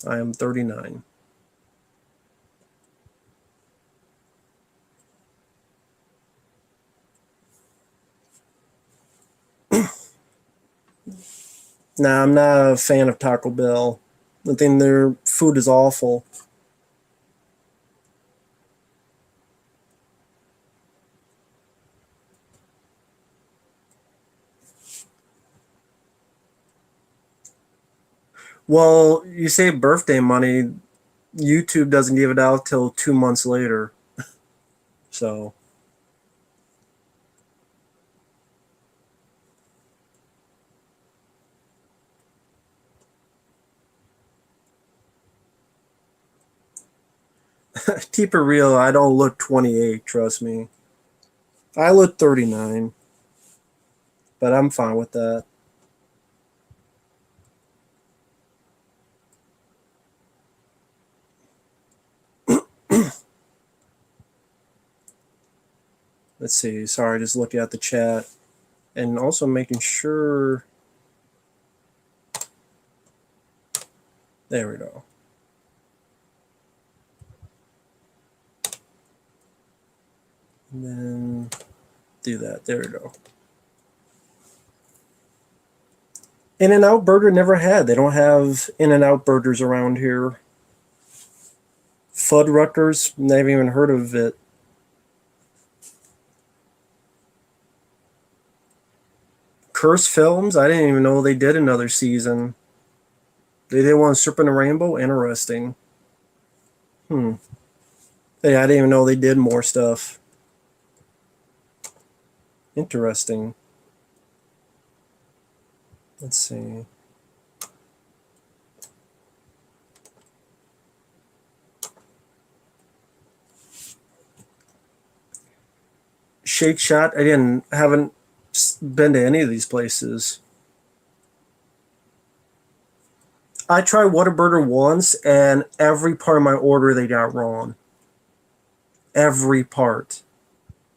Speaker 1: I am 39. Nah, I'm not a fan of Taco Bell. I think their food is awful. Well, you say birthday money. YouTube doesn't give it out till 2 months later. So, Keep it real, I don't look 28, trust me. I look 39, but I'm fine with that. Let's see. Sorry, just looking at the chat and also making sure. There we go. And then do that. There we go. In-N-Out Burger never had. They don't have In-N-Out burgers around here. Fuddruckers, never even heard of it. Curse Films, I didn't even know they did another season. They did one Serpent and Rainbow? Interesting. Yeah, I didn't even know they did more stuff. Interesting. Let's see. Shake Shack, haven't been to any of these places. I tried Whataburger once, and every part of my order they got wrong. Every part.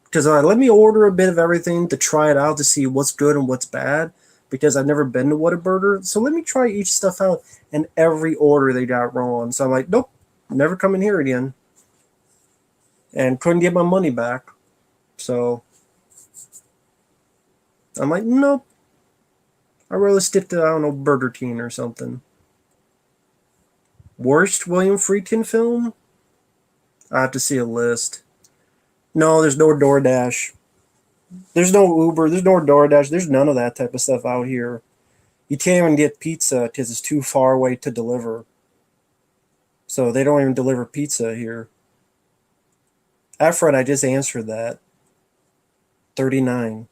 Speaker 1: Because let me order a bit of everything to try it out to see what's good and what's bad. Because I've never been to Whataburger, so let me try each stuff out. And every order they got wrong. So I'm like, nope, never coming here again. And couldn't get my money back. So I'm like, nope. I'd rather stick to, I don't know, Burger King or something. Worst William Friedkin film? I have to see a list. No, there's no DoorDash. There's no Uber. There's no DoorDash. There's none of that type of stuff out here. You can't even get pizza because it's too far away to deliver. So they don't even deliver pizza here. Efren, I just answered that. 39.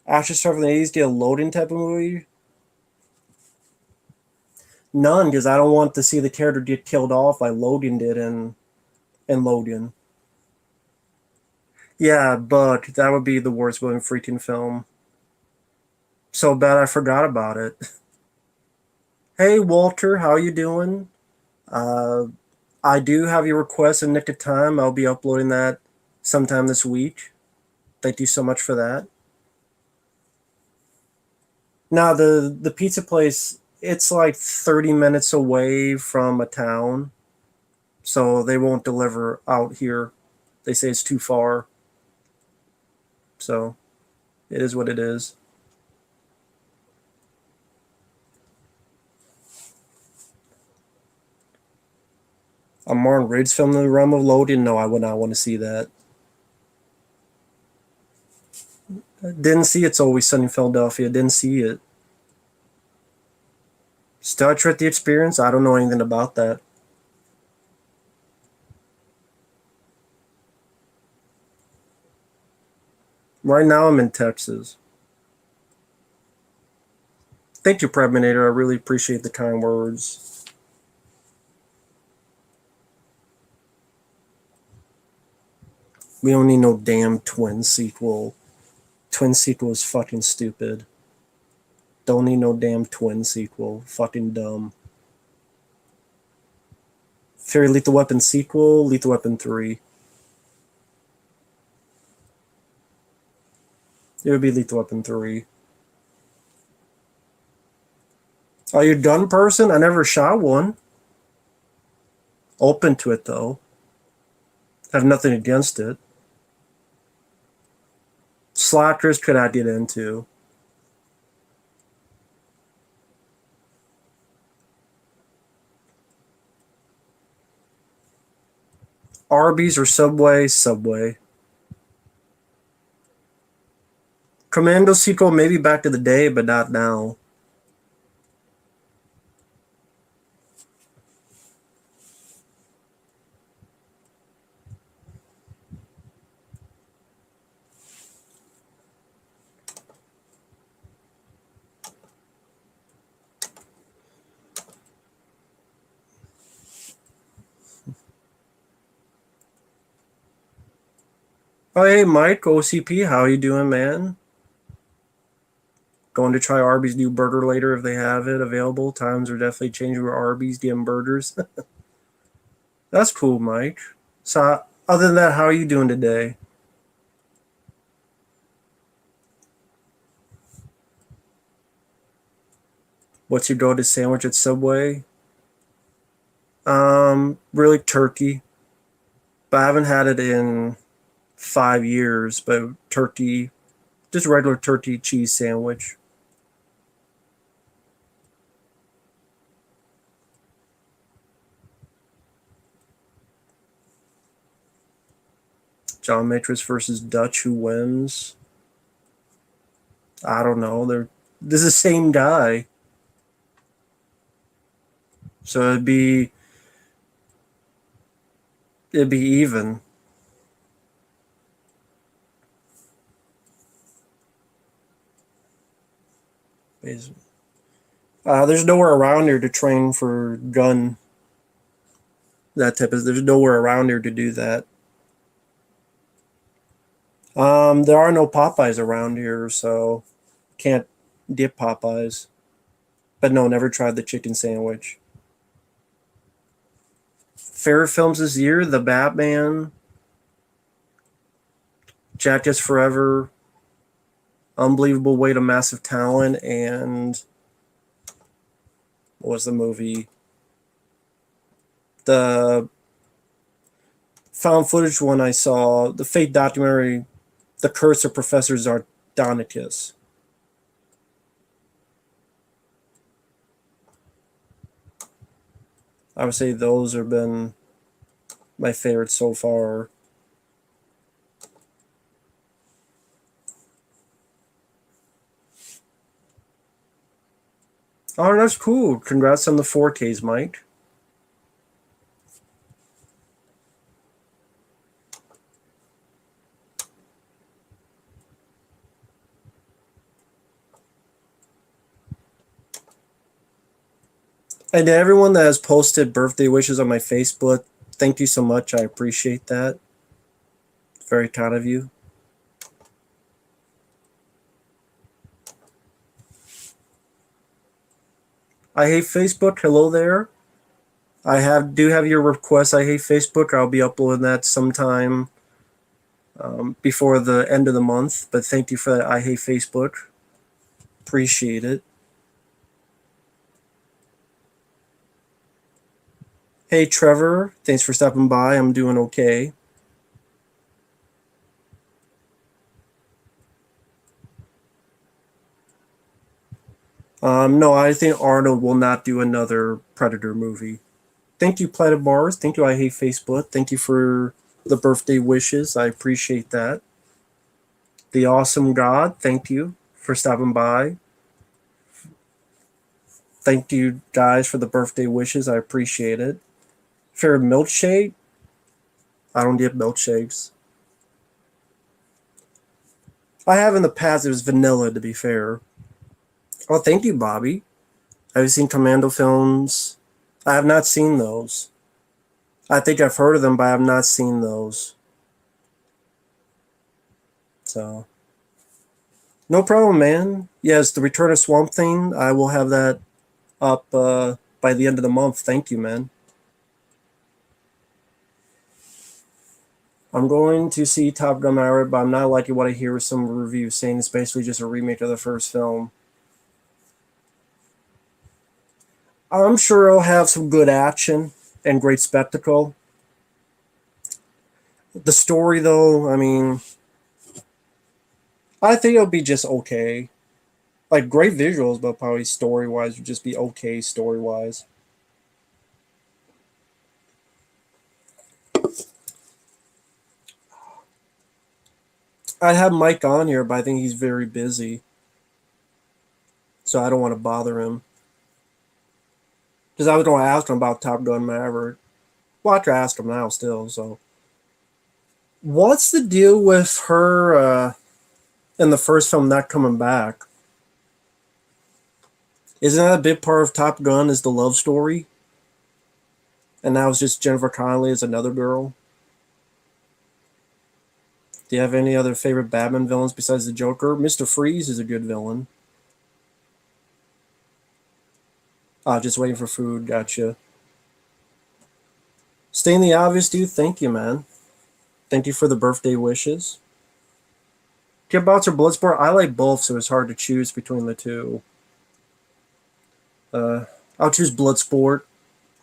Speaker 1: After Star from the 80s, did a loading type of movie? None, because I don't want to see the character get killed off like Logan did in Logan. Yeah, but that would be the worst William Friedkin film. So bad I forgot about it. Hey Walter, how you doing? Uh, I do have your request in nick of time. I'll be uploading that sometime this week. Thank you so much for that. Now the pizza place, it's like 30 minutes away from a town, so they won't deliver out here. They say it's too far. So it is what it is. A Martin Riggs film in the realm of loading? No, I would not want to see that. Didn't see It's Always Sunny in Philadelphia. Didn't see it. Star Trek The Experience? I don't know anything about that. Right now I'm in Texas. Thank you, Preminator. I really appreciate the kind words. We don't need no damn twin sequel. Twin sequel is fucking stupid. Don't need no damn twin sequel. Fucking dumb. Fairy Lethal Weapon sequel, Lethal Weapon 3. It would be Lethal Weapon 3. Are you a gun person? I never shot one. Open to it though. Have nothing against it. Slackers could I get into. Arby's or Subway? Subway. Commando sequel, maybe back to the day, but not now. Oh, hey, Mike, OCP, how you doing, man? Going to try Arby's new burger later if they have it available. Times are definitely changing for Arby's getting burgers. That's cool, Mike. So, other than that, how are you doing today? What's your go-to sandwich at Subway? Really turkey, but I haven't had it in 5 years. But turkey, just regular turkey cheese sandwich. John Matrix versus Dutch, who wins? I don't know. This is the same guy, so it'd be even. Basically. There's nowhere around here to train for gun. That type of. There's nowhere around here to do that. There are no Popeyes around here, so can't dip Popeyes. But no, never tried the chicken sandwich. Favorite films this year: The Batman, Jackass Forever, Unbelievable Weight of Massive Talent, and what was the movie? The found footage one I saw, the fake documentary, The Curse of Professor Zardonicus. I would say those have been my favorites so far. Oh, that's cool. Congrats on the 4Ks, Mike. And to everyone that has posted birthday wishes on my Facebook, thank you so much. I appreciate that. Very kind of you. I hate Facebook. Hello there. I do have your request. I hate Facebook. I'll be uploading that sometime before the end of the month. But thank you for that. I hate Facebook. Appreciate it. Hey Trevor, thanks for stopping by. I'm doing okay. No, I think Arnold will not do another Predator movie. Thank you, Planet Mars. Thank you, I hate Facebook. Thank you for the birthday wishes. I appreciate that. The Awesome God, thank you for stopping by. Thank you guys for the birthday wishes. I appreciate it. Fair milkshake? I don't get milkshakes. I have in the past. It was vanilla, to be fair. Oh, thank you, Bobby. Have you seen Commando films? I have not seen those. I think I've heard of them, but I have not seen those. So, no problem, man. Yes, the Return of Swamp Thing. I will have that up by the end of the month. Thank you, man. I'm going to see Top Gun Maverick, but I'm not liking what I hear with some reviews saying it's basically just a remake of the first film. I'm sure it'll have some good action and great spectacle. The story, though, I mean, I think it'll be just okay. Like, great visuals, but probably story wise would just be okay story wise. I'd have Mike on here, but I think he's very busy, so I don't want to bother him. Because I was going to ask him about Top Gun Maverick. Well, I could ask him now still, so. What's the deal with her in the first film not coming back? Isn't that a big part of Top Gun is the love story? And now it's just Jennifer Connelly as another girl? Do you have any other favorite Batman villains besides the Joker? Mr. Freeze is a good villain. Just waiting for food. Gotcha. Stating the obvious, dude. Thank you, man. Thank you for the birthday wishes. Kickbox or Bloodsport? I like both, so it's hard to choose between the two. Uh, I'll choose Bloodsport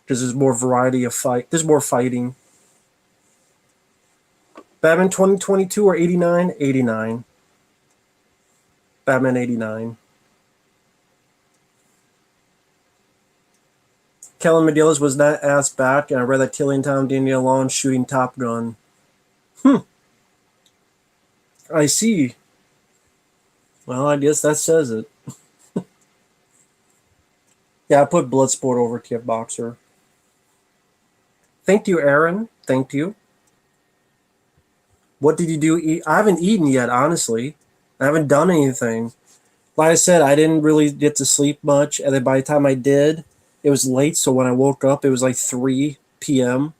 Speaker 1: because there's more variety of fight. There's more fighting. Batman 2022 or 89? 89. Batman 89. Kellen Medeiros was not asked back, and I read that Killing Tom Daniel alone shooting Top Gun. Hmm. I see. Well, I guess that says it. Yeah, I put Bloodsport over Kickboxer. Thank you, Aaron. Thank you. What did you do? I haven't eaten yet, honestly. I haven't done anything. Like I said, I didn't really get to sleep much, and then by the time I did, it was late. So when I woke up, it was like 3 p.m.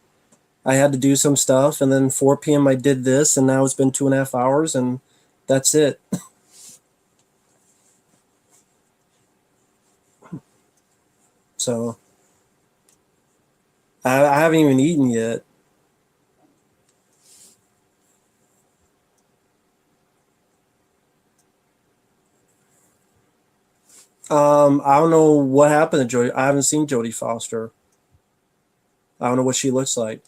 Speaker 1: I had to do some stuff, and then 4 p.m. I did this, and now it's been 2.5 hours, and that's it. So I haven't even eaten yet. I don't know what happened to Jodie. I haven't seen Jodie Foster. I don't know what she looks like.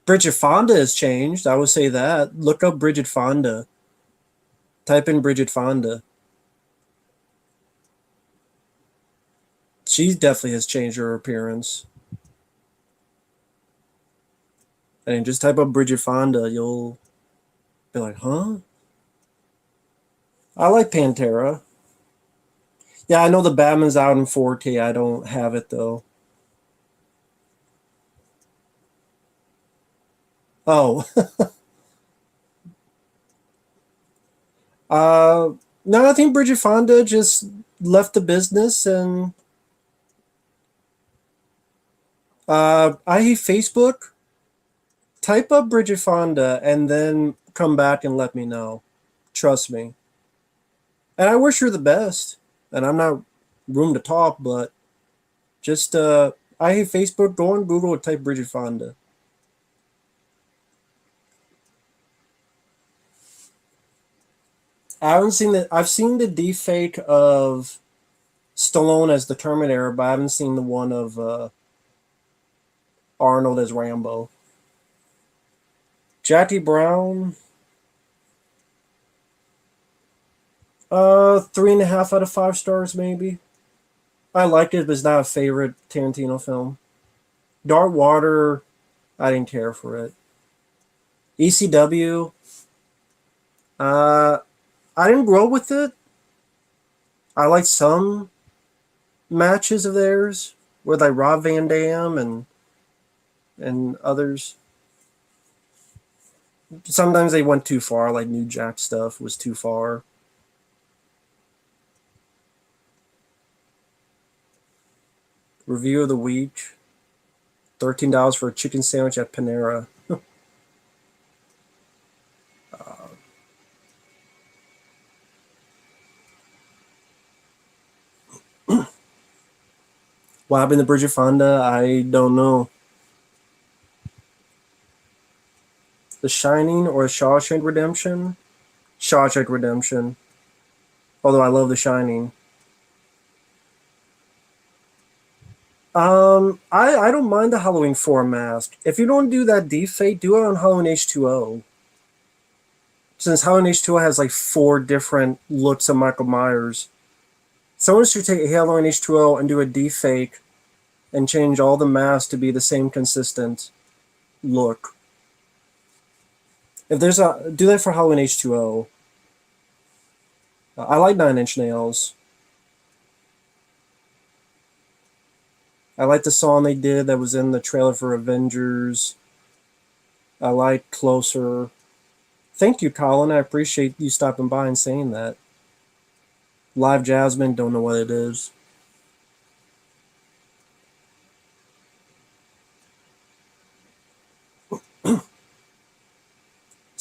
Speaker 1: Bridget Fonda has changed. I would say that. Look up Bridget Fonda. Type in Bridget Fonda. She definitely has changed her appearance. And just type up Bridget Fonda, you'll be like, huh? I like Pantera. Yeah, I know the Batman's out in 4K. I don't have it though. Oh, uh, no, I think Bridget Fonda just left the business, and I hate Facebook. Type up Bridget Fonda and then come back and let me know. Trust me. And I wish her the best. And I'm not room to talk, but just I hate Facebook. Go on Google and type Bridget Fonda. I haven't seen the. I've seen the deepfake of Stallone as the Terminator, but I haven't seen the one of Arnold as Rambo. Jackie Brown, 3.5 out of 5 stars, maybe. I liked it, but it's not a favorite Tarantino film. Dark Water, I didn't care for it. ECW, uh, I didn't grow with it. I liked some matches of theirs with like Rob Van Dam and others. Sometimes they went too far, like New Jack stuff was too far. Review of the week: $13 for a chicken sandwich at Panera. What happened to Bridget Fonda? I don't know. The Shining or Shawshank Redemption? Shawshank Redemption. Although I love The Shining. I don't mind the Halloween 4 mask. If you don't do that deepfake, do it on Halloween H2O. Since Halloween H2O has like 4 different looks of Michael Myers, someone should take Halloween H2O and do a deepfake and change all the masks to be the same consistent look. If there's a do that for Halloween H2O. I like Nine Inch Nails. I like the song they did that was in the trailer for Avengers. I like Closer. Thank you, Colin. I appreciate you stopping by and saying that. Live Jasmine, don't know what it is.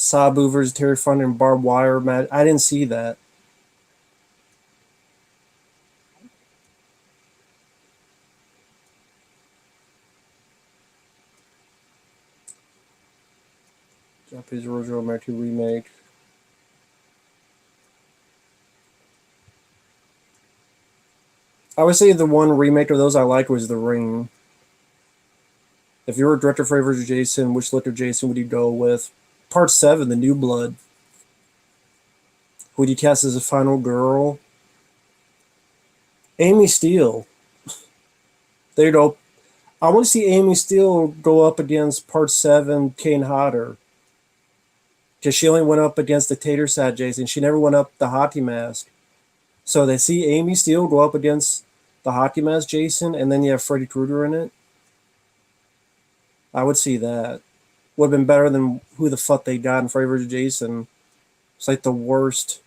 Speaker 1: Sabu versus Terry Funk and barbed wire match. I didn't see that. Japanese original American remake. I would say the one remake of those I liked was The Ring. If you were a director for versus Jason, which look of Jason would you go with? Part 7, The New Blood. Who would you cast as a final girl? Amy Steele. There you go. I want to see Amy Steele go up against Part 7, Kane Hodder. Because she only went up against the Tater Sat Jason. She never went up the hockey mask. So they see Amy Steele go up against the hockey mask Jason, and then you have Freddy Krueger in it. I would see that. Would have been better than who the fuck they got in Freddy vs. Jason. It's like the worst.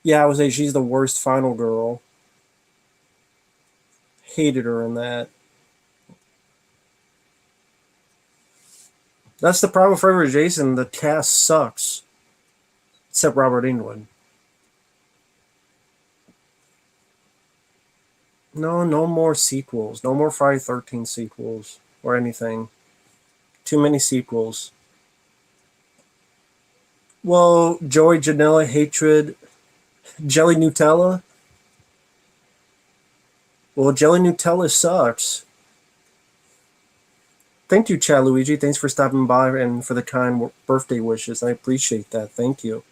Speaker 1: Yeah, I would say she's the worst final girl. Hated her in that. That's the problem with Freddy vs. Jason. The cast sucks. Except Robert Englund. No, no more sequels. No more Friday 13 sequels or anything. Too many sequels. Well, Joey Janela, Hatred, Jelly Nutella. Well, Jelly Nutella sucks. Thank you, Chad Luigi. Thanks for stopping by and for the kind birthday wishes. I appreciate that. Thank you.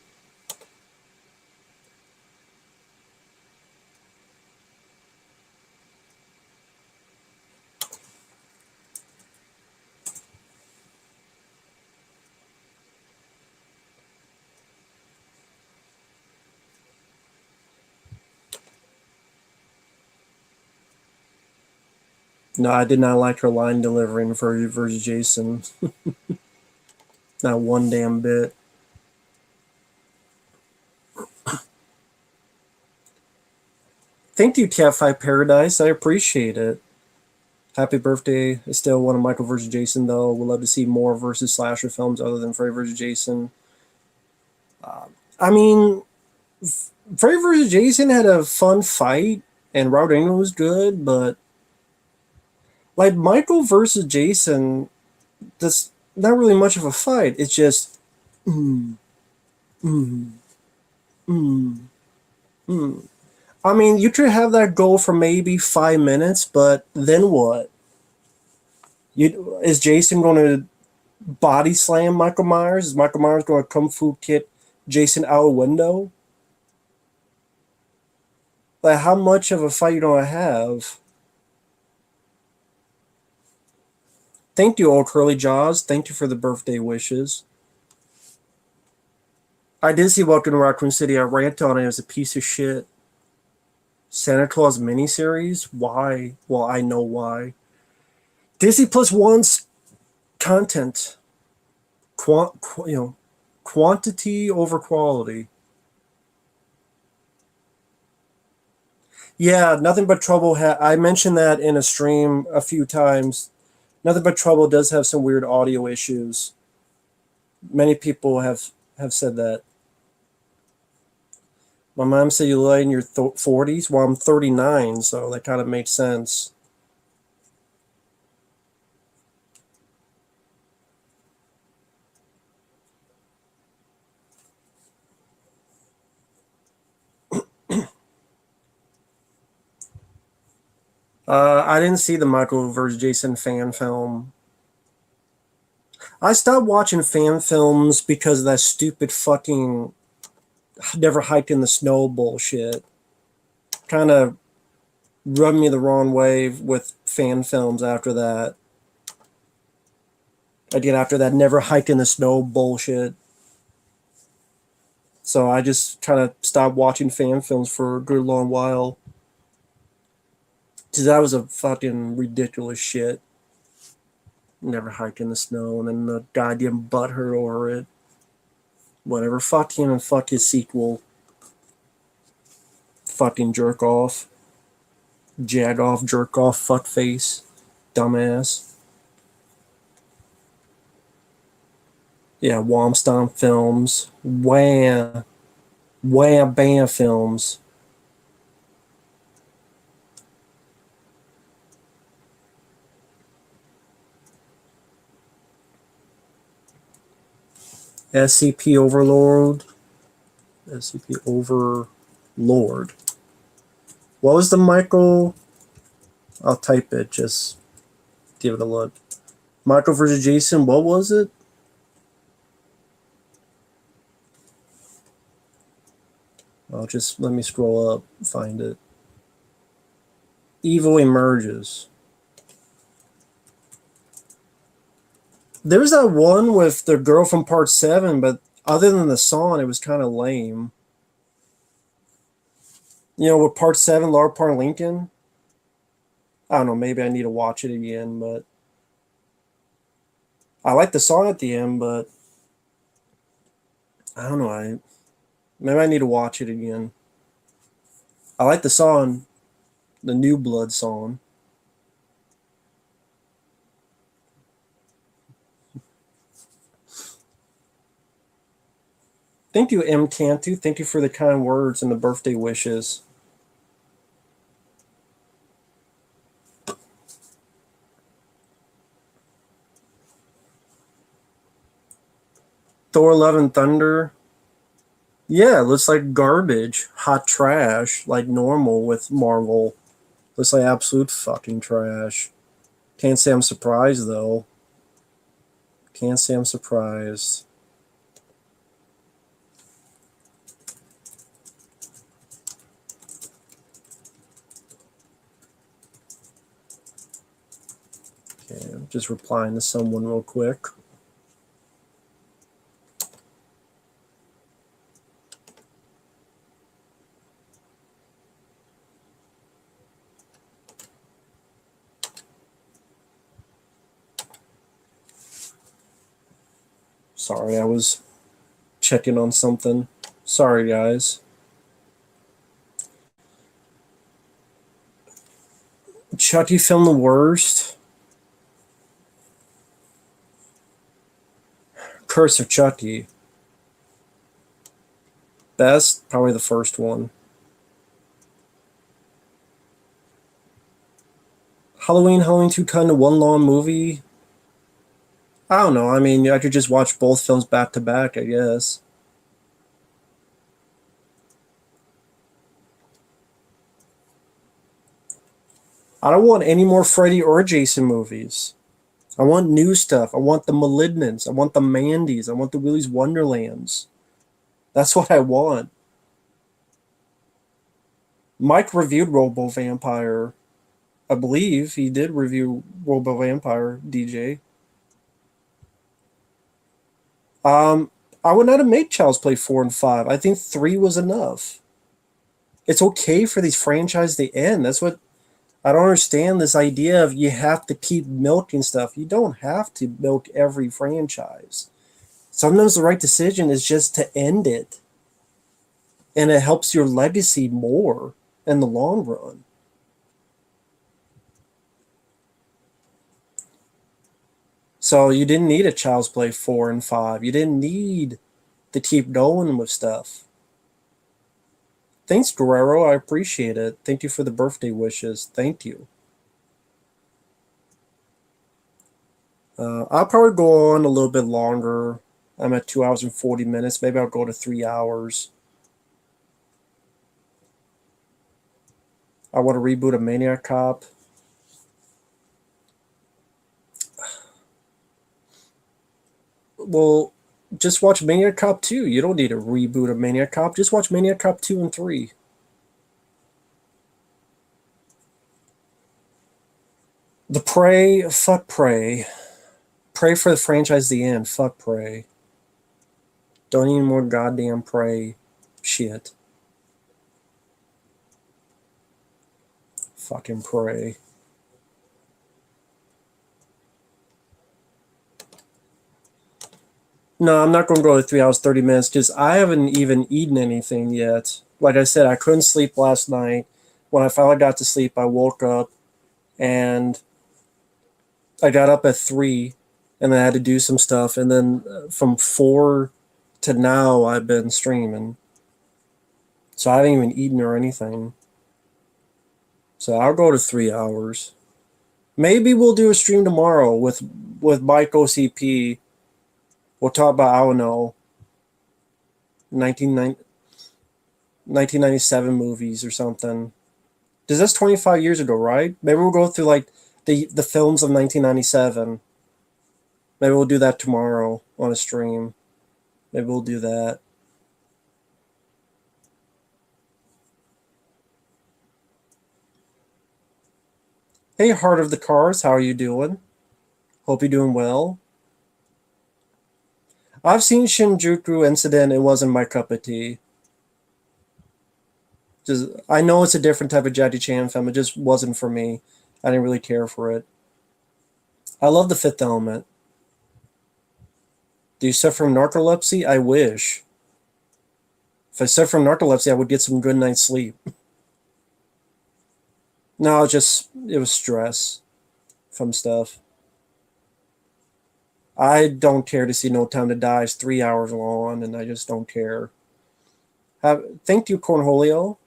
Speaker 1: No, I did not like her line delivery in Freddy vs. Jason. Not one damn bit. Thank you, Cat5 Paradise. I appreciate it. Happy birthday. It's still one of Michael vs. Jason, though. We'd love to see more versus slasher films other than Freddy vs. Jason. I mean, Freddy vs. Jason had a fun fight, and Robert Englund was good, but like Michael versus Jason, that's not really much of a fight. It's just, mm, mm, mm, mm. I mean, you could have that go for maybe 5 minutes, but then what? Is Jason going to body slam Michael Myers? Is Michael Myers going to kung fu kick Jason out a window? Like, how much of a fight you going to have? Thank you, old curly jaws. Thank you for the birthday wishes. I did see Welcome to Raccoon City. I ranted on it. It was a piece of shit. Santa Claus miniseries? Why? Well, I know why. Disney Plus wants content. Quantity over quality. Yeah, Nothing But Trouble. I mentioned that in a stream a few times. Nothing But Trouble does have some weird audio issues. Many people have said that. My mom said you lay in your 40s. Well, I'm 39, so that kind of makes sense. I didn't see the Michael vs. Jason fan film. I stopped watching fan films because of that stupid fucking never hiked in the snow bullshit. Kind of rubbed me the wrong way with fan films after that. I did after that never hiked in the snow bullshit. So I just kind of stopped watching fan films for a good long while. Cause that was a fucking ridiculous shit. Never hiked in the snow, and then the goddamn butthurt over it. Whatever. Fuck him and fuck his sequel. Fucking jerk off. Jag off, jerk off, fuck face. Dumbass. Yeah, Wham Stomp Films. Wham. Wham Bam Films. SCP Overlord. SCP Overlord. What was the Michael? I'll type it. Just give it a look. Michael versus Jason. What was it? I'll just let me scroll up, find it. Evil emerges. There was that one with the girl from Part 7, but other than the song, it was kind of lame. You know, with Part 7, Laura Part Lincoln. I don't know, maybe I need to watch it again, but I like the song at the end, but I don't know. Maybe I need to watch it again. I like the song, the New Blood song. Thank you, M. Cantu. Thank you for the kind words and the birthday wishes. Thor Love and Thunder. Yeah, it looks like garbage. Hot trash, like normal with Marvel. Looks like absolute fucking trash. Can't say I'm surprised, though. Can't say I'm surprised. Okay, I'm just replying to someone real quick. Sorry, I was checking on something. Sorry, guys. Chucky film the worst. Curse of Chucky. Best, probably the first one. Halloween 2 cut into one long movie. I don't know. I mean, I could just watch both films back to back, I guess. I don't want any more Freddy or Jason movies. I want new stuff. I want the Malignants. I want the Mandys. I want the Willy's Wonderlands. That's what I want. Mike reviewed Robo Vampire. I believe he did review Robo Vampire, DJ. Um, I would not have made Child's Play 4 and 5. I think 3 was enough. It's okay for these franchises to end. That's what I don't understand, this idea of you have to keep milking stuff. You don't have to milk every franchise. Sometimes the right decision is just to end it. And it helps your legacy more in the long run. So you didn't need a Child's Play 4 and 5. You didn't need to keep going with stuff. Thanks, Guerrero. I appreciate it. Thank you for the birthday wishes. Thank you. I'll probably go on a little bit longer. I'm at 2 hours and 40 minutes. Maybe I'll go to 3 hours. I want to reboot a Maniac Cop. Well, just watch Maniac Cop 2. You don't need to reboot a Maniac Cop. Just watch Maniac Cop 2 and 3. The Prey, fuck Prey. Pray for the franchise to the end. Fuck Prey. Don't need more goddamn Prey shit. Fucking Prey. No, I'm not going to go to 3 hours, 30 minutes because I haven't even eaten anything yet. Like I said, I couldn't sleep last night. When I finally got to sleep, I woke up and I got up at 3 and then I had to do some stuff, and then from 4 to now I've been streaming, so I haven't even eaten or anything. So I'll go to 3 hours. Maybe we'll do a stream tomorrow with Mike OCP. We'll talk about, I don't know, 1997 movies or something. Because that's 25 years ago, right? Maybe we'll go through like the films of 1997. Maybe we'll do that tomorrow on a stream. Maybe we'll do that. Hey, Heart of the Cars, how are you doing? Hope you're doing well. I've seen Shinjuku Incident. It wasn't my cup of tea. Just I know it's a different type of Jackie Chan film. It just wasn't for me. I didn't really care for it. I love The Fifth Element. Do you suffer from narcolepsy? I wish. If I suffer from narcolepsy, I would get some good night's sleep. No, it was stress from stuff. I don't care to see No Time to Die. It's 3 hours long, and I just don't care. Thank you, Cornholio.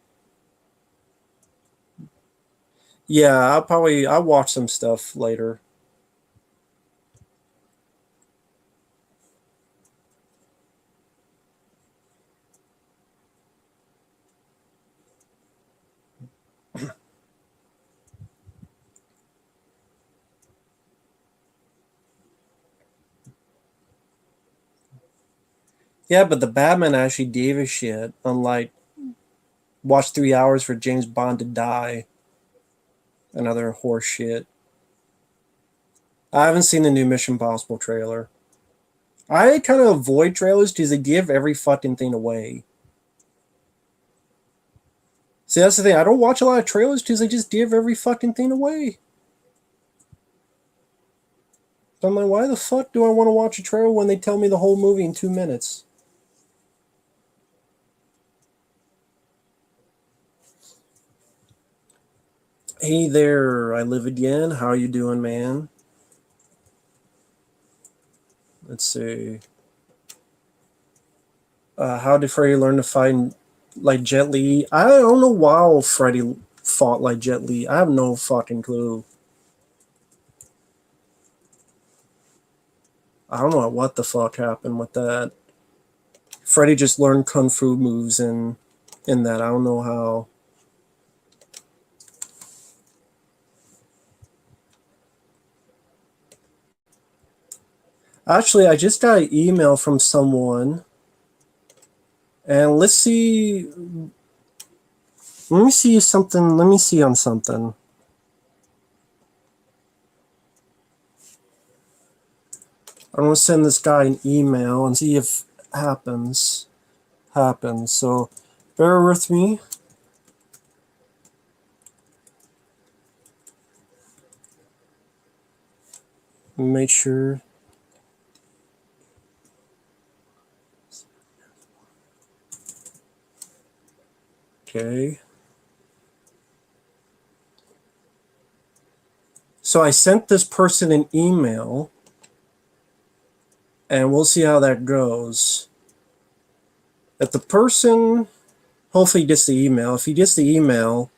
Speaker 1: Yeah, I'll watch some stuff later. Yeah, but the Batman actually gave a shit, unlike watch 3 hours for James Bond to die. Another horse shit. I haven't seen the new Mission Impossible trailer. I kind of avoid trailers because they give every fucking thing away. See, that's the thing. I don't watch a lot of trailers because they just give every fucking thing away. So I'm like, why the fuck do I want to watch a trailer when they tell me the whole movie in 2 minutes? Hey there, I live again. How are you doing, man? Let's see. How did Freddy learn to fight like Jet Li? I don't know why Freddy fought like Jet Li. I have no fucking clue. I don't know what the fuck happened with that. Freddy just learned kung fu moves in that. I don't know how. Actually, I just got an email from someone, and let's see. Let me see something. Let me see on something. I'm gonna send this guy an email and see if happens. So bear with me. Make sure. Okay. So I sent this person an email, and we'll see how that goes. If the person hopefully gets the email, if he gets the email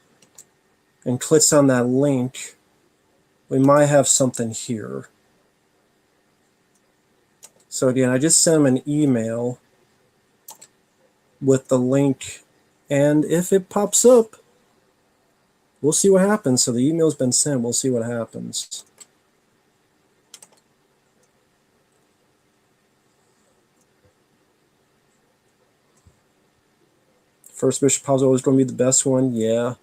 Speaker 1: and clicks on that link, we might have something here. So again, I just sent him an email with the link, and if it pops up, we'll see what happens. So the email's been sent. We'll see what happens. First mission puzzle always going to be the best one. Yeah.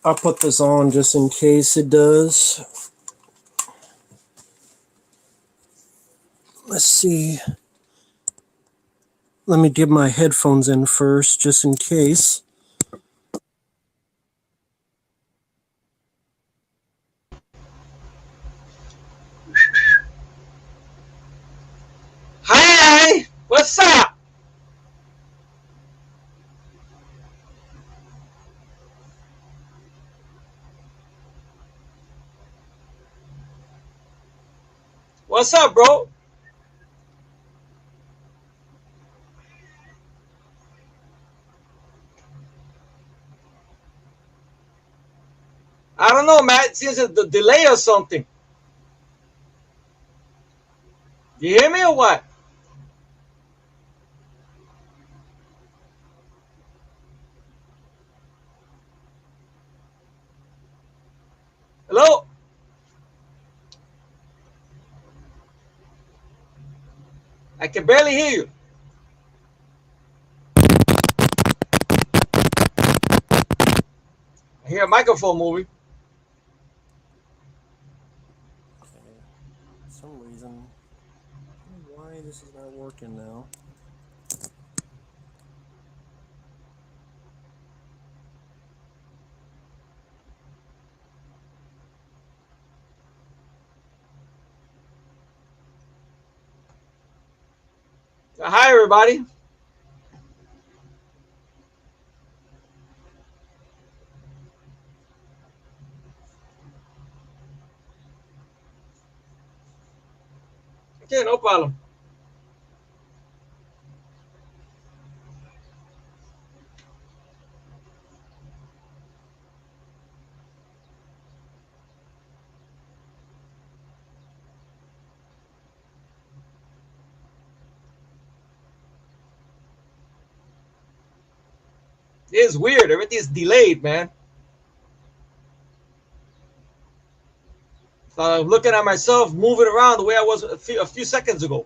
Speaker 1: I'll put this on just in case it does. Let's see. Let me get my headphones in first, just in case.
Speaker 2: Hi, what's up? What's up, bro? I don't know, Matt. It seems the delay or something. You hear me or what? Hello? I can barely hear you. I hear a microphone moving.
Speaker 1: Okay. For some reason, I don't know why this is not working now.
Speaker 2: Hi, everybody. Okay, no problem. It's weird. Everything's delayed, man. So I'm looking at myself moving around the way I was a few seconds ago.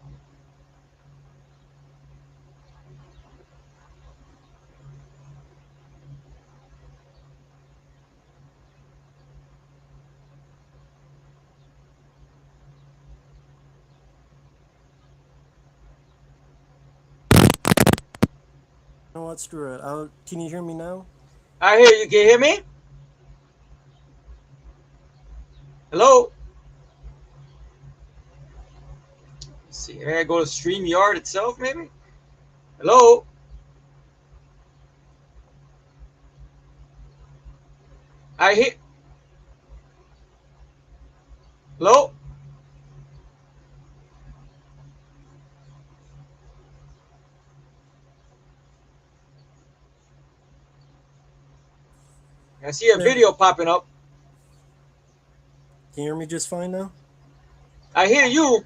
Speaker 1: You know what? Screw it. Can you hear me now?
Speaker 2: I hear you. Can you hear me? Hello? Let's see. Here I go to StreamYard itself, maybe? Hello? I hear. Hello? I see a
Speaker 1: There.
Speaker 2: video popping up.
Speaker 1: Can you hear me just fine now?
Speaker 2: I hear you.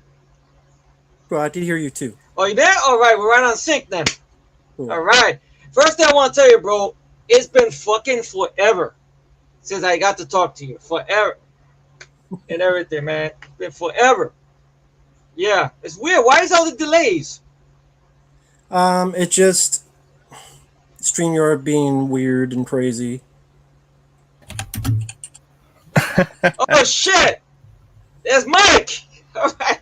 Speaker 1: Well, I can hear you too.
Speaker 2: Oh, you there? All right, we're right on sync then.
Speaker 1: Cool.
Speaker 2: All right. First thing I want to tell you, bro, it's been fucking forever since I got to talk to you. Forever. And everything, man. It's been forever. Yeah. It's weird. Why is all the delays?
Speaker 1: It just StreamYard being weird and crazy.
Speaker 2: Oh, shit. There's Mike. All right.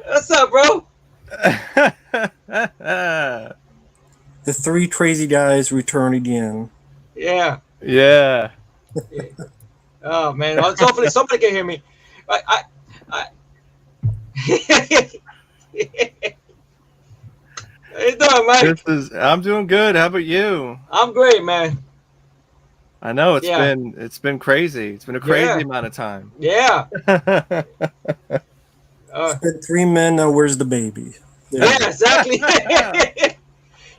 Speaker 2: What's up, bro?
Speaker 1: The three crazy guys return again.
Speaker 2: Yeah.
Speaker 3: Yeah.
Speaker 2: Yeah. Oh, man. Hopefully somebody can hear me. I How you doing, Mike?
Speaker 3: I'm doing good. How about you?
Speaker 2: I'm great, man.
Speaker 3: I know it's
Speaker 2: Yeah.
Speaker 3: been crazy. It's been a crazy
Speaker 2: Yeah.
Speaker 3: amount of time.
Speaker 2: Yeah.
Speaker 1: It's been 3 men. Now where's the baby? There
Speaker 2: Yeah,
Speaker 1: you go.
Speaker 2: exactly.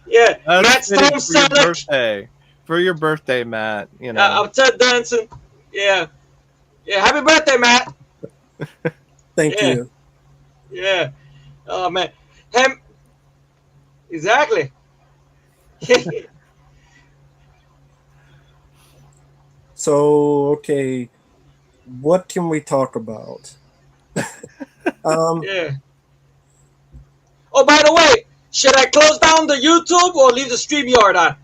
Speaker 2: Yeah. Matt
Speaker 3: That's fitting
Speaker 2: Storm
Speaker 3: for your
Speaker 2: Selleck.
Speaker 3: birthday. For your birthday, Matt. You know.
Speaker 2: I'm Ted Danson. Yeah. Yeah. Happy birthday, Matt.
Speaker 1: Thank
Speaker 2: Yeah.
Speaker 1: you.
Speaker 2: Yeah. Oh, man. Him. Exactly.
Speaker 1: So, okay, what can we talk about?
Speaker 2: Yeah. Oh, by the way, should I close down the YouTube or leave the StreamYard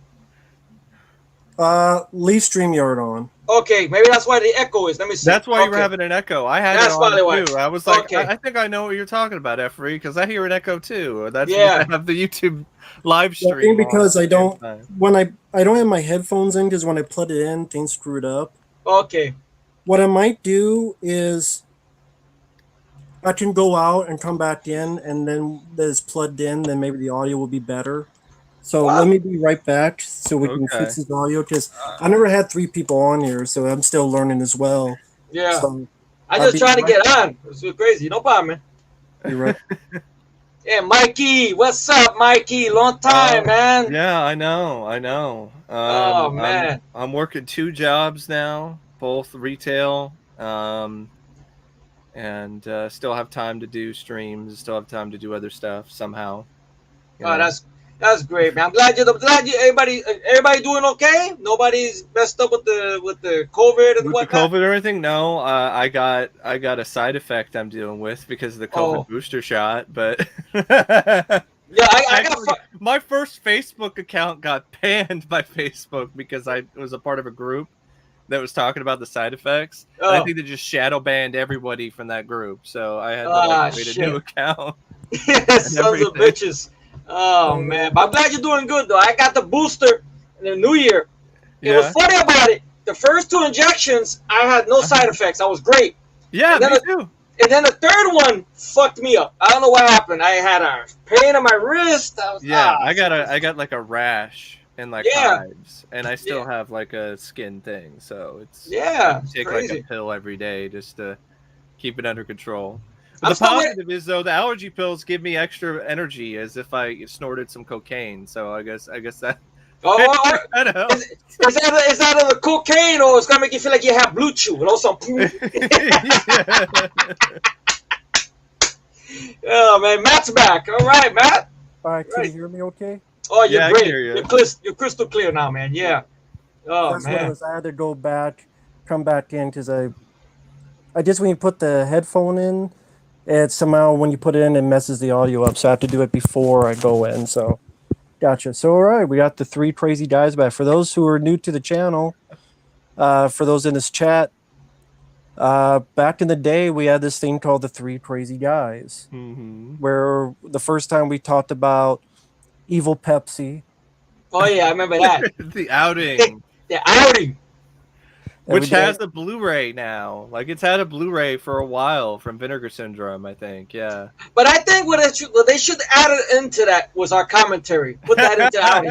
Speaker 2: on?
Speaker 1: Leave StreamYard on.
Speaker 2: Okay, maybe that's why the echo is. Let me see.
Speaker 3: That's why you were
Speaker 2: Okay.
Speaker 3: having an echo. I had
Speaker 2: That's
Speaker 3: it
Speaker 2: probably why.
Speaker 3: on too. I was like,
Speaker 2: Okay.
Speaker 3: I think I know what you're talking about, Efree, because I hear an echo too. That's
Speaker 2: Yeah.
Speaker 3: why I have the YouTube live
Speaker 1: Yeah,
Speaker 3: stream.
Speaker 1: because
Speaker 3: on
Speaker 1: I
Speaker 3: at the same
Speaker 1: don't
Speaker 3: time.
Speaker 1: when I don't have my headphones in because when I plug it in, things screwed up.
Speaker 2: Okay.
Speaker 1: What I might do is I can go out and come back in, and then that is plugged in. Then maybe the audio will be better. So
Speaker 2: Well,
Speaker 1: let me be right back so we can
Speaker 3: Okay.
Speaker 1: fix this audio because I never had 3 people on here, so I'm still learning as well.
Speaker 2: yeah.
Speaker 1: So
Speaker 2: I
Speaker 1: I'll
Speaker 2: just
Speaker 1: be
Speaker 2: trying to
Speaker 1: right
Speaker 2: get on. It's so crazy. No problem, man.
Speaker 1: You're right.
Speaker 2: Yeah, Mikey, what's up, Mikey? Long time, man.
Speaker 3: Yeah, I know.
Speaker 2: Oh
Speaker 3: I'm
Speaker 2: man.
Speaker 3: I'm working 2 jobs now, both retail, and still have time to do streams, still have time to do other stuff somehow, you
Speaker 2: Oh,
Speaker 3: know.
Speaker 2: that's great, man. I'm glad you everybody doing okay. Nobody's messed up with the COVID and
Speaker 3: With the
Speaker 2: whatnot.
Speaker 3: COVID or anything, no. I got a side effect I'm dealing with because of the COVID
Speaker 2: Oh
Speaker 3: booster shot, but
Speaker 2: yeah, I got.
Speaker 3: actually, my first Facebook account got banned by Facebook because I was a part of a group that was talking about the side effects, and I
Speaker 2: Oh
Speaker 3: think they just shadow banned everybody from that group. So I had to like create a new
Speaker 2: shit.
Speaker 3: account and
Speaker 2: Sons of
Speaker 3: everything.
Speaker 2: bitches. Oh man, but I'm glad you're doing good though. I got the booster in the new year. It was
Speaker 3: Yeah,
Speaker 2: funny about it. The first 2 injections, I had no side effects. I was great.
Speaker 3: yeah,
Speaker 2: And then,
Speaker 3: me too.
Speaker 2: and then the third one fucked me up. I don't know what happened. I had a pain in my wrist. I was
Speaker 3: Yeah, I got like a rash and like
Speaker 2: yeah,
Speaker 3: hives, and I still have like a skin thing. So I
Speaker 2: yeah, it's
Speaker 3: take like a
Speaker 2: crazy.
Speaker 3: pill every day just to keep it under control. But
Speaker 2: I'm
Speaker 3: the
Speaker 2: still waiting.
Speaker 3: positive is though the allergy pills give me extra energy as if I snorted some cocaine. So I guess that that helps.
Speaker 2: Is that the cocaine or it's gonna make you feel like you have blue chew? You know, some.
Speaker 3: Yeah.
Speaker 2: Oh man, Matt's back. All right, Matt.
Speaker 1: All right, can you
Speaker 2: Right.
Speaker 1: hear me okay?
Speaker 2: Oh, you're
Speaker 3: Yeah, I can
Speaker 2: great.
Speaker 3: hear you.
Speaker 2: You're crystal clear now, man. Yeah. Oh
Speaker 1: First one
Speaker 2: man.
Speaker 1: was I had to go back, come back in because I just when you put the headphone in, it somehow when you put it in, it messes the audio up. So I have to do it before I go in. So gotcha. So all right, we got the three crazy guys back. For those who are new to the channel, for those in this chat, back in the day, we had this thing called the Three Crazy Guys, where the first time we talked about evil Pepsi.
Speaker 2: Oh yeah, I remember that.
Speaker 3: The outing,
Speaker 2: The outing.
Speaker 1: and
Speaker 3: which has a Blu-ray now. Like it's had a Blu-ray for a while from Vinegar Syndrome, I think. Yeah.
Speaker 2: But I think what they should add it into that was our commentary. Put that into outing.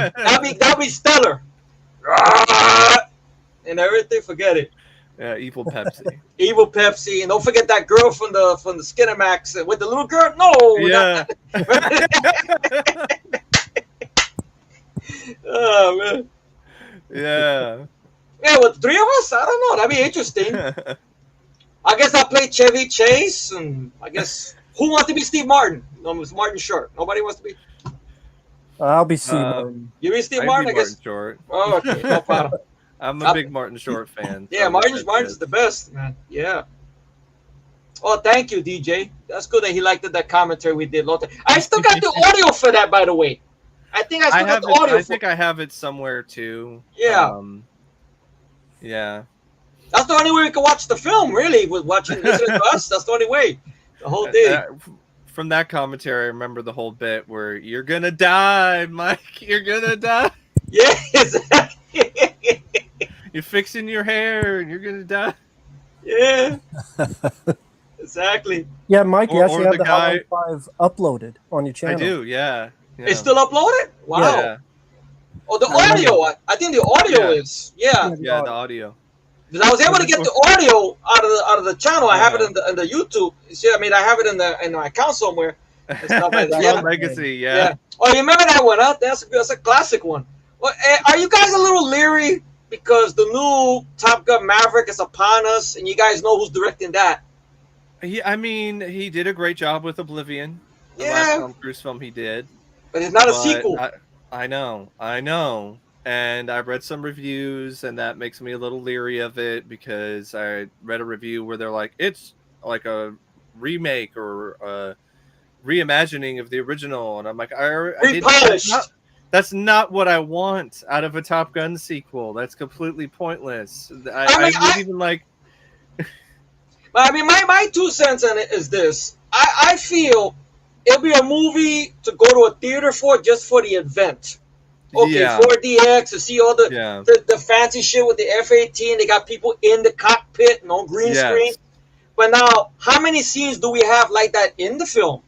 Speaker 2: That'd be stellar. And everything, forget it.
Speaker 3: Yeah, evil Pepsi.
Speaker 2: Evil Pepsi, and don't forget that girl from the Skinamax with the little girl. No.
Speaker 3: Yeah.
Speaker 2: Oh man.
Speaker 3: Yeah.
Speaker 2: Yeah, with 3 of us, I don't know. That'd be interesting. I guess I played Chevy Chase, and I guess who wants to be Steve Martin? No, it was Martin Short. Nobody wants to be.
Speaker 1: I'll be Steve Martin.
Speaker 2: You be Steve
Speaker 3: I'd
Speaker 2: Martin,
Speaker 3: be
Speaker 2: I guess.
Speaker 3: Martin Short.
Speaker 2: Oh, okay, no problem.
Speaker 3: I'm a big Martin Short fan.
Speaker 2: Yeah,
Speaker 3: so
Speaker 2: Martin's the best, man. Yeah. Oh, thank you, DJ. That's good that he liked that commentary we did. I still got the audio for that, by the way. I think I still got the audio.
Speaker 3: I think I have it somewhere too.
Speaker 2: Yeah.
Speaker 3: Yeah.
Speaker 2: That's the only way we can watch the film, really, with listening to us. That's the only way. The whole day.
Speaker 3: From that commentary, I remember the whole bit where you're gonna die, Mike. You're gonna die.
Speaker 2: Yeah, exactly.
Speaker 3: You're fixing your hair, and you're gonna die.
Speaker 2: Yeah. Exactly.
Speaker 1: Yeah, Mike, you actually
Speaker 3: or
Speaker 1: have
Speaker 3: the
Speaker 1: the
Speaker 3: guy-
Speaker 1: Hotline 5 uploaded on your
Speaker 3: I
Speaker 1: channel.
Speaker 3: do, yeah.
Speaker 2: It's still uploaded? Wow.
Speaker 3: Yeah.
Speaker 2: Oh, the audio. I think the audio is. Yeah.
Speaker 3: Yeah, the audio.
Speaker 2: Because I was able to get the audio out of the channel. I have it in the YouTube. See, I mean, I have it in my account somewhere. And stuff like that.
Speaker 3: Yeah. Legacy, yeah.
Speaker 2: Oh, you remember that one? Huh? That's a classic one. Well, are you guys a little leery because the new Top Gun Maverick is upon us, and you guys know who's directing that?
Speaker 3: I mean, he did a great job with Oblivion. The last Tom Cruise film he did.
Speaker 2: But it's not a sequel.
Speaker 3: I know. And I've read some reviews, and that makes me a little leery of it because I read a review where they're like, it's like a remake or a reimagining of the original, and I'm like, that's not what I want out of a Top Gun sequel. That's completely pointless. I wouldn't even like.
Speaker 2: I mean, my 2 cents on it is this: I feel it'll be a movie to go to a theater for just for the event. Okay, 4DX to see all the fancy shit with the F-18. They got people in the cockpit, no green screen. But now, how many scenes do we have like that in the film?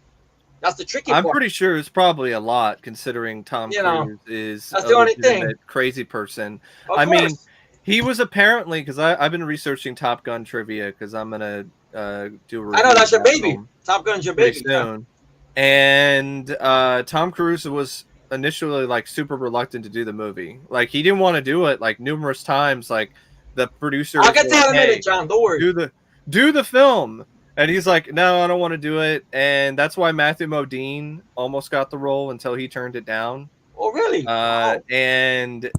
Speaker 2: That's the tricky part.
Speaker 3: I'm pretty sure it's probably a lot, considering Tom Cruise is
Speaker 2: that's the only thing.
Speaker 3: Crazy person.
Speaker 2: Of course.
Speaker 3: Mean, he was apparently, because I've been researching Top Gun trivia because I'm gonna do a review.
Speaker 2: I know that's your
Speaker 3: of that
Speaker 2: baby.
Speaker 3: film
Speaker 2: Top Gun's your
Speaker 3: pretty
Speaker 2: baby. Yeah.
Speaker 3: soon. And Tom Cruise was initially like super reluctant to do the movie. Like he didn't want to do it like numerous times. Like the producer,
Speaker 2: I'll get to that in a minute, John. Don't worry.
Speaker 3: do the film. And he's like, no, I don't want to do it. And that's why Matthew Modine almost got the role until he turned it down.
Speaker 2: Oh, really? Wow.
Speaker 3: And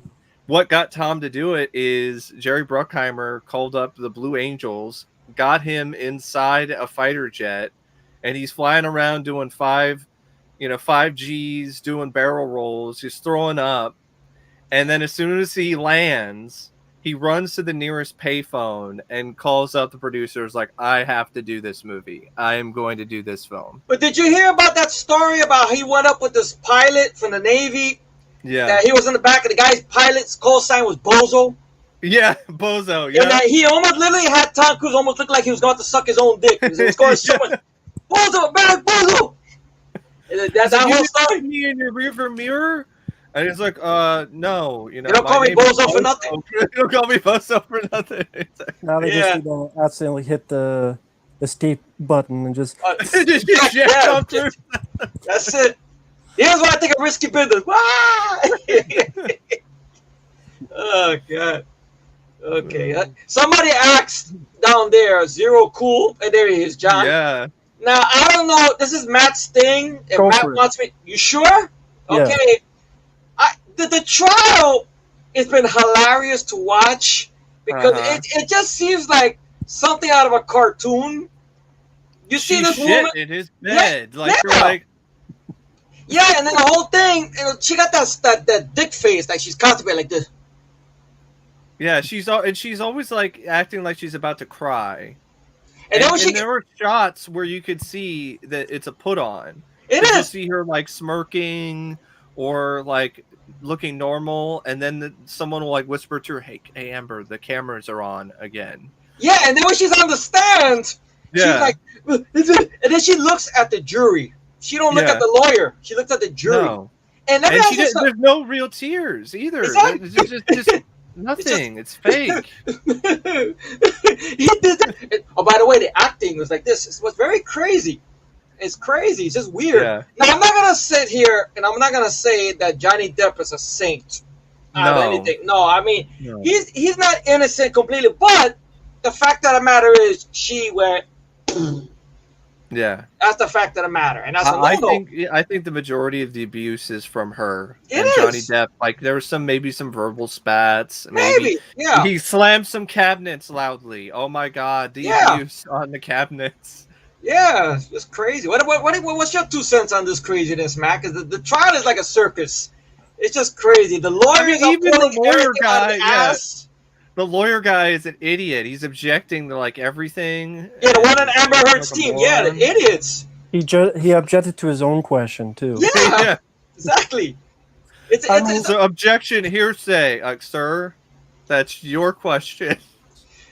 Speaker 3: what got Tom to do it is Jerry Bruckheimer called up the Blue Angels, got him inside a fighter jet, and he's flying around doing 5Gs, doing barrel rolls, he's throwing up. And then as soon as he lands, he runs to the nearest payphone and calls up the producers like, I have to do this movie. I am going to do this film.
Speaker 2: But did you hear about that story about he went up with this pilot from the Navy?
Speaker 3: Yeah.
Speaker 2: He was in the back, and the guy's pilot's call sign was Bozo.
Speaker 3: Yeah, Bozo. Yeah.
Speaker 2: And he almost literally had Tom Cruise almost look like he was going to suck his own dick. It was going so much. Bozo, man, Bozo. That's that whole story.
Speaker 3: Me in your rearview mirror. And he's like, no,
Speaker 2: you don't call me Bozo for nothing.
Speaker 3: You don't call me Bozo for nothing.
Speaker 1: Now they just accidentally hit the escape button and just
Speaker 2: That's it. Here's why I think a risky business. Oh God. Okay. Somebody asked down there, Zero Cool, and there he is, John.
Speaker 3: Yeah.
Speaker 2: Now I don't know. This is Matt's thing. If Matt wants me, you sure? Okay.
Speaker 1: Yeah.
Speaker 2: The trial has been hilarious to watch because it just seems like something out of a cartoon. You see this woman
Speaker 3: in his bed,
Speaker 2: and then the whole thing, she got that dick face, like she's constipated like this.
Speaker 3: Yeah, she's always like acting like she's about to cry.
Speaker 2: And
Speaker 3: there were shots where you could see that it's a put on.
Speaker 2: It is.
Speaker 3: You see her like smirking or like looking normal, and then someone will like whisper to her, "Hey, Amber, the cameras are on again."
Speaker 2: Yeah, and then when she's on the stand, she's like, and then she looks at the jury. She don't look at the lawyer. She looks at the jury.
Speaker 3: No.
Speaker 2: And
Speaker 3: there's no real tears either.
Speaker 2: Exactly.
Speaker 3: It's just nothing. It's fake.
Speaker 2: He did that. Oh, by the way, the acting was like this. It was very crazy. It's crazy. It's just weird. Yeah. Now, I'm not going to sit here and I'm not going to say that Johnny Depp is a saint out of anything. No, I mean, he's not innocent completely. But the fact of the matter is she went...
Speaker 3: Yeah.
Speaker 2: That's the fact of the matter. And that's
Speaker 3: I think the majority of the abuse is from her. Johnny Depp. Like, there was maybe some verbal spats.
Speaker 2: Maybe. Yeah.
Speaker 3: He slammed some cabinets loudly. Oh, my God. The abuse on the cabinets.
Speaker 2: Yeah, it's crazy. What's your 2 cents on this craziness, Mac? Because the trial is like a circus. It's just crazy. The lawyers
Speaker 3: even the lawyer guy,
Speaker 2: ass.
Speaker 3: The lawyer guy is an idiot. He's objecting to like everything.
Speaker 2: Yeah, the one on Amber Heard's team. Yeah, the idiots.
Speaker 1: He objected to his own question too.
Speaker 2: Yeah, exactly. It's
Speaker 3: objection, hearsay, sir. That's your question.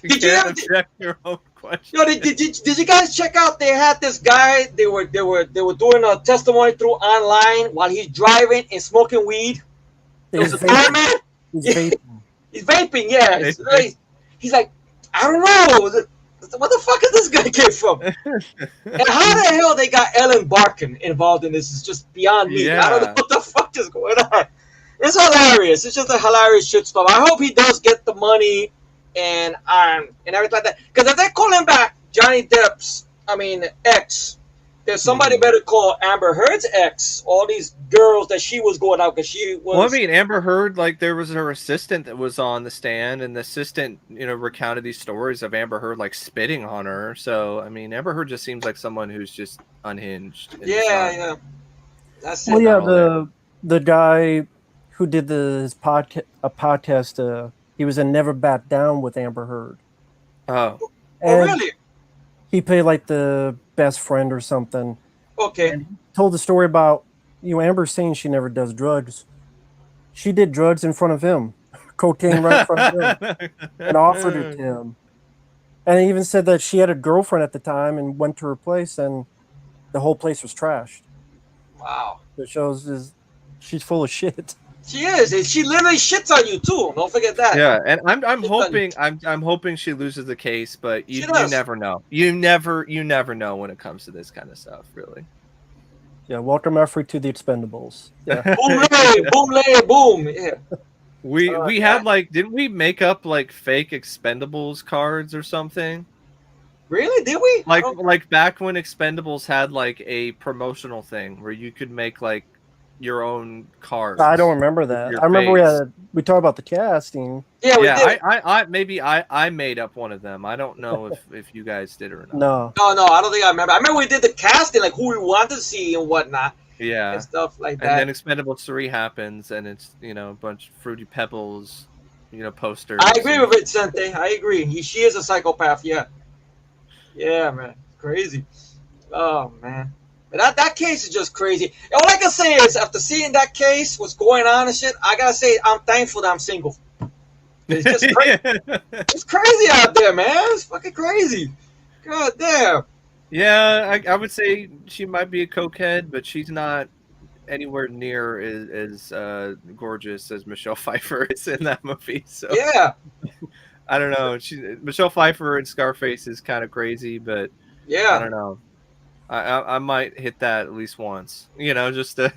Speaker 3: You can't object your own question.
Speaker 2: Did you guys check out? They had this guy. They were doing a testimony through online while he's driving and smoking weed. It was a fireman.
Speaker 1: He's vaping.
Speaker 2: He's vaping. Yeah. He's like, I don't know. What the fuck is this guy came from? And how the hell they got Ellen Barkin involved in this is just beyond me.
Speaker 3: Yeah.
Speaker 2: I don't know what the fuck is going on. It's hilarious. It's just a hilarious shit stuff. I hope he does get the money and everything like that. Because if they call him back, Johnny Depp's, ex, there's somebody better call Amber Heard's ex. All these girls that she was going out because she was.
Speaker 3: Well, Amber Heard, like there was her assistant that was on the stand, and the assistant, recounted these stories of Amber Heard like spitting on her. So, Amber Heard just seems like someone who's just unhinged.
Speaker 2: Yeah. That's it.
Speaker 1: Well, yeah, the guy who did his podcast. He was in Never Back Down with Amber Heard.
Speaker 3: Oh,
Speaker 2: really?
Speaker 1: He played like the best friend or something.
Speaker 2: Okay.
Speaker 1: And he told the story about, Amber's saying she never does drugs. She did drugs in front of him. Cocaine right in front of him. And offered it to him. And he even said that she had a girlfriend at the time and went to her place and the whole place was trashed.
Speaker 2: Wow.
Speaker 1: It shows she's full of shit.
Speaker 2: She is. And she literally shits on you too. Don't forget that.
Speaker 3: Yeah, and I'm
Speaker 2: Shits on you.
Speaker 3: I'm hoping she loses the case, but
Speaker 2: She
Speaker 3: you
Speaker 2: does.
Speaker 3: never know. You never know when it comes to this kind of stuff, really.
Speaker 1: Yeah, welcome Effie to the Expendables. Yeah.
Speaker 2: Boom, lay, boom, lay, boom. Yeah.
Speaker 3: We
Speaker 2: yeah.
Speaker 3: had like, didn't we make up like fake Expendables cards or something?
Speaker 2: Really? Did we?
Speaker 3: Like back when Expendables had like a promotional thing where you could make like your own cards.
Speaker 1: I don't remember
Speaker 3: with
Speaker 1: that.
Speaker 3: your
Speaker 1: I remember
Speaker 3: face.
Speaker 1: we talked about the casting.
Speaker 2: Yeah, we
Speaker 3: Yeah,
Speaker 2: did.
Speaker 3: I maybe I made up one of them. I don't know if you guys did or not.
Speaker 1: No.
Speaker 2: No, I don't think I remember. I remember we did the casting, like who we wanted to see and whatnot,
Speaker 3: Yeah.
Speaker 2: and stuff like
Speaker 3: And
Speaker 2: that.
Speaker 3: then Expendables 3 happens, and it's, you know, a bunch of Fruity Pebbles, you know, posters.
Speaker 2: I agree with Vicente. I agree. She is a psychopath. Yeah. Yeah, man. Crazy. Oh man. But that case is just crazy. All I can say is, after seeing that case, what's going on and shit, I gotta say I'm thankful that I'm single. It's just crazy. It's crazy out there, man. It's fucking crazy. God damn.
Speaker 3: Yeah, I would say she might be a cokehead, but she's not anywhere near as gorgeous as Michelle Pfeiffer is in that movie. So
Speaker 2: Yeah.
Speaker 3: I don't know. Michelle Pfeiffer in Scarface is kind of crazy, but
Speaker 2: Yeah.
Speaker 3: I don't know. I might hit that at least once. You know, just to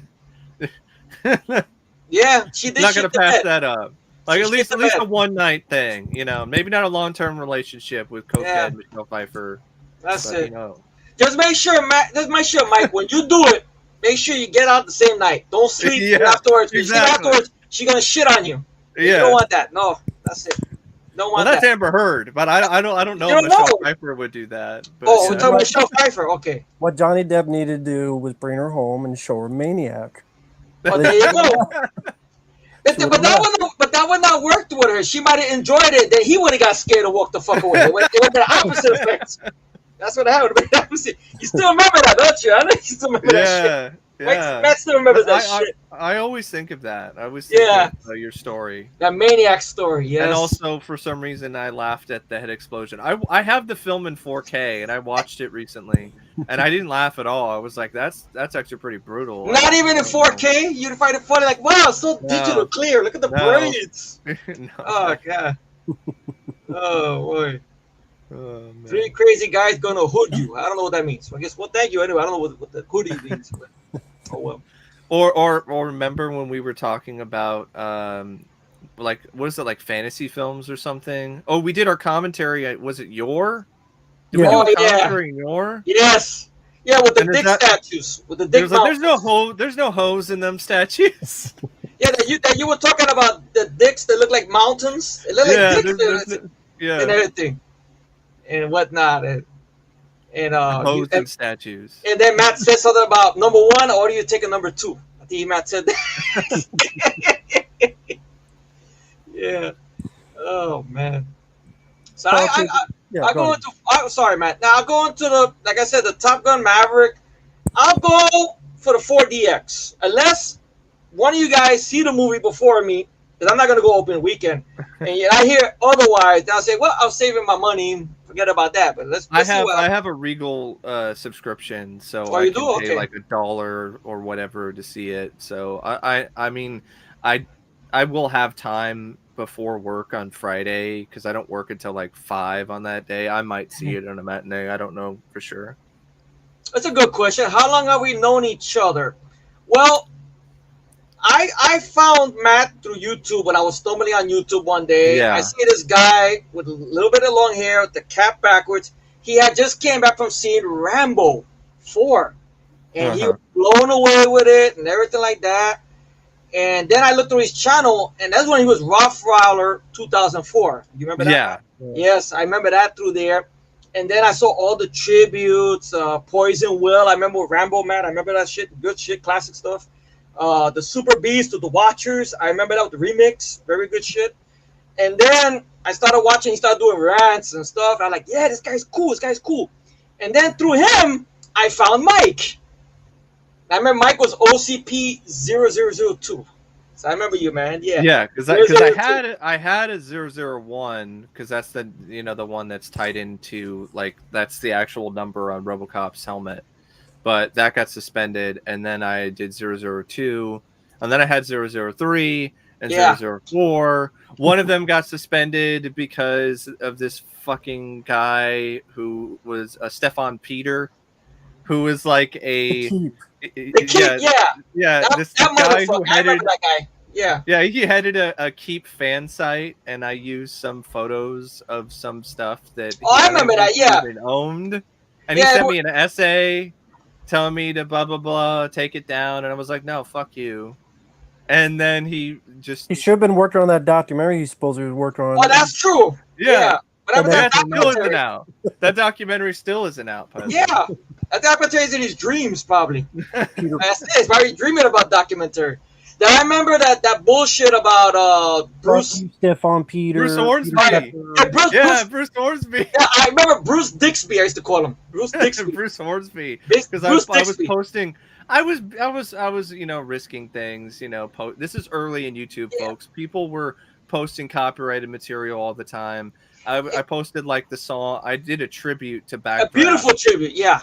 Speaker 2: Yeah. She did.
Speaker 3: not gonna
Speaker 2: shit the
Speaker 3: pass
Speaker 2: bed.
Speaker 3: that up. Like
Speaker 2: She
Speaker 3: at least
Speaker 2: shit the
Speaker 3: a
Speaker 2: bed.
Speaker 3: one night thing. You know, maybe not a long term relationship with cokehead
Speaker 2: Yeah.
Speaker 3: Michelle Pfeiffer.
Speaker 2: That's
Speaker 3: But,
Speaker 2: it.
Speaker 3: you know.
Speaker 2: Just make sure, Mike, when you do it, make sure you get out the same night. Don't sleep
Speaker 3: Yeah,
Speaker 2: afterwards. If you sleep
Speaker 3: exactly.
Speaker 2: afterwards, she's gonna shit on you. You
Speaker 3: Yeah.
Speaker 2: don't want that. No, that's it. Don't
Speaker 3: Well,
Speaker 2: want
Speaker 3: that's
Speaker 2: that.
Speaker 3: Amber Heard, but I don't know
Speaker 2: You
Speaker 3: if
Speaker 2: don't
Speaker 3: Michelle
Speaker 2: know.
Speaker 3: Pfeiffer would do that. But,
Speaker 2: Oh,
Speaker 3: you
Speaker 2: we're
Speaker 3: know.
Speaker 2: talking Michelle Pfeiffer. Okay.
Speaker 1: What Johnny Depp needed to do was bring her home and show her Maniac.
Speaker 2: Oh, there you go. But
Speaker 1: Sure
Speaker 2: that would not work with her. She might have enjoyed it. Then he would have got scared and walked the fuck away. It would have been the opposite effect. That's what happened. You still remember that, don't you? I know you still remember that shit. Matt still remembers that shit.
Speaker 3: I always think of that. I always think of your story.
Speaker 2: That Maniac story, yes.
Speaker 3: And also, for some reason, I laughed at the head explosion. I have the film in 4K, and I watched it recently, and I didn't laugh at all. I was like, that's actually pretty brutal.
Speaker 2: Not even in 4K? You'd find it funny, like, wow, so digital clear. Look at the braids.
Speaker 3: No.
Speaker 2: Oh, God. Oh, boy.
Speaker 3: Oh, man.
Speaker 2: 3 crazy guys gonna hood you. I don't know what that means. So I guess, well, thank you anyway. I don't know what the hoodie means. But, oh, well.
Speaker 3: Or remember when we were talking about like, what is it, like fantasy films or something? Oh, we did our commentary. Was it Your? Did we do a commentary in Your?
Speaker 2: Yes. Yeah, with the dick statues. With the dick
Speaker 3: there's no hose in them statues.
Speaker 2: Yeah, that you were talking about the dicks that look like mountains. They look like dicks and everything and whatnot. And
Speaker 3: hose and statues.
Speaker 2: And then Matt said something about number 1, or do you take a number 2? I think Matt said that. Yeah. Oh man. So I go into. Sorry, Matt. Now I'll go into like I said, the Top Gun Maverick. I'll go for the 4DX unless one of you guys see the movie before me, because I'm not gonna go open weekend. And I hear otherwise, then I'll say, well, I'm saving my money. Forget about that. But let's
Speaker 3: I have a Regal subscription, so I can pay like $1 or whatever to see it. So I mean, I will have time before work on Friday because I don't work until like 5 on that day. I might see it on a matinee. I don't know for sure.
Speaker 2: That's a good question. How long have we known each other? Well, I found Matt through YouTube when I was stumbling on YouTube one day. Yeah. I see this guy with a little bit of long hair, with the cap backwards. He had just came back from seeing Rambo 4. And he was blown away with it and everything like that. And then I looked through his channel, and that's when he was Rottweiler 2004. You remember that?
Speaker 3: Yeah.
Speaker 2: Yes, I remember that through there. And then I saw all the tributes, Poison Will. I remember Rambo Man. I remember that shit. Good shit, classic stuff. The Super Beast of the Watchers. I remember that with the remix. Very good shit. And then I started watching. He started doing rants and stuff. I'm like, yeah, this guy's cool. This guy's cool. And then through him, I found Mike. I remember Mike was OCP 0002. So I remember you, man. Yeah.
Speaker 3: Yeah, because I had a 001 because that's the the one that's tied into like that's the actual number on RoboCop's helmet. But that got suspended, and then I did 002. And then I had 003 and
Speaker 2: Yeah.
Speaker 3: 004. One of them got suspended because of this fucking guy who was Stefan Peter, who was like
Speaker 1: The keep.
Speaker 2: The kid,
Speaker 3: yeah, this
Speaker 2: that
Speaker 3: guy who
Speaker 2: motherfucker. I remember
Speaker 3: headed
Speaker 2: that guy. Yeah.
Speaker 3: yeah, he headed a Keep fan site, and I used some photos of some stuff that
Speaker 2: Oh, I remember that. Yeah.
Speaker 3: even owned, and
Speaker 2: Yeah,
Speaker 3: he
Speaker 2: it
Speaker 3: sent
Speaker 2: wa-
Speaker 3: me an essay telling me to blah blah blah, take it down, and I was like, no, fuck you. And then he just
Speaker 1: He should have been working on that documentary he's supposedly working on.
Speaker 2: Oh, that's true.
Speaker 3: yeah,
Speaker 2: But I
Speaker 1: But
Speaker 2: that
Speaker 3: that still isn't
Speaker 2: documentary.
Speaker 3: out. That documentary still isn't out. by the way.
Speaker 2: Yeah. That documentary is in his dreams, probably.
Speaker 1: Peter,
Speaker 2: That's it. He's probably dreaming about documentary. Then I remember that bullshit about Bruce.
Speaker 1: Stefan Peter,
Speaker 3: Bruce Hornsby.
Speaker 1: Pepper.
Speaker 2: Yeah, Bruce,
Speaker 3: Yeah,
Speaker 2: Bruce.
Speaker 3: Bruce Hornsby.
Speaker 2: Yeah, I remember Bruce Dixby. I used to call him Bruce Dixby.
Speaker 3: Bruce Hornsby.
Speaker 2: Bruce
Speaker 3: Because I was
Speaker 2: Dixby.
Speaker 3: posting. I was risking things. This is early in YouTube,
Speaker 2: Yeah.
Speaker 3: folks. People were posting copyrighted material all the time. I posted like the song. I did a tribute to
Speaker 2: A
Speaker 3: Backdraft
Speaker 2: beautiful tribute. Yeah.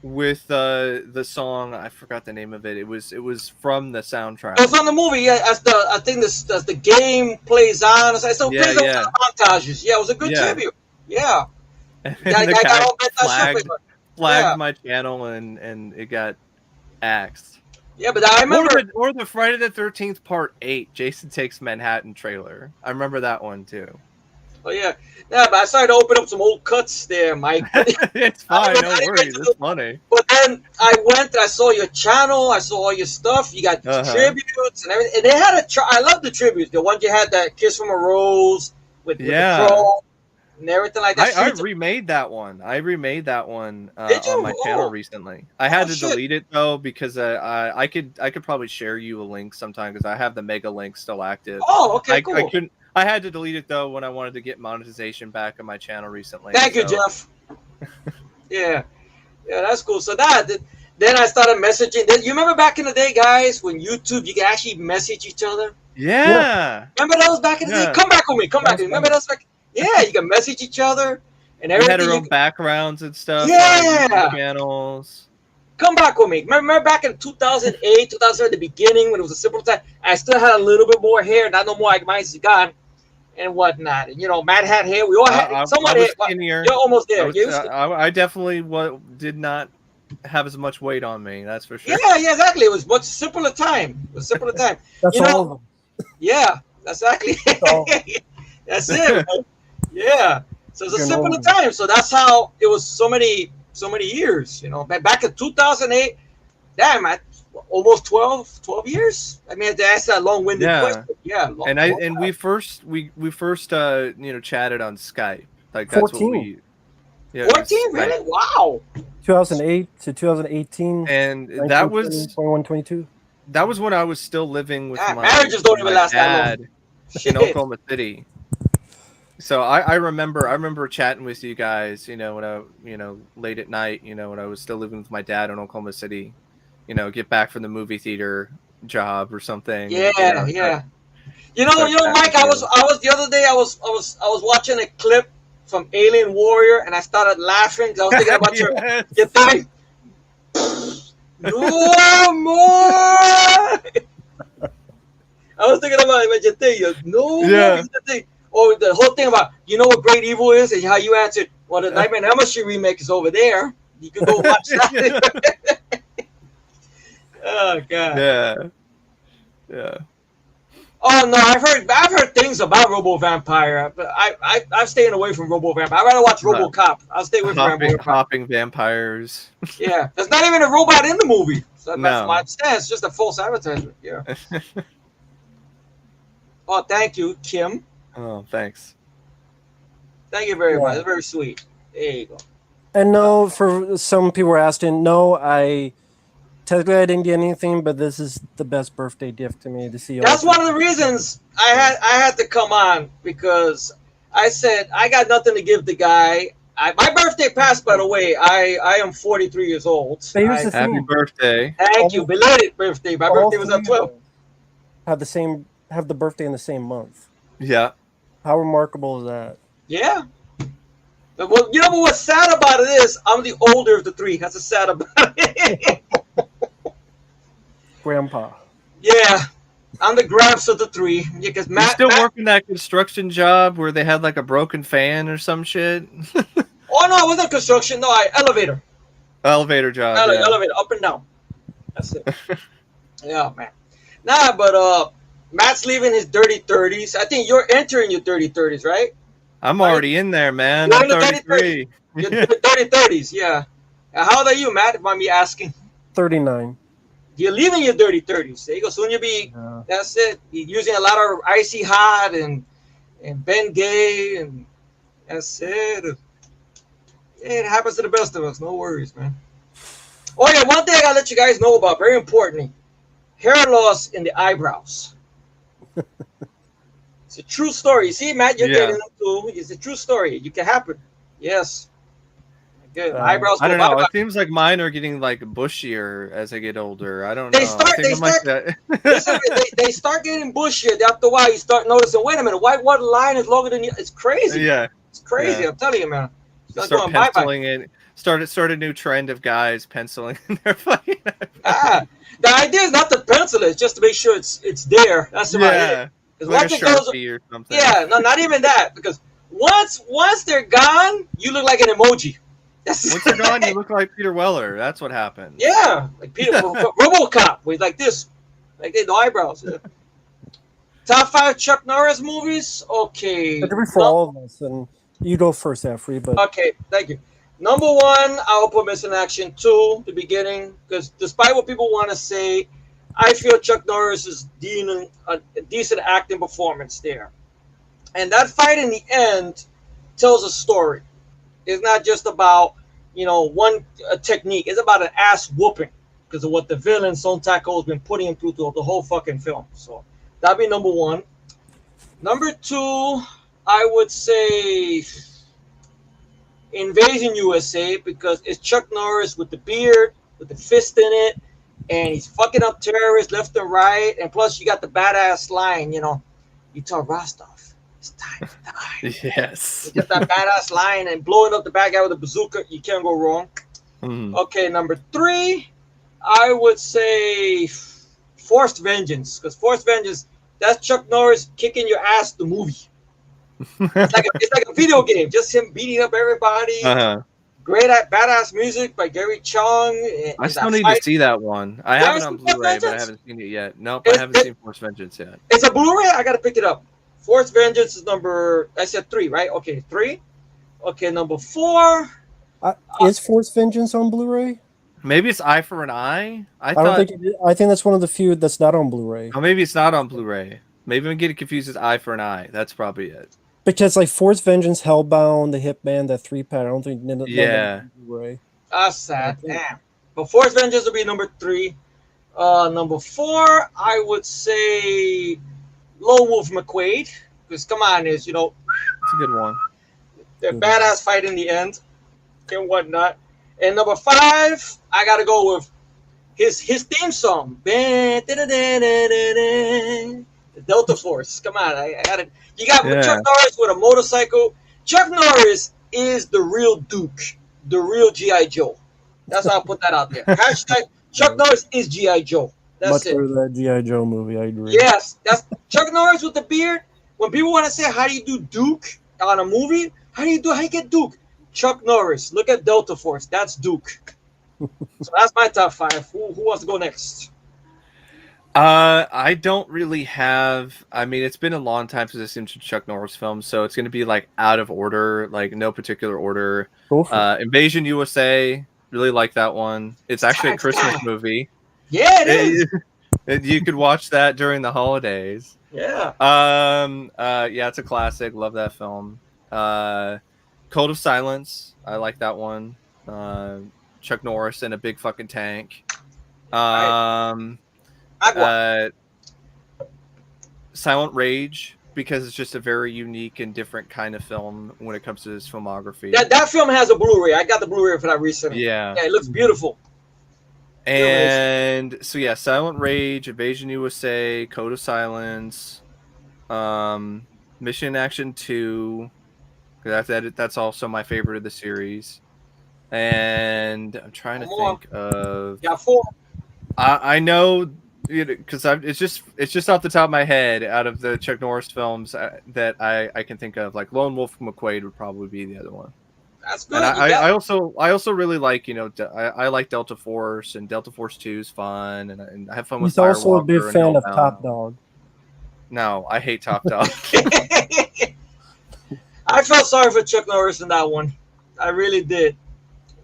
Speaker 3: with the song. I forgot the name of it. It was from the soundtrack.
Speaker 2: It was on the movie. Yeah, as the game plays on. So it plays on
Speaker 3: yeah.
Speaker 2: montages. Yeah, it was a good
Speaker 3: Yeah.
Speaker 2: tribute. Yeah.
Speaker 3: And
Speaker 2: I
Speaker 3: the
Speaker 2: got
Speaker 3: guy
Speaker 2: all bent that shit.
Speaker 3: flagged
Speaker 2: Yeah.
Speaker 3: my channel and it got axed.
Speaker 2: Yeah, but I remember.
Speaker 3: Or the Friday the 13th Part 8, Jason Takes Manhattan trailer. I remember that one too.
Speaker 2: Oh yeah, but I started to open up some old cuts there, Mike.
Speaker 3: It's fine, no
Speaker 2: I
Speaker 3: worries.
Speaker 2: went to
Speaker 3: It's funny.
Speaker 2: But then I went, I saw your channel, I saw all your stuff. You got tributes and everything. And they had I love the tributes. The ones you had, that Kiss from a Rose with the crow and everything like that.
Speaker 3: I remade that one. I remade that one
Speaker 2: Did you?
Speaker 3: on my channel recently. I had to
Speaker 2: shit.
Speaker 3: delete it though because I could probably share you a link sometime because I have the mega link still active.
Speaker 2: Oh, okay, cool.
Speaker 3: I couldn't. I had to delete it though when I wanted to get monetization back on my channel recently.
Speaker 2: Thank you, Jeff. Yeah, that's cool. So then I started messaging. You remember back in the day, guys, when YouTube you could actually message each other?
Speaker 3: Yeah.
Speaker 2: Remember those back in the day? Come back with me. Come back with me. Remember those back? Yeah, you can message each other and everything.
Speaker 3: We had our own backgrounds and stuff.
Speaker 2: Yeah.
Speaker 3: On channels.
Speaker 2: Come back with me. Remember back in 2008, 2007, at the beginning when it was a simple time, I still had a little bit more hair. Not no more. Like mine's gone and whatnot. And Matt had hair. We all had. Someone had.
Speaker 3: Skinnier.
Speaker 2: You're almost there.
Speaker 3: I definitely did not have as much weight on me. That's for sure.
Speaker 2: Yeah, exactly. It was much simpler time.
Speaker 1: That's all of them.
Speaker 2: Yeah, exactly. That's it. Man. Yeah. So it's a simpler time. So that's how it was. So many years. Back in 2008. Damn, almost 12 years. I mean, that's that long-winded question. Yeah.
Speaker 3: We first chatted on Skype. Like that's
Speaker 1: 14.
Speaker 3: what we. Yeah,
Speaker 2: 14, really? Wow.
Speaker 1: 2008 to 2018,
Speaker 3: and that was
Speaker 1: 21, 22.
Speaker 3: That was when I was still living with my
Speaker 2: marriages don't even last that
Speaker 3: dad in Oklahoma City. So I remember chatting with you guys, when I late at night, when I was still living with my dad in Oklahoma City, get back from the movie theater job or something.
Speaker 2: Yeah, yeah. Mike, I was the other day I was watching a clip from Alien Warrior and I started laughing because I was thinking about your thing. No more. I was thinking about your thing. No more. Or the whole thing about what Great Evil is and how you answered. Well, the Nightmare on Elm Street remake is over there. You can go watch that. Oh God.
Speaker 3: Yeah.
Speaker 2: Oh no, I've heard things about Robo Vampire, but I'm staying away from Robo Vampire. I'd rather watch RoboCop. I'll stay away from
Speaker 3: hopping vampires.
Speaker 2: Yeah, there's not even a robot in the movie. So that's my stance. It's just a false advertisement. Yeah. Oh, thank you, Kim.
Speaker 3: Oh, thanks.
Speaker 2: Thank you very much. It's very sweet. There you go.
Speaker 1: And no, for some people were asking, no, technically I didn't get anything, but this is the best birthday gift to me to see.
Speaker 2: That's one of the reasons I had to come on, because I said I got nothing to give the guy. My birthday passed, by the way. I am 43 years old.
Speaker 3: Happy birthday!
Speaker 2: Thank you, belated birthday. My birthday was on 12.
Speaker 1: Have the birthday in the same month.
Speaker 3: Yeah.
Speaker 1: How remarkable is that?
Speaker 2: Yeah. But what's sad about it is I'm the older of the three. That's what's sad about it.
Speaker 1: Grandpa.
Speaker 2: Yeah. I'm the Gramps of the three. Because
Speaker 3: You
Speaker 2: Matt,
Speaker 3: still working that construction job where they had like a broken fan or some shit?
Speaker 2: Oh no, it wasn't construction. No, elevator.
Speaker 3: Elevator job, yeah.
Speaker 2: Elevator, up and down. That's it. Yeah, man. Nah, but Matt's leaving his dirty 30s. I think you're entering your dirty 30s, right?
Speaker 3: I'm already in there, man.
Speaker 2: You're
Speaker 3: I'm
Speaker 2: in the dirty
Speaker 3: 33.
Speaker 2: Your dirty 30s, yeah. How old are you, Matt? If I'm me asking.
Speaker 1: 39.
Speaker 2: You're leaving your dirty 30s. There you go. Soon you'll be.
Speaker 1: Yeah.
Speaker 2: That's it. You're using a lot of icy hot and Ben Gay and that's it. It happens to the best of us. No worries, man. Oh yeah, one thing I gotta let you guys know about, very importantly, hair loss in the eyebrows. It's a true story. You see, Matt, you're getting into. It's a true story. It can happen. Yes. Good. Eyebrows.
Speaker 3: I don't know. It seems like mine are getting like bushier as I get older. I don't know.
Speaker 2: They start getting bushier. After a while, you start noticing. Wait a minute. Why one line is longer than you? It's crazy.
Speaker 3: Yeah.
Speaker 2: It's crazy. Yeah. I'm telling you, man.
Speaker 3: Start penciling it. Start a new trend of guys penciling in their fucking eyebrows.
Speaker 2: The idea is not to pencil it, it's just to make sure it's there. That's about it.
Speaker 3: Like a Sharpie or something.
Speaker 2: Yeah, no, not even that. Because once they're gone, you look like an emoji.
Speaker 3: Once they're gone, you look like Peter Weller. That's what happened.
Speaker 2: Yeah, like Peter RoboCop with like this, like they no eyebrows. Yeah. Top 5 Chuck Norris movies. Okay.
Speaker 1: For all of us, and you go first, Afri. But
Speaker 2: okay, thank you. Number 1, I'll put Missing Action 2, the beginning, because despite what people want to say, I feel Chuck Norris is doing a decent acting performance there. And that fight in the end tells a story. It's not just about, one technique. It's about an ass whooping because of what the villain, Son Taco, has been putting him through the whole fucking film. So that'd be number 1. Number 2, I would say Invasion USA, because it's Chuck Norris with the beard, with the fist in it, and he's fucking up terrorists left and right. And plus, you got the badass line, you tell Rostov, it's time to die.
Speaker 3: Yes.
Speaker 2: You got that badass line and blowing up the bad guy with a bazooka, you can't go wrong.
Speaker 3: Mm.
Speaker 2: Okay, number 3, I would say Forced Vengeance, because Forced Vengeance, that's Chuck Norris kicking your ass, the movie. It's like a video game, just him beating up everybody. Great badass music by Gary Chung.
Speaker 3: I still need to see that one. I have it on Blu-ray, but I haven't seen it yet. Nope, I haven't seen Force Vengeance yet.
Speaker 2: It's a Blu-ray. I gotta pick it up. Force Vengeance is I said 3, right? Okay, 3. Okay, number 4.
Speaker 1: Is Force Vengeance on Blu-ray?
Speaker 3: Maybe it's Eye for an Eye.
Speaker 1: I think that's one of the few that's not on Blu-ray.
Speaker 3: Oh, maybe it's not on Blu-ray. Maybe I'm getting confused with Eye for an Eye. That's probably it.
Speaker 1: Because like Force Vengeance, Hellbound, the Hitman, that 3-pack, I don't think Blu-ray.
Speaker 2: That's sad. Damn. But Force Vengeance will be number 3. Number 4, I would say Lone Wolf McQuade. Because come on, it's
Speaker 3: a good one.
Speaker 2: They're badass fight in the end and whatnot. And number 5, I gotta go with his theme song. The Delta Force. Come on, I got it. You got Chuck Norris with a motorcycle. Chuck Norris is the real Duke, the real G.I. Joe. That's how I put that out there. Hashtag Chuck Norris is G.I. Joe. That's
Speaker 1: much
Speaker 2: it.
Speaker 1: better than that G.I. Joe movie, I agree.
Speaker 2: Yes, that's Chuck Norris with the beard. When people want to say, how do you do Duke on a movie? How do you get Duke? Chuck Norris. Look at Delta Force. That's Duke. So that's my top 5. Who wants to go next?
Speaker 3: I don't really have. I mean, it's been a long time since I've seen Chuck Norris films, so it's going to be like out of order, like no particular order. Invasion USA, really like that one. It's actually a Christmas movie.
Speaker 2: Yeah, it is.
Speaker 3: You could watch that during the holidays.
Speaker 2: Yeah.
Speaker 3: Yeah, it's a classic. Love that film. Code of Silence, I like that one. Chuck Norris in a big fucking tank. Silent Rage, because it's just a very unique and different kind of film when it comes to his filmography.
Speaker 2: That film has a Blu-ray. I got the Blu-ray for that recently.
Speaker 3: Yeah,
Speaker 2: it looks beautiful.
Speaker 3: And so yeah, Silent Rage, Invasion USA, Code of Silence, Mission Action 2. That's also my favorite of the series. And I'm trying to think of.
Speaker 2: Yeah, 4.
Speaker 3: I know because it's just off the top of my head, out of the Chuck Norris films that I can think of, like Lone Wolf McQuade would probably be the other one.
Speaker 2: That's good.
Speaker 3: And I also really like, I like Delta Force, and Delta Force 2 is fun, and I have fun with
Speaker 1: He's also a big
Speaker 3: Firewalker and
Speaker 1: fan of
Speaker 3: Hellbound.
Speaker 1: Top Dog.
Speaker 3: No, I hate Top Dog.
Speaker 2: I felt sorry for Chuck Norris in that one. I really did.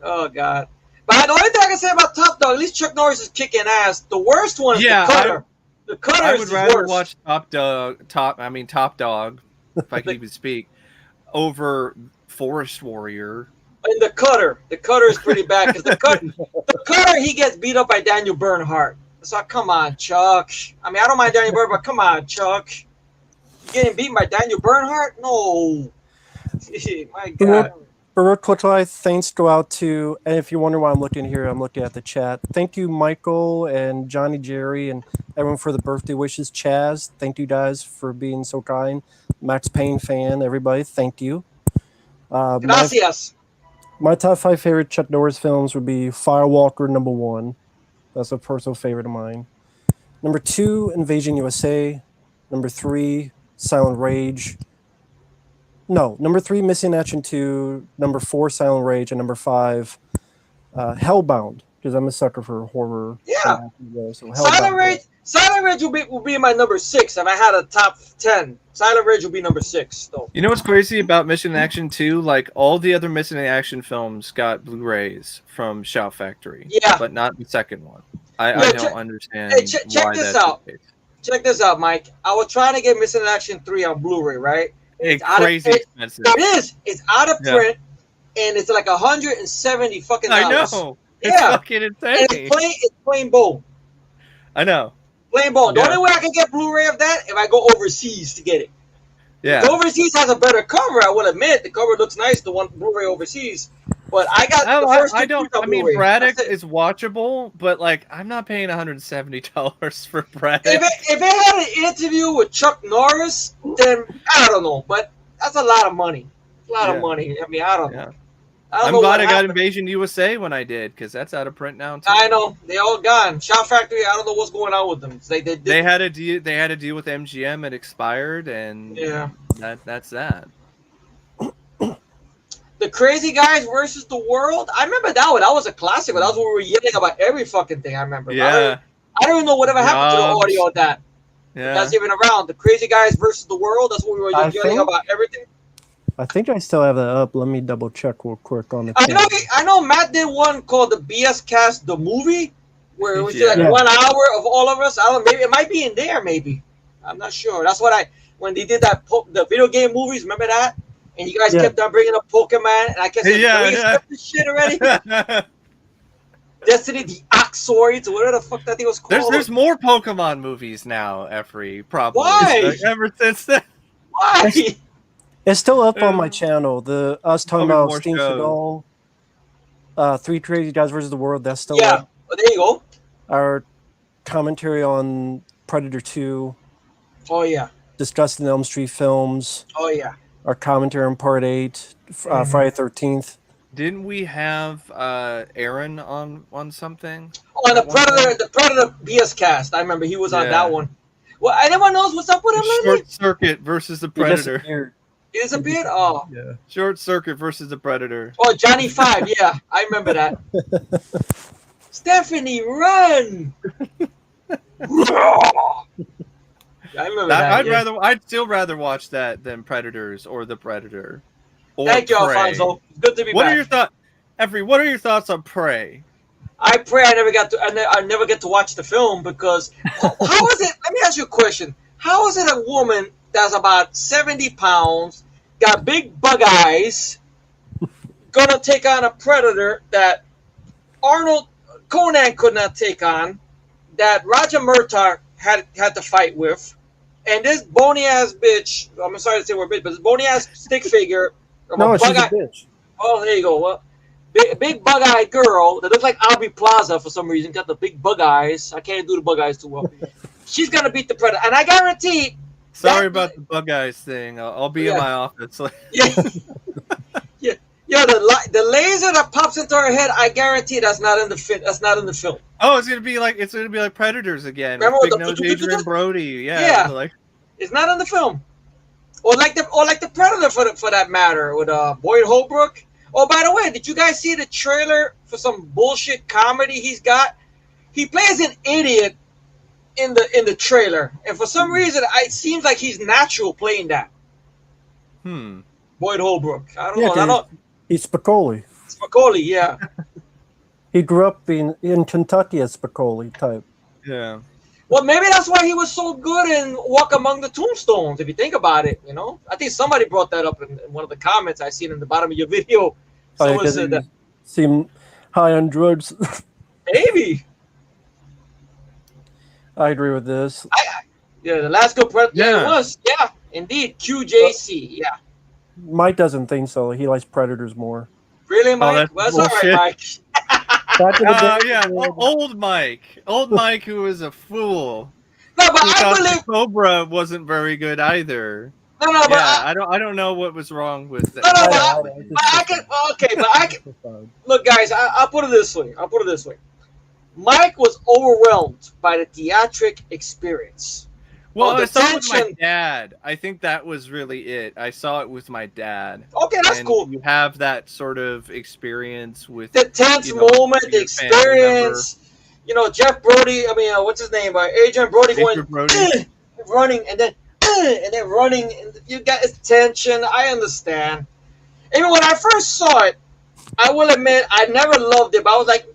Speaker 2: Oh God. But the only thing I can say about Top Dog, at least Chuck Norris is kicking ass. The worst one is the Cutter. The Cutter
Speaker 3: I
Speaker 2: is
Speaker 3: would
Speaker 2: the
Speaker 3: rather
Speaker 2: worst.
Speaker 3: watch Top Dog, if I can even speak, over Forest Warrior.
Speaker 2: And the Cutter is pretty bad because the Cutter, he gets beat up by Daniel Bernhardt. So come on, Chuck. I mean, I don't mind Daniel Bernhardt, but come on, Chuck. Getting beaten by Daniel Bernhardt? No. My God.
Speaker 1: But real quickly, thanks go out to, and if you wonder why I'm looking here, I'm looking at the chat. Thank you, Michael and Johnny Jerry and everyone for the birthday wishes. Chaz, thank you guys for being so kind. Max Payne fan, everybody, thank you.
Speaker 2: Gracias.
Speaker 1: My top 5 favorite Chuck Norris films would be Firewalker, number 1. That's a personal favorite of mine. Number 2, Invasion USA. Number 3, Silent Rage. No, number 3, Missing Action 2. Number 4, Silent Rage. And number 5, Hellbound, because I'm a sucker for horror.
Speaker 2: Yeah.
Speaker 1: So
Speaker 2: Silent Rage will be my number 6 if I had a top 10. Silent Rage will be number 6, though.
Speaker 3: You know what's crazy about Mission Action 2? Like, all the other Mission Action films got Blu-rays from Shout Factory.
Speaker 2: Yeah.
Speaker 3: But not the second one. I don't understand
Speaker 2: check this out. Check this out, Mike. I was trying to get Mission Action 3 on Blu-ray, right?
Speaker 3: It's crazy expensive.
Speaker 2: It is. It's out of print, and it's like $170 fucking dollars.
Speaker 3: I know. It's fucking insane.
Speaker 2: And it's plain bone.
Speaker 3: I know.
Speaker 2: Plain bone. The only way I can get Blu-ray of that if I go overseas to get it.
Speaker 3: Yeah.
Speaker 2: The overseas has a better cover. I will admit the cover looks nice. The one Blu-ray overseas, but I got the first.
Speaker 3: I mean, Braddock is watchable, but like, I'm not paying $170 for Braddock.
Speaker 2: If it had an interview with Chuck Norris, then I don't know. But that's a lot of money. A lot of money. I mean, I don't know.
Speaker 3: I'm glad I got Invasion USA when I did, because that's out of print now too.
Speaker 2: I know, they all gone. Shout Factory, I don't know what's going on with them. They had
Speaker 3: a deal. They had a deal with MGM. It expired, and that's that.
Speaker 2: The Crazy Guys versus the World. I remember that one. That was a classic. That was where we were yelling about every fucking thing. I remember.
Speaker 3: Yeah.
Speaker 2: I don't even know whatever happened to the audio of that.
Speaker 3: Yeah.
Speaker 2: That's even around. The Crazy Guys versus the World. That's what we were yelling about everything.
Speaker 1: I think I still have that up. Let me double check real quick on the.
Speaker 2: I know Matt did one called the BS Cast the movie, where it was like 1 hour of all of us. I don't know, maybe it might be in there. Maybe I'm not sure. That's what when they did that the video game movies. Remember that? And you guys kept on bringing up Pokemon, and I kept saying, "Can we skip this shit already?" Destiny, the Oxoids, whatever the fuck that thing was called.
Speaker 3: There's more Pokemon movies now, Effrey. Probably.
Speaker 2: Why?
Speaker 3: Ever since then.
Speaker 2: Why?
Speaker 1: It's still up on my channel. Us talking about Steam Seagal, 3 Crazy Guys versus the World. That's still up.
Speaker 2: Well, there you go.
Speaker 1: Our commentary on Predator 2.
Speaker 2: Oh yeah.
Speaker 1: Discussing Elm Street films.
Speaker 2: Oh yeah.
Speaker 1: Our commentary on Part 8, Friday 13th.
Speaker 3: Didn't we have Aaron on something?
Speaker 2: Oh, the Predator BS Cast. I remember he was on that one. Well, anyone knows what's up with him lately?
Speaker 3: Short Circuit versus the Predator.
Speaker 2: He disappeared? Oh.
Speaker 1: Yeah.
Speaker 3: Short Circuit versus the Predator.
Speaker 2: Oh, Johnny 5. Yeah, I remember that. Stephanie, run! I remember that.
Speaker 3: I'd still rather watch that than Predators or The Predator. Or
Speaker 2: Thank you,
Speaker 3: Prey.
Speaker 2: Alfonso. Good to be back.
Speaker 3: What are your thoughts, Effrey? What are your thoughts on Prey?
Speaker 2: I pray I never get to watch the film because how is it? Let me ask you a question. How is it a woman that's about 70 pounds, got big bug eyes, gonna take on a predator that Arnold Conan could not take on, that Roger Murtaugh had to fight with, and this bony ass bitch? I'm sorry to say we're bitch, but this bony ass stick figure.
Speaker 1: No, she's a bitch.
Speaker 2: Oh, there you go. Well, big bug-eyed girl that looks like Aubrey Plaza for some reason. Got the big bug eyes. I can't do the bug eyes too well. She's gonna beat the Predator, and I guarantee.
Speaker 3: Sorry about the bug eyes thing. I'll be in my office.
Speaker 2: Yeah, Yeah, the laser that pops into her head, I guarantee that's not in the film. That's not in the film.
Speaker 3: Oh, it's gonna be like Predators again.
Speaker 2: Remember
Speaker 3: With
Speaker 2: with
Speaker 3: Big Nose
Speaker 2: the
Speaker 3: Adrian Brody. Yeah,
Speaker 2: yeah,
Speaker 3: like
Speaker 2: it's not in the film. Or like the Predator for that matter with Boyd Holbrook. Oh, by the way, did you guys see the trailer for some bullshit comedy he's got? He plays an idiot in the trailer, and for some reason, it seems like he's natural playing that. Boyd Holbrook. I don't know. I don't.
Speaker 1: He's Spicoli.
Speaker 2: Spicoli, yeah.
Speaker 1: He grew up in Kentucky as Spicoli type.
Speaker 3: yeah.
Speaker 2: Well, maybe that's why he was so good in Walk Among the Tombstones. If you think about it, you know, I think somebody brought that up in one of the comments I seen in the bottom of your video. Someone said that
Speaker 1: seemed high on drugs.
Speaker 2: maybe.
Speaker 1: I agree with this.
Speaker 2: Yeah, the last good president. Yeah,
Speaker 3: Yeah.
Speaker 2: it was. Yeah, indeed. QJC. Yeah.
Speaker 1: Mike doesn't think so. He likes Predators more.
Speaker 2: Really, Mike?
Speaker 3: that's
Speaker 2: Well, that's all right,
Speaker 3: bullshit.
Speaker 2: Mike.
Speaker 1: Back in the day,
Speaker 3: Yeah, old Mike, who was a fool.
Speaker 2: No, but
Speaker 3: Who
Speaker 2: I
Speaker 3: thought
Speaker 2: believe.
Speaker 3: the Cobra wasn't very good either.
Speaker 2: No, but
Speaker 3: Yeah, I don't know what was wrong with it.
Speaker 2: No,
Speaker 1: I
Speaker 2: but I can. Okay, but I can. Look, guys, I'll put it this way. Mike was overwhelmed by the theatric experience.
Speaker 3: Well,
Speaker 2: the
Speaker 3: I saw it with my
Speaker 2: tension.
Speaker 3: dad. I think that was really it. I saw it with my dad.
Speaker 2: Okay, that's
Speaker 3: And
Speaker 2: cool.
Speaker 3: You have that sort of experience with
Speaker 2: The tense
Speaker 3: you know,
Speaker 2: moment, the
Speaker 3: your family member.
Speaker 2: experience. You know, Jeff Brody. I mean, what's his name? Adrian Brody
Speaker 3: Adrian
Speaker 2: going
Speaker 3: Brody.
Speaker 2: running and then running. And you got his tension. I understand. Even when I first saw it, I will admit I never loved it. But I was like,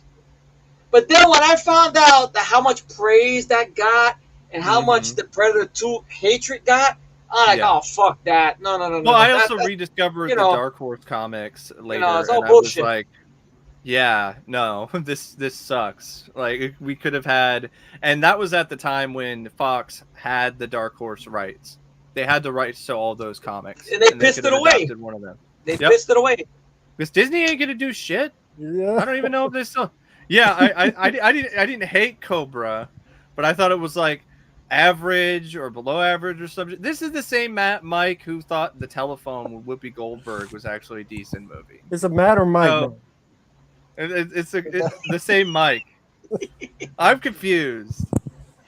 Speaker 2: but then when I found out that how much praise that got and how much the Predator 2 hatred got, I'm like,
Speaker 3: Yeah.
Speaker 2: oh fuck that. No.
Speaker 3: Well, I
Speaker 2: That-
Speaker 3: also rediscovered
Speaker 2: you
Speaker 3: the
Speaker 2: know,
Speaker 3: Dark Horse comics later,
Speaker 2: it's all
Speaker 3: and
Speaker 2: bullshit.
Speaker 3: I was like, "Yeah, no, this sucks." Like we could have had, and that was at the time when Fox had the Dark Horse rights. They had the rights to all those comics,
Speaker 2: And they pissed
Speaker 3: could have
Speaker 2: it away.
Speaker 3: adapted one of them.
Speaker 2: They
Speaker 3: Yep.
Speaker 2: pissed it away.
Speaker 3: Because Disney ain't gonna do shit.
Speaker 1: Yeah.
Speaker 3: I don't even know if they still. Yeah, I didn't hate Cobra, but I thought it was like average or below average or something. This is the same Mike who thought The Telephone with Whoopi Goldberg was actually a decent movie.
Speaker 1: It's a matter, Mike.
Speaker 3: Oh. It's the same Mike. I'm confused.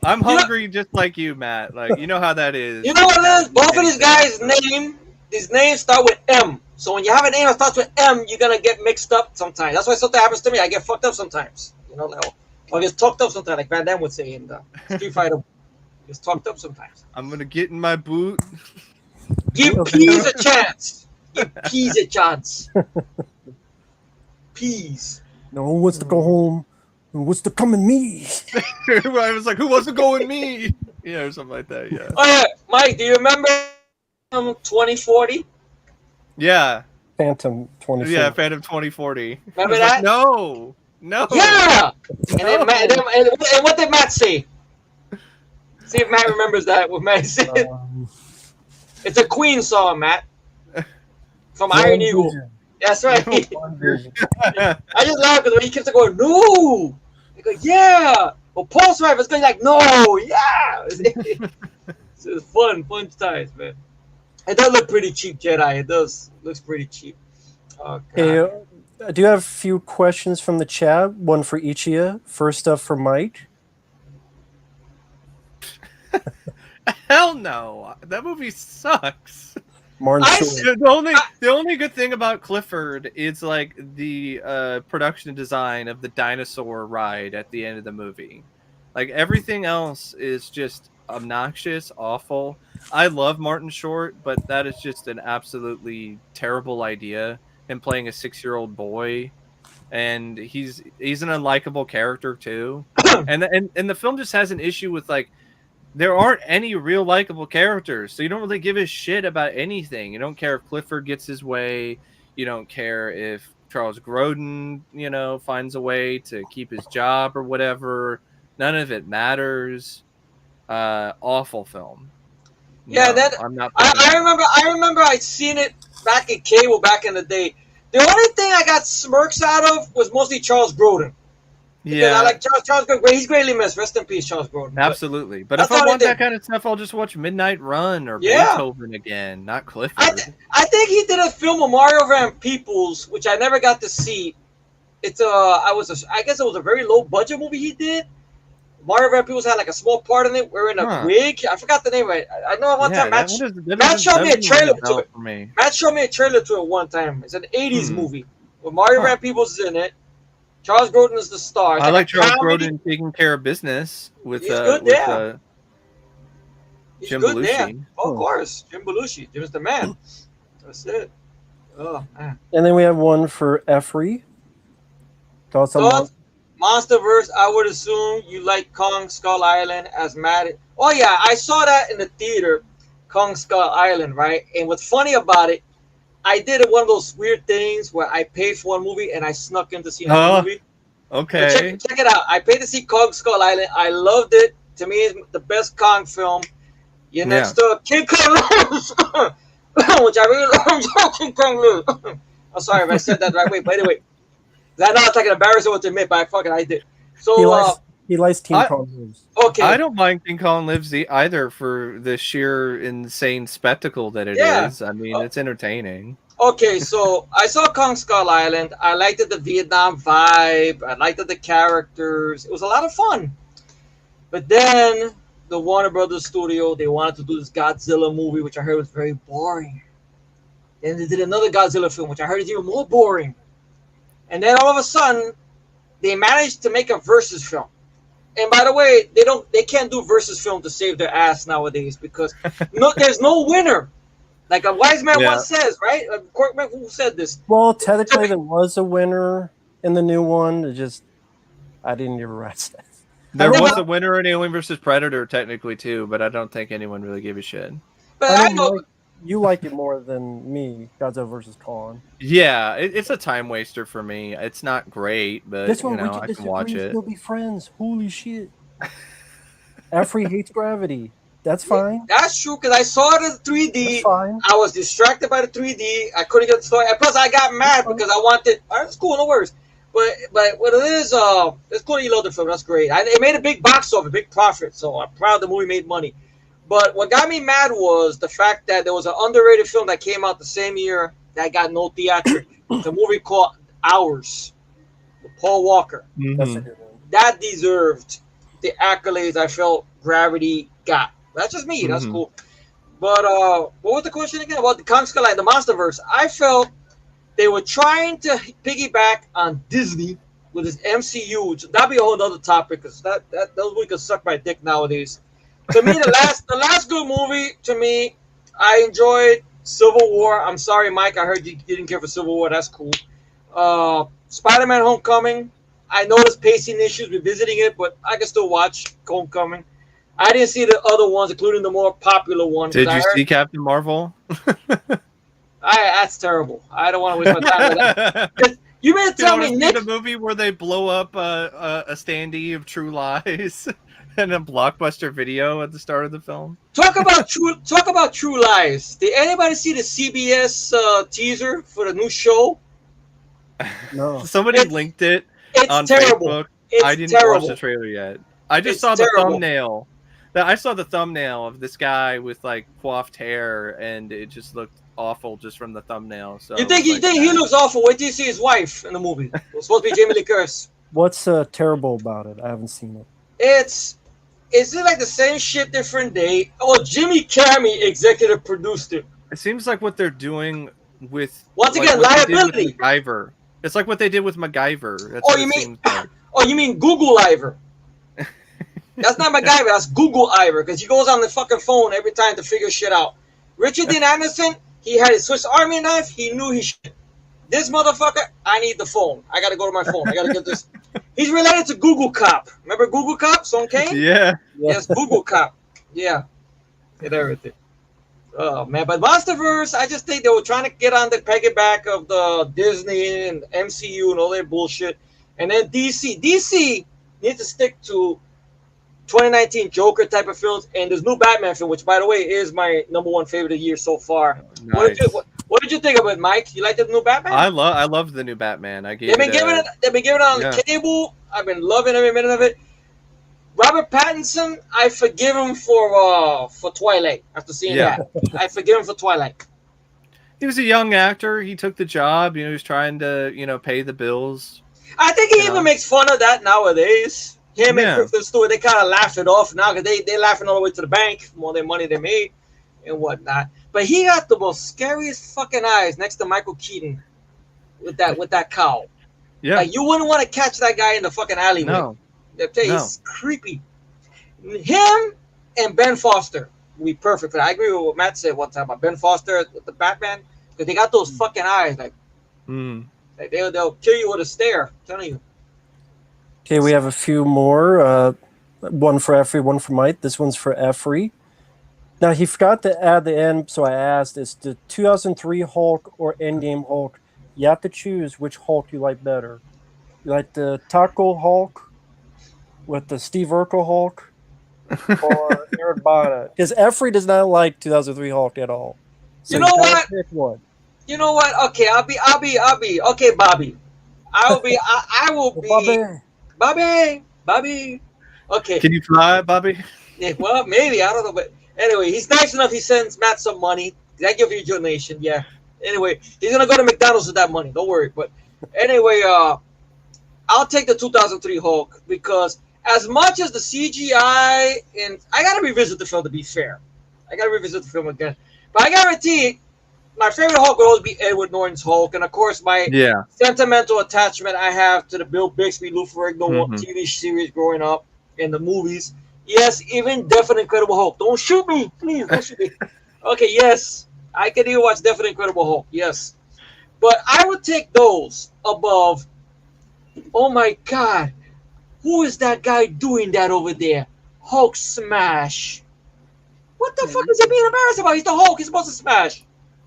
Speaker 3: I'm hungry just like you, Matt. Like you know how that is.
Speaker 2: You know what it is? Both of these guys' these names start with M. So when you have a name that starts with M, you're gonna get mixed up sometimes. That's why something happens to me. I get fucked up sometimes. You know, like, or I get talked up sometimes, like Van Damme would say in the Street Fighter. Gets talked up sometimes.
Speaker 3: I'm gonna get in my boot.
Speaker 2: Give peas a chance. Give peas a chance. Peas.
Speaker 1: No one wants to go home. Who wants to come in me?
Speaker 3: I was like, who wants to go with me? Yeah, or something like that. Yeah.
Speaker 2: Oh yeah, Mike. Do you remember 2040?
Speaker 3: Yeah.
Speaker 1: Phantom 24.
Speaker 3: Yeah, Phantom 2040.
Speaker 2: Remember
Speaker 3: I was like,
Speaker 2: that?
Speaker 3: no.
Speaker 2: Yeah. And what did Matt say? See if Matt remembers that. What Matt said. It's a Queen song, Matt. From Iron Eagle. That's right. I just laugh because when he keeps on going, no. They go, yeah. Well, Pulse Rider's going like, no, yeah. It's fun times, man. It does look pretty cheap, Jedi. It does. Looks pretty cheap. Oh, God.
Speaker 1: Hey, I do have a few questions from the chat. One for each of you. First up for Mike.
Speaker 3: Hell no. That movie sucks.
Speaker 1: Martin
Speaker 2: I
Speaker 1: Short.
Speaker 3: The only good thing about Clifford is like the production design of the dinosaur ride at the end of the movie. Like everything else is just obnoxious, awful. I love Martin Short, but that is just an absolutely terrible idea. Him playing a 6-year-old boy, and he's an unlikable character too. and the film just has an issue with like there aren't any real likable characters, so you don't really give a shit about anything. You don't care if Clifford gets his way. You don't care if Charles Grodin, finds a way to keep his job or whatever. None of it matters. Awful film.
Speaker 2: Yeah,
Speaker 3: No, I'm not.
Speaker 2: I remember I'd seen it back in cable back in the day. The only thing I got smirks out of was mostly Charles Grodin. Because I
Speaker 3: Yeah,
Speaker 2: like Charles Grodin. He's greatly missed. Rest in peace, Charles Grodin. But
Speaker 3: absolutely. But
Speaker 2: that's
Speaker 3: if I
Speaker 2: all they
Speaker 3: want that
Speaker 2: did.
Speaker 3: kind of stuff, I'll just watch Midnight Run or
Speaker 2: Yeah.
Speaker 3: Beethoven again, not Clifford.
Speaker 2: I think he did a film with Mario Van Peebles, which I never got to see. It's I guess it was a very low budget movie he did. Mario Van Peebles had like a small part in it. We're in a
Speaker 3: Huh.
Speaker 2: wig. I forgot the name of it. I know one
Speaker 3: Yeah,
Speaker 2: time
Speaker 3: that
Speaker 2: Matt showed me a
Speaker 3: doesn't ring
Speaker 2: trailer to
Speaker 3: bell
Speaker 2: it.
Speaker 3: for me.
Speaker 2: Matt showed me a trailer to it one time. It's an 80s
Speaker 3: Hmm.
Speaker 2: movie with Mario
Speaker 3: Huh.
Speaker 2: Van Peebles is in it. Charles Grodin is the star. It's
Speaker 3: I like
Speaker 2: a
Speaker 3: Charles
Speaker 2: comedy.
Speaker 3: Grodin taking care of business with
Speaker 2: He's good there. He's
Speaker 3: Jim
Speaker 2: good there.
Speaker 3: Belushi.
Speaker 2: Oh, of course. Jim Belushi. Jim's the man. That's it. Oh, man.
Speaker 1: And then we have one for Efrey. Thoughts on
Speaker 2: Thoughts? Monsterverse, I would assume you like Kong Skull Island as Matt. Oh, yeah. I saw that in the theater, Kong Skull Island, right? And what's funny about it, I did one of those weird things where I paid for one movie and I snuck in to see another movie.
Speaker 3: Okay.
Speaker 2: Check it out. I paid to see Kong Skull Island. I loved it. To me, it's the best Kong film. You're next to King Kong Lives, which I really love. King Kong Lives. I'm sorry if I said that the right way, but anyway, I know it's like an embarrassment to admit, but I did. So
Speaker 1: he likes King Kong Lives.
Speaker 2: Okay.
Speaker 3: I don't mind King Kong Lives either for the sheer insane spectacle that it is. I mean, it's entertaining.
Speaker 2: Okay, so I saw Kong Skull Island. I liked the Vietnam vibe. I liked the characters. It was a lot of fun. But then the Warner Brothers studio, they wanted to do this Godzilla movie, which I heard was very boring. Then they did another Godzilla film, which I heard is even more boring. And then all of a sudden, they managed to make a versus film. And by the way, they can't do versus film to save their ass nowadays because there's no winner. Like a wise man once says, right? Corkman, who said this?
Speaker 1: Well, technically there was a winner in the new one. I didn't give a rat's ass.
Speaker 3: There was a winner in Alien vs. Predator, technically, too, but I don't think anyone really gave a shit.
Speaker 2: But I know
Speaker 1: you like it more than me, Godzilla vs. Kong.
Speaker 3: Yeah, it's a time waster for me. It's not great, but
Speaker 1: this one
Speaker 3: I can watch it.
Speaker 1: Still be friends. Holy shit! Efrey hates gravity. That's fine.
Speaker 2: That's true because I saw it in 3D.
Speaker 1: That's fine.
Speaker 2: I was distracted by the 3D. I couldn't get the story. And plus, I got mad because I wanted. All right, it's cool, no worries. But what it is, it's cool you love the film. That's great. It made a big box office, a big profit. So I'm proud the movie made money. But what got me mad was the fact that there was an underrated film that came out the same year that got no theatrics. It's a movie called Hours with Paul Walker.
Speaker 3: Mm-hmm.
Speaker 1: That's a good one.
Speaker 2: That deserved the accolades I felt Gravity got. That's just me. That's cool. But what was the question again about the Kong Skull Island, the Monsterverse? I felt they were trying to piggyback on Disney with this MCU. That'd be a whole other topic because those we could suck my dick nowadays. To me, the last good movie to me, I enjoyed Civil War. I'm sorry, Mike. I heard you didn't care for Civil War. That's cool. Spider-Man: Homecoming. I know there's pacing issues revisiting it, but I can still watch Homecoming. I didn't see the other ones, including the more popular one.
Speaker 3: Did you see Captain Marvel?
Speaker 2: That's terrible. I don't want to waste my time with that. You mean to tell me, Nick?
Speaker 3: The movie where they blow up a standee of True Lies and a Blockbuster Video at the start of the film?
Speaker 2: Talk about True Lies. Did anybody see the CBS teaser for the new show?
Speaker 1: No.
Speaker 3: Somebody linked it on
Speaker 2: terrible.
Speaker 3: Facebook. I didn't watch the trailer yet. I just saw the thumbnail. I saw the thumbnail of this guy with like coiffed hair, and it just looked awful just from the thumbnail. So
Speaker 2: you think he looks awful? Wait till you see his wife in the movie. It's supposed to be Jamie Lee Curtis.
Speaker 1: What's terrible about it? I haven't seen it.
Speaker 2: It's like the same shit, different day. Oh, Jimmy Carrey executive produced it.
Speaker 3: It seems like what they're doing with
Speaker 2: once again liability.
Speaker 3: MacGyver. It's like what they did with MacGyver. That's
Speaker 2: you mean Google Iver? That's not MacGyver. That's Google Iver because he goes on the fucking phone every time to figure shit out. Richard Dean Anderson, he had his Swiss Army knife. He knew he should. This motherfucker, I need the phone. I got to go to my phone. I got to get this. He's related to Google Cop. Remember Google Cop? Son Kane?
Speaker 3: Yeah.
Speaker 2: Yes, Google Cop. Yeah. Get everything. Oh, man. But Monsterverse, I just think they were trying to get on the piggyback of the Disney and MCU and all that bullshit. And then DC. DC needs to stick to 2019 Joker type of films and this new Batman film, which, by the way, is my #1 favorite of the year so far.
Speaker 3: Nice.
Speaker 2: What What did you think of it, Mike? You like the new Batman?
Speaker 3: I love the new Batman. I gave
Speaker 2: They've been giving it on
Speaker 3: yeah.
Speaker 2: the cable. I've been loving every minute of it. Robert Pattinson, I forgive him for Twilight. After seeing that, I forgive him for Twilight.
Speaker 3: He was a young actor. He took the job. He was trying to pay the bills.
Speaker 2: I think he even makes fun of that nowadays. Him and Kristen Stewart, they kind of laugh it off now because they're laughing all the way to the bank from all their money they made and whatnot. But he got the most scariest fucking eyes next to Michael Keaton with that cowl.
Speaker 3: Yeah,
Speaker 2: like, you wouldn't want to catch that guy in the fucking alleyway.
Speaker 3: No,
Speaker 2: he's creepy. Him and Ben Foster would be perfect for that. I agree with what Matt said one time about Ben Foster with the Batman because they got those fucking eyes like they'll kill you with a stare. I'm telling you.
Speaker 1: Okay, we have a few more. One for Effrey, one for Mike. This one's for Effrey. Now, he forgot to add the end, so I asked, is the 2003 Hulk or Endgame Hulk? You have to choose which Hulk you like better. You like the Taco Hulk with the Steve Urkel Hulk or Eric Bana? Because Effrey does not like 2003 Hulk at all. So
Speaker 2: you know what?
Speaker 1: Pick one.
Speaker 2: You know what? Okay, I'll be. Okay, Bobby. I will be. Bobby. Okay.
Speaker 3: Can you fly, Bobby?
Speaker 2: Yeah, well, maybe. I don't know. But anyway, he's nice enough. He sends Matt some money. I give you a donation. Yeah. Anyway, he's going to go to McDonald's with that money. Don't worry. But anyway, I'll take the 2003 Hulk because as much as the CGI, and I got to revisit the film to be fair. I got to revisit the film again. But I guarantee my favorite Hulk will always be Edward Norton's Hulk. And, of course, my sentimental attachment I have to the Bill Bixby, Lou Ferrigno TV series growing up in the movies. Yes, even Definite Incredible Hulk. Don't shoot me. Please, don't shoot me. Okay, yes. I can even watch Definite Incredible Hulk. Yes. But I would take those above, oh, my God. Who is that guy doing that over there? Hulk smash. What the fuck is he being embarrassed about? He's the Hulk. He's supposed to smash.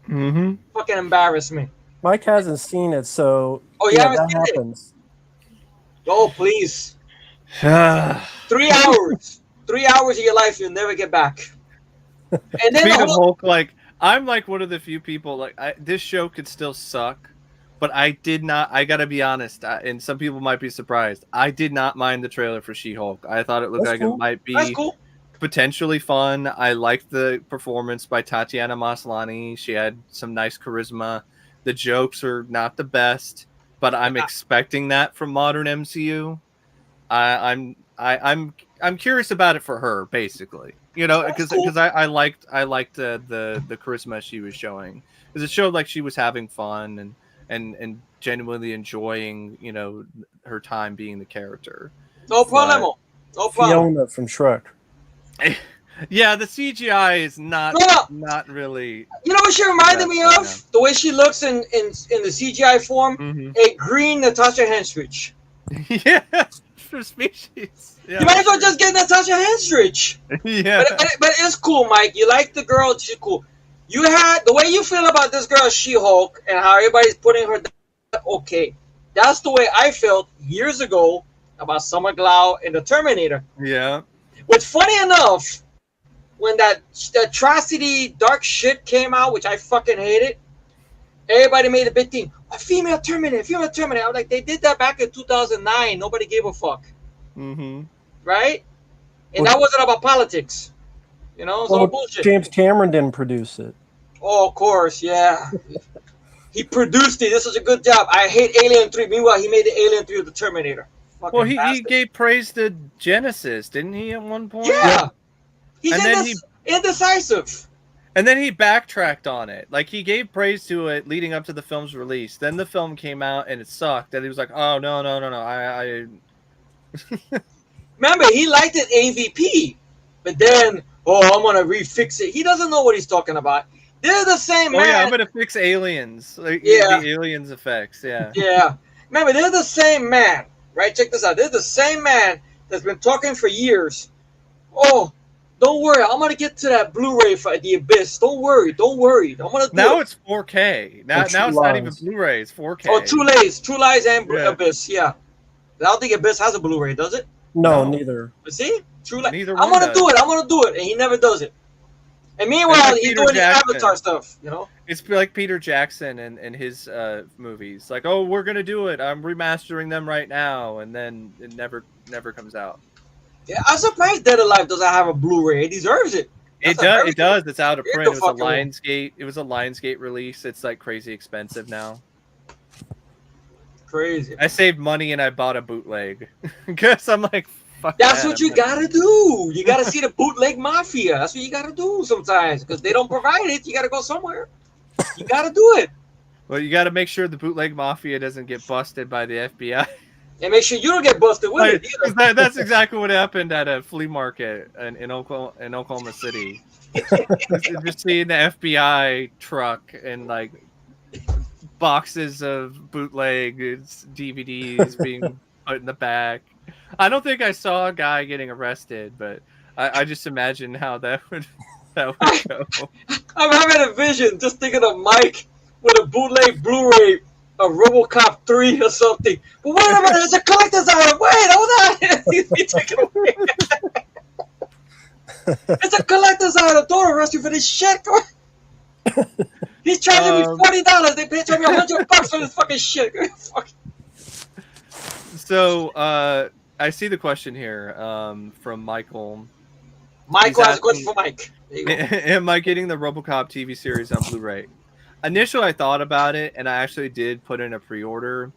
Speaker 2: Fucking embarrass me.
Speaker 1: Mike hasn't seen it, so
Speaker 2: that
Speaker 1: happens.
Speaker 2: Oh, please. 3 hours. 3 hours of your life you'll never get back. And then
Speaker 3: Speaking of Hulk, I'm one of the few people this show could still suck, but I gotta be honest, and some people might be surprised. I did not mind the trailer for She-Hulk. I thought it looked it might be potentially fun. I liked the performance by Tatiana Maslany. She had some nice charisma. The jokes are not the best, but I'm expecting that from modern MCU. I'm curious about it for her, basically. Because I liked the charisma she was showing, because it showed like she was having fun and genuinely enjoying her time being the character.
Speaker 2: No problem.
Speaker 1: Fiona from Shrek.
Speaker 3: Yeah, the CGI is not really.
Speaker 2: You know what she reminded me of? The way she looks in the CGI form, a green Natasha Henstridge.
Speaker 3: Yeah, for Species. Yeah.
Speaker 2: You might as well just get Natasha Henstridge.
Speaker 3: Yeah,
Speaker 2: but it's cool, Mike. You like the girl? She's cool. You had the way you feel about this girl, She-Hulk, and how everybody's putting her down. Okay, that's the way I felt years ago about Summer Glau in the Terminator.
Speaker 3: Yeah.
Speaker 2: What's funny enough, when that atrocity dark shit came out, which I fucking hated, everybody made a big thing. A female Terminator. I was like, they did that back in 2009. Nobody gave a fuck. Right? And that wasn't about politics. It's all bullshit.
Speaker 1: James Cameron didn't produce it.
Speaker 2: Oh, of course, yeah. He produced it. This was a good job. I hate Alien 3. Meanwhile, he made the Alien 3 with the Terminator.
Speaker 3: Well, he gave praise to Genesis, didn't he, at one point?
Speaker 2: Yeah. He's indecisive.
Speaker 3: And then he backtracked on it. Like, he gave praise to it leading up to the film's release. Then the film came out and it sucked. And he was like, oh, no. I
Speaker 2: Remember, he liked it AVP. But then, I'm going to refix it. He doesn't know what he's talking about. They're the same man.
Speaker 3: Yeah, I'm going to fix aliens. The aliens effects, yeah.
Speaker 2: Yeah. Remember, they're the same man. Right? Check this out. They're the same man that's been talking for years. Oh, don't worry. I'm going to get to that Blu-ray for The Abyss. Don't worry. I'm going to do
Speaker 3: Now it's 4K. Now it's not even Blu-ray. It's 4K.
Speaker 2: Oh, True Lies and Abyss. Yeah. I don't think Abyss has a Blu-ray, does it?
Speaker 1: No, neither.
Speaker 2: See? True Lies.
Speaker 3: Neither
Speaker 2: I'm going to do it. And he never does it. And meanwhile,
Speaker 3: like
Speaker 2: he's
Speaker 3: Peter
Speaker 2: doing the
Speaker 3: Jackson.
Speaker 2: Avatar stuff, you know?
Speaker 3: It's like Peter Jackson and his movies. Like, oh, we're gonna do it. I'm remastering them right now, and then it never comes out.
Speaker 2: Yeah, I'm surprised Dead Alive doesn't have a Blu-ray. It deserves it.
Speaker 3: It does. It does. It's out of
Speaker 2: Get
Speaker 3: print.
Speaker 2: the
Speaker 3: It was a
Speaker 2: fuck away.
Speaker 3: Lionsgate. It was a Lionsgate release. It's like crazy expensive now.
Speaker 2: Crazy.
Speaker 3: I saved money and I bought a bootleg because I'm like, fuck.
Speaker 2: That's
Speaker 3: that.
Speaker 2: what you gotta do. You gotta see the bootleg mafia. That's what you gotta do sometimes because they don't provide it. You gotta go somewhere. You gotta do it.
Speaker 3: Well, you got to make sure the bootleg mafia doesn't get busted by the FBI.
Speaker 2: And make sure you don't get busted with it either.
Speaker 3: That's exactly what happened at a flea market in Oklahoma City. Just seeing the FBI truck and like boxes of bootleg DVDs being put in the back. I don't think I saw a guy getting arrested, but I just imagine how that would go.
Speaker 2: I'm having a vision just thinking of Mike with a bootleg Blu-ray of RoboCop 3 or something. But wait a minute, it's a collector's item. Wait, hold on. You take it away. It's a collector's item. Don't arrest you for this shit. He's charging me $40. They paid me $100 for this fucking shit.
Speaker 3: So I see the question here from Michael.
Speaker 2: Michael has a question for Mike.
Speaker 3: Am I getting the RoboCop TV series on Blu-ray? Initially, I thought about it, and I actually did put in a pre-order,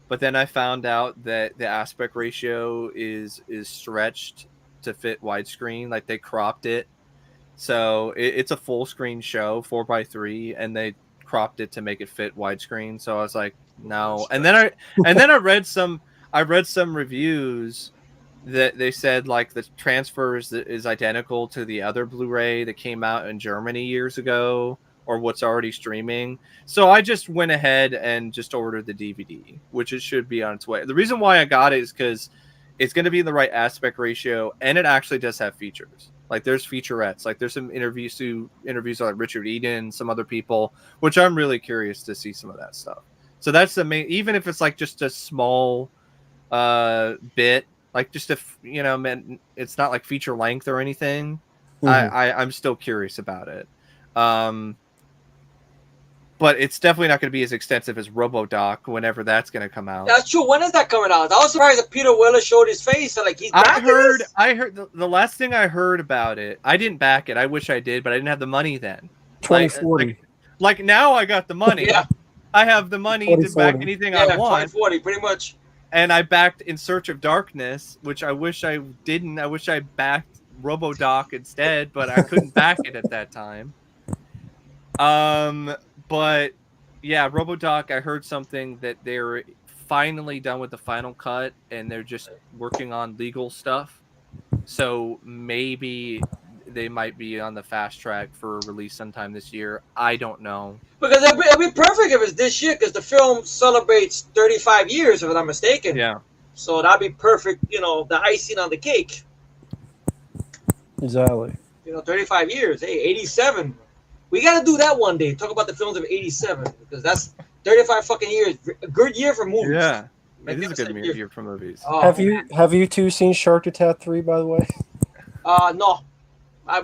Speaker 3: but then I found out that the aspect ratio is stretched to fit widescreen. Like they cropped it, so it's a full screen show, 4:3, and they cropped it to make it fit widescreen. So I was like, no. And then I read some reviews that they said like the transfers is identical to the other Blu-ray that came out in Germany years ago, or what's already streaming. So I just went ahead and just ordered the DVD, which it should be on its way. The reason why I got it is because it's going to be in the right aspect ratio, and it actually does have features. Like there's featurettes, like there's some interviews with like Richard Eden, some other people, which I'm really curious to see some of that stuff. So that's the main, even if it's like just a small bit, like just it's not like feature length or anything. I'm still curious about it. But it's definitely not going to be as extensive as RoboDoc whenever that's going to come out.
Speaker 2: That's true. When is that coming out? I was surprised that Peter Weller showed his face. Like he's back.
Speaker 3: I heard the last thing I heard about it. I didn't back it. I wish I did, but I didn't have the money then.
Speaker 1: 2040.
Speaker 3: Like now I got the money.
Speaker 2: Yeah.
Speaker 3: I have the money to back anything I want.
Speaker 2: 2040, pretty much.
Speaker 3: And I backed In Search of Darkness, which I wish I didn't. I wish I backed RoboDoc instead, but I couldn't back it at that time. But yeah, RoboDoc, I heard something that they're finally done with the final cut and they're just working on legal stuff. So maybe they might be on the fast track for release sometime this year. I don't know.
Speaker 2: Because it'd be perfect if it's this year, because the film celebrates 35 years, if I'm not mistaken.
Speaker 3: Yeah.
Speaker 2: So that'd be perfect, the icing on the cake.
Speaker 1: Exactly.
Speaker 2: 35 years. Hey, 87. We got to do that one day. Talk about the films of 87, because that's 35 fucking years. A good year for movies.
Speaker 3: Yeah. It is a good year for movies.
Speaker 1: Oh, have you two seen Shark Attack 3, by the way?
Speaker 2: No.
Speaker 3: I'm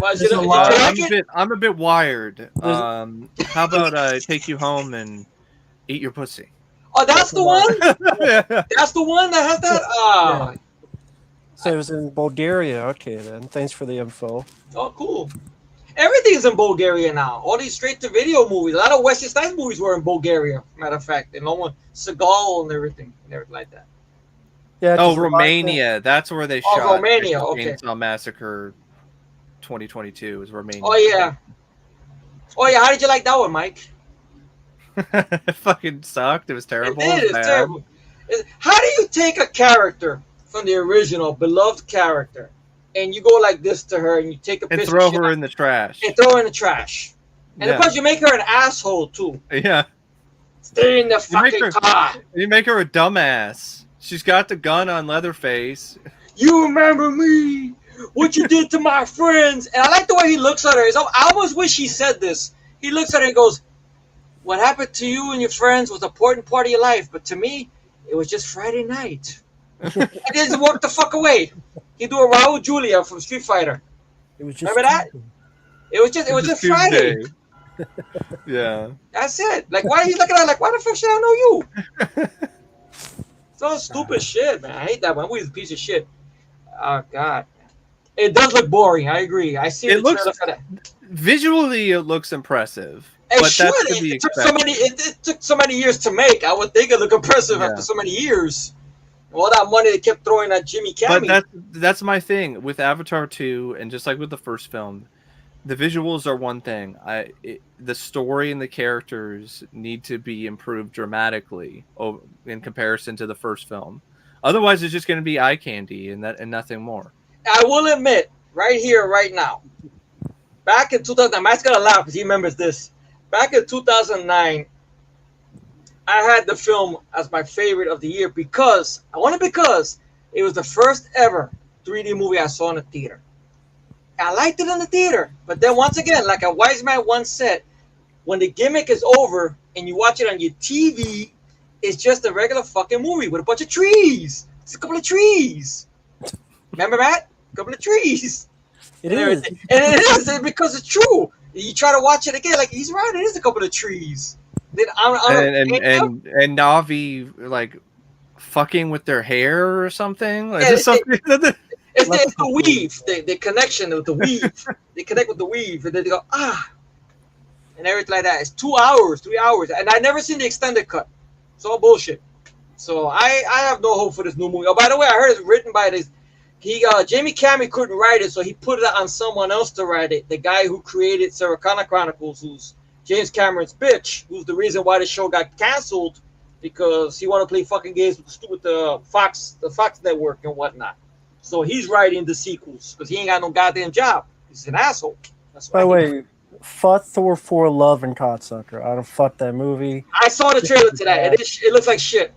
Speaker 3: a bit wired. How about I take you home and eat your pussy?
Speaker 2: Oh, that's the one?
Speaker 3: Yeah.
Speaker 2: That's the one that has that?
Speaker 1: Yeah. So it was in Bulgaria. Okay, then. Thanks for the info.
Speaker 2: Oh, cool. Everything's in Bulgaria now. All these straight-to-video movies. A lot of Wesley Snipes movies were in Bulgaria, matter of fact. And Seagal and everything like that.
Speaker 1: Yeah.
Speaker 3: Oh, Romania. That's where they shot.
Speaker 2: Romania. Okay.
Speaker 3: Chainsaw Massacre 2022 is Romania.
Speaker 2: Oh, yeah. How did you like that one, Mike?
Speaker 3: It fucking sucked. It was terrible.
Speaker 2: It's terrible. How do you take a character from the original, beloved character, and you go like this to her, and you take a picture
Speaker 3: and throw her in the trash.
Speaker 2: And throw her in the trash. And of course, you make her an asshole, too.
Speaker 3: Yeah.
Speaker 2: Stay in the fucking car.
Speaker 3: You make her a dumbass. She's got the gun on Leatherface.
Speaker 2: You remember me? What you did to my friends? And I like the way he looks at her. I almost wish he said this. He looks at her and goes, what happened to you and your friends was an important part of your life, but to me, it was just Friday night. And then walk the fuck away. He do a Raul Julia from Street Fighter.
Speaker 1: It was just
Speaker 2: remember that? It was just Friday.
Speaker 3: Yeah.
Speaker 2: That's it. Like, why are you looking at it like, why the fuck should I know you? It's all stupid shit, man. I hate that one. Movie's a piece of shit. Oh God. It does look boring. I agree. I see
Speaker 3: It
Speaker 2: the
Speaker 3: looks
Speaker 2: trailer for that.
Speaker 3: visually it looks impressive,
Speaker 2: It
Speaker 3: but
Speaker 2: should.
Speaker 3: that's to be
Speaker 2: It took so many.
Speaker 3: expected.
Speaker 2: It took so many years to make. I would think it look impressive
Speaker 3: Yeah.
Speaker 2: after so many years. All that money they kept throwing at Jimmy
Speaker 3: But
Speaker 2: Cammey.
Speaker 3: that's my thing with Avatar 2, and just like with the first film, the visuals are one thing. The story and the characters need to be improved dramatically in comparison to the first film. Otherwise, it's just going to be eye candy and nothing more.
Speaker 2: I will admit, right here, right now, back in 2000, Matt's gonna laugh because he remembers this. Back in 2009, I had the film as my favorite of the year because it was the first ever 3D movie I saw in the theater. I liked it in the theater, but then once again, like a wise man once said, when the gimmick is over and you watch it on your TV, it's just a regular fucking movie with a bunch of trees. It's a couple of trees. Remember, Matt? A couple of trees.
Speaker 1: It
Speaker 2: And
Speaker 1: is.
Speaker 2: everything. And it is because it's true. You try to watch it again, like he's right. It is a couple of trees. Then
Speaker 3: And Navi like fucking with their hair or something. Like,
Speaker 2: Yeah,
Speaker 3: is something
Speaker 2: it's the weave, the connection with the weave. They connect with the weave, and then they go and everything like that. It's 2 hours, 3 hours, and I never seen the extended cut. It's all bullshit. So I have no hope for this new movie. Oh, by the way, I heard it's written by this. Jamie Cammey couldn't write it, so he put it on someone else to write it. The guy who created Sarah Chronicles, who's James Cameron's bitch, who's the reason why the show got canceled because he wanted to play fucking games with the Fox network and whatnot. So he's writing the sequels because he ain't got no goddamn job. He's an asshole. That's
Speaker 1: By the
Speaker 2: why
Speaker 1: way, fuck Thor 4 Love and Cocksucker. I don't fuck that movie.
Speaker 2: I saw the trailer to that. It looks like shit.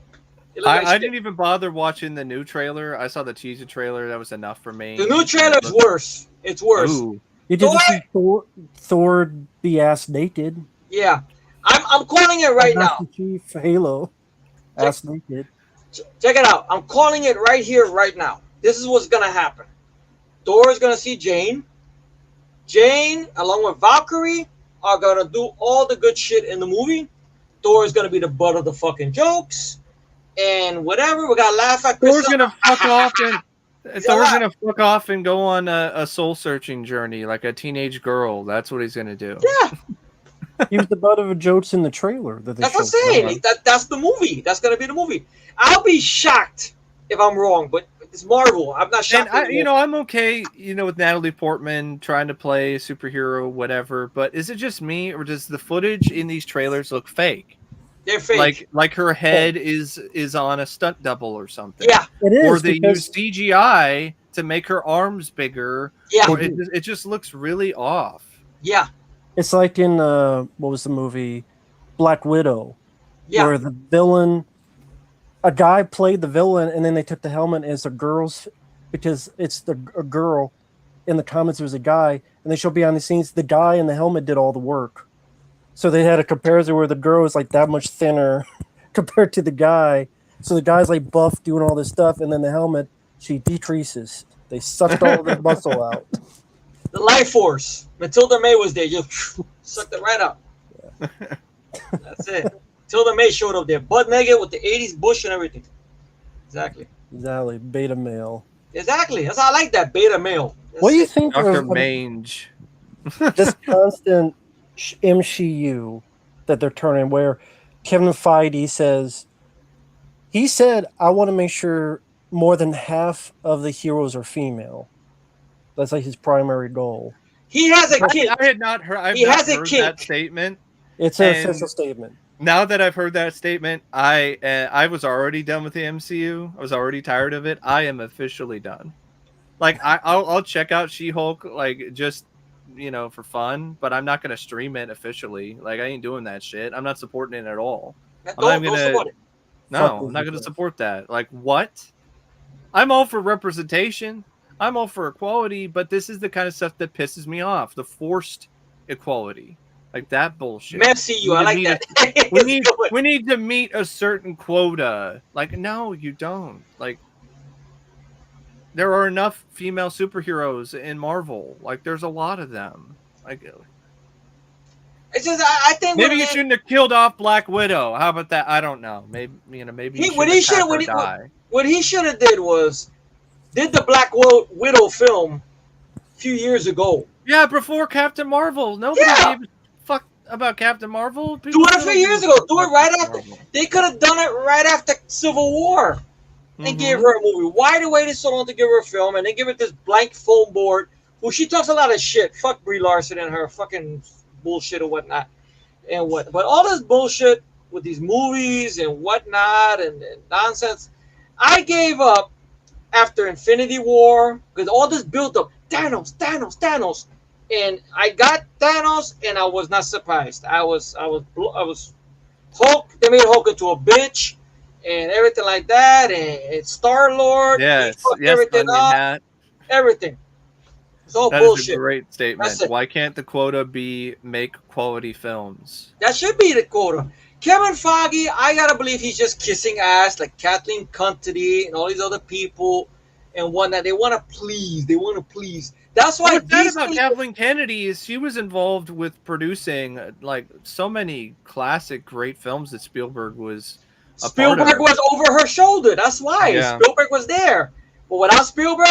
Speaker 3: I didn't even bother watching the new trailer. I saw the teaser trailer. That was enough for me.
Speaker 2: The new trailer is worse. It's worse.
Speaker 3: Ooh.
Speaker 1: You didn't see Thor be ass naked.
Speaker 2: Yeah, I'm calling it right now.
Speaker 1: Master Chief Halo, ass naked.
Speaker 2: Check it out. I'm calling it right here, right now. This is what's gonna happen. Thor is gonna see Jane. Jane, along with Valkyrie, are gonna do all the good shit in the movie. Thor is gonna be the butt of the fucking jokes, and whatever. We gotta laugh at.
Speaker 3: Thor's gonna fuck off and go on a soul searching journey like a teenage girl. That's what he's gonna do.
Speaker 2: Yeah.
Speaker 1: He was the butt of a jokes in the trailer.
Speaker 2: That's what I'm saying. That's the movie. That's gonna be the movie. I'll be shocked if I'm wrong, but it's Marvel. I'm not shocked.
Speaker 3: And I'm okay, with Natalie Portman trying to play a superhero, whatever. But is it just me, or does the footage in these trailers look fake?
Speaker 2: They're fake.
Speaker 3: Like her head is on a stunt double or something.
Speaker 2: Yeah,
Speaker 1: it is.
Speaker 3: Or they use CGI to make her arms bigger.
Speaker 2: Yeah,
Speaker 3: it just looks really off.
Speaker 2: Yeah,
Speaker 1: it's like in what was the movie Black Widow,
Speaker 2: yeah,
Speaker 1: where the villain, a guy played the villain, and then they took the helmet as a girl's because it's a girl. In the comics, it was a guy, and they show behind the scenes the guy in the helmet did all the work. So they had a comparison where the girl was like that much thinner compared to the guy. So the guy's like buff doing all this stuff, and then the helmet, she decreases. They sucked all of the muscle out.
Speaker 2: the life force. Matilda May was there. Just sucked it right up. Yeah. That's it. Matilda May showed up there, butt naked with the 80s bush and everything. Exactly.
Speaker 1: Exactly. Beta male.
Speaker 2: Exactly. That's how I like that beta male.
Speaker 1: What do you think
Speaker 3: Dr.
Speaker 1: of
Speaker 3: Mange.
Speaker 1: this constant MCU that they're turning, where Kevin Feige said, I want to make sure more than half of the heroes are female. That's like his primary goal.
Speaker 2: He has a kid.
Speaker 3: I had not heard. I've
Speaker 2: He
Speaker 3: not
Speaker 2: has a
Speaker 3: heard
Speaker 2: kink.
Speaker 3: that statement.
Speaker 1: It's an official statement.
Speaker 3: Now that I've heard that statement, I was already done with the MCU. I was already tired of it. I am officially done. Like I'll check out She-Hulk, like just for fun, but I'm not gonna stream it officially. Like I ain't doing that shit. I'm not supporting it at all.
Speaker 2: Don't support it.
Speaker 3: No, I'm not gonna support that. Like what? I'm all for representation. I'm all for equality, but this is the kind of stuff that pisses me off. The forced equality. Like that bullshit.
Speaker 2: Merci you. I like that.
Speaker 3: We need to meet a certain quota. Like, no, you don't. Like, there are enough female superheroes in Marvel. Like, there's a lot of them. I get it.
Speaker 2: It's just I think
Speaker 3: Maybe you shouldn't have killed off Black Widow. How about that? I don't know. Maybe maybe you
Speaker 2: what
Speaker 3: shouldn't
Speaker 2: he
Speaker 3: have
Speaker 2: should
Speaker 3: had her
Speaker 2: what
Speaker 3: die.
Speaker 2: what he should have did was did the Black Widow film a few years ago.
Speaker 3: Yeah, before Captain Marvel. Nobody
Speaker 2: Yeah.
Speaker 3: gave a fuck about Captain Marvel.
Speaker 2: Do
Speaker 3: People
Speaker 2: it a
Speaker 3: still
Speaker 2: few
Speaker 3: don't give
Speaker 2: years
Speaker 3: a
Speaker 2: ago.
Speaker 3: fuck
Speaker 2: Do it
Speaker 3: about
Speaker 2: right
Speaker 3: Captain
Speaker 2: after.
Speaker 3: Marvel.
Speaker 2: They could have done it right after Civil War and gave her a movie. Why they waited so long to give her a film and then give it this blank phone board who she talks a lot of shit. Fuck Brie Larson and her fucking bullshit or whatnot. And what? But all this bullshit with these movies and whatnot and nonsense, I gave up after Infinity War because all this built up. Thanos, and I got Thanos, and I was not surprised. I was Hulk. They made Hulk into a bitch and everything like that, and Star Lord. He
Speaker 3: Yes,
Speaker 2: fucked
Speaker 3: yes,
Speaker 2: everything
Speaker 3: Onion
Speaker 2: up.
Speaker 3: Hat.
Speaker 2: Everything. It's all
Speaker 3: That is a
Speaker 2: bullshit.
Speaker 3: great
Speaker 2: That's
Speaker 3: statement.
Speaker 2: it.
Speaker 3: Why can't the quota be make quality films?
Speaker 2: That should be the quota. Kevin Feige, I gotta believe he's just kissing ass like Kathleen Cunty and all these other people and whatnot. They want to please. They want to please. That's why
Speaker 3: What's sad
Speaker 2: DC
Speaker 3: about Kathleen Kennedy is she was involved with producing like so many classic great films that Spielberg was a part
Speaker 2: Spielberg
Speaker 3: of.
Speaker 2: was over her shoulder. That's why
Speaker 3: Yeah.
Speaker 2: Spielberg was there. But without Spielberg,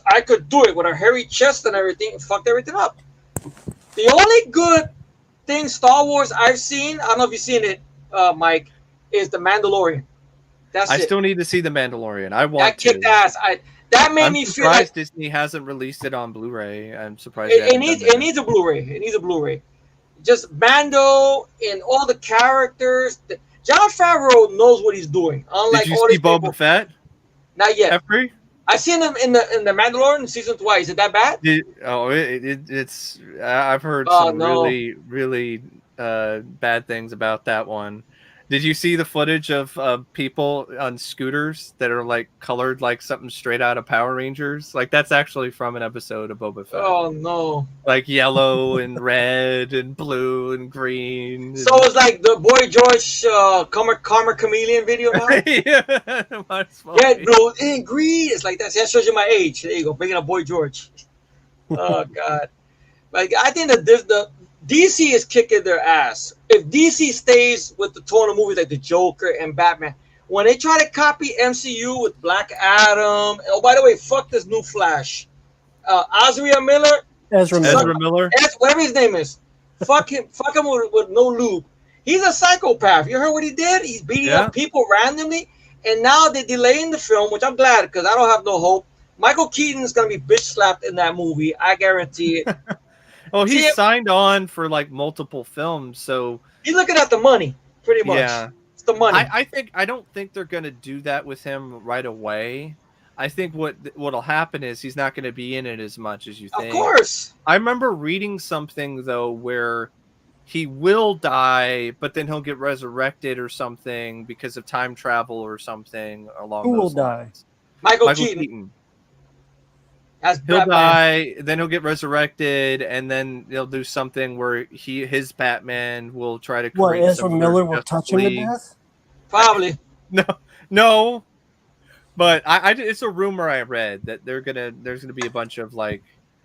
Speaker 2: I could do it with her hairy chest and everything and fucked everything up. The only good thing Star Wars I've seen, I don't know if you've seen it, Mike, is The Mandalorian. That's
Speaker 3: I
Speaker 2: it.
Speaker 3: still need to see The Mandalorian. I
Speaker 2: That
Speaker 3: want
Speaker 2: kicked
Speaker 3: to.
Speaker 2: ass. That made
Speaker 3: I'm
Speaker 2: me feel like
Speaker 3: surprised Disney hasn't released it on Blu-ray. I'm surprised
Speaker 2: it needs a Blu-ray. It needs a Blu-ray. Just Mando and all the characters. John Favreau knows what he's doing. Unlike
Speaker 3: Did you
Speaker 2: all
Speaker 3: see
Speaker 2: these people,
Speaker 3: Boba Fett?
Speaker 2: not yet.
Speaker 3: Jeffrey?
Speaker 2: I seen him in the Mandalorian season 2. Is it that bad?
Speaker 3: It's. I've heard
Speaker 2: Oh,
Speaker 3: some
Speaker 2: no.
Speaker 3: really bad things about that one. Did you see the footage of people on scooters that are like colored like something straight out of Power Rangers? Like that's actually from an episode of Boba Fett.
Speaker 2: Oh no!
Speaker 3: Like yellow and red and blue and green.
Speaker 2: So it's like the Boy George Karma Chameleon video now.
Speaker 3: Yeah, might as well
Speaker 2: Red,
Speaker 3: be.
Speaker 2: blue, and green. It's like that. See, that shows you my age. There you go. Bringing up Boy George. Oh God! Like I think that the DC is kicking their ass. If DC stays with the tone of movies like the Joker and Batman, when they try to copy MCU with Black Adam, oh by the way, fuck this new Flash, Ezra Miller,
Speaker 1: Ezra Miller.
Speaker 3: Miller.
Speaker 2: whatever his name is, fuck him with no lube. He's a psychopath. You heard what he did? He's beating up people randomly, and now they're delaying the film, which I'm glad because I don't have no hope. Michael Keaton is gonna be bitch slapped in that movie. I guarantee it.
Speaker 3: Oh, he's
Speaker 2: See,
Speaker 3: signed on for like multiple films, so
Speaker 2: he's looking at the money, pretty much.
Speaker 3: yeah.
Speaker 2: It's the money.
Speaker 3: I don't think they're gonna do that with him right away. I think what'll happen is he's not gonna be in it as much as you think.
Speaker 2: Of course.
Speaker 3: I remember reading something though where he will die, but then he'll get resurrected or something because of time travel or something along
Speaker 1: Who will
Speaker 3: those lines.
Speaker 2: Michael Keaton. As
Speaker 3: He'll
Speaker 2: Batman.
Speaker 3: die, then he'll get reresurrected, and then they'll do something where his Batman will try to create.
Speaker 1: What, Ezra Miller will touch him to death?
Speaker 2: Probably.
Speaker 3: No. But it's a rumor I read that there's gonna be a bunch of like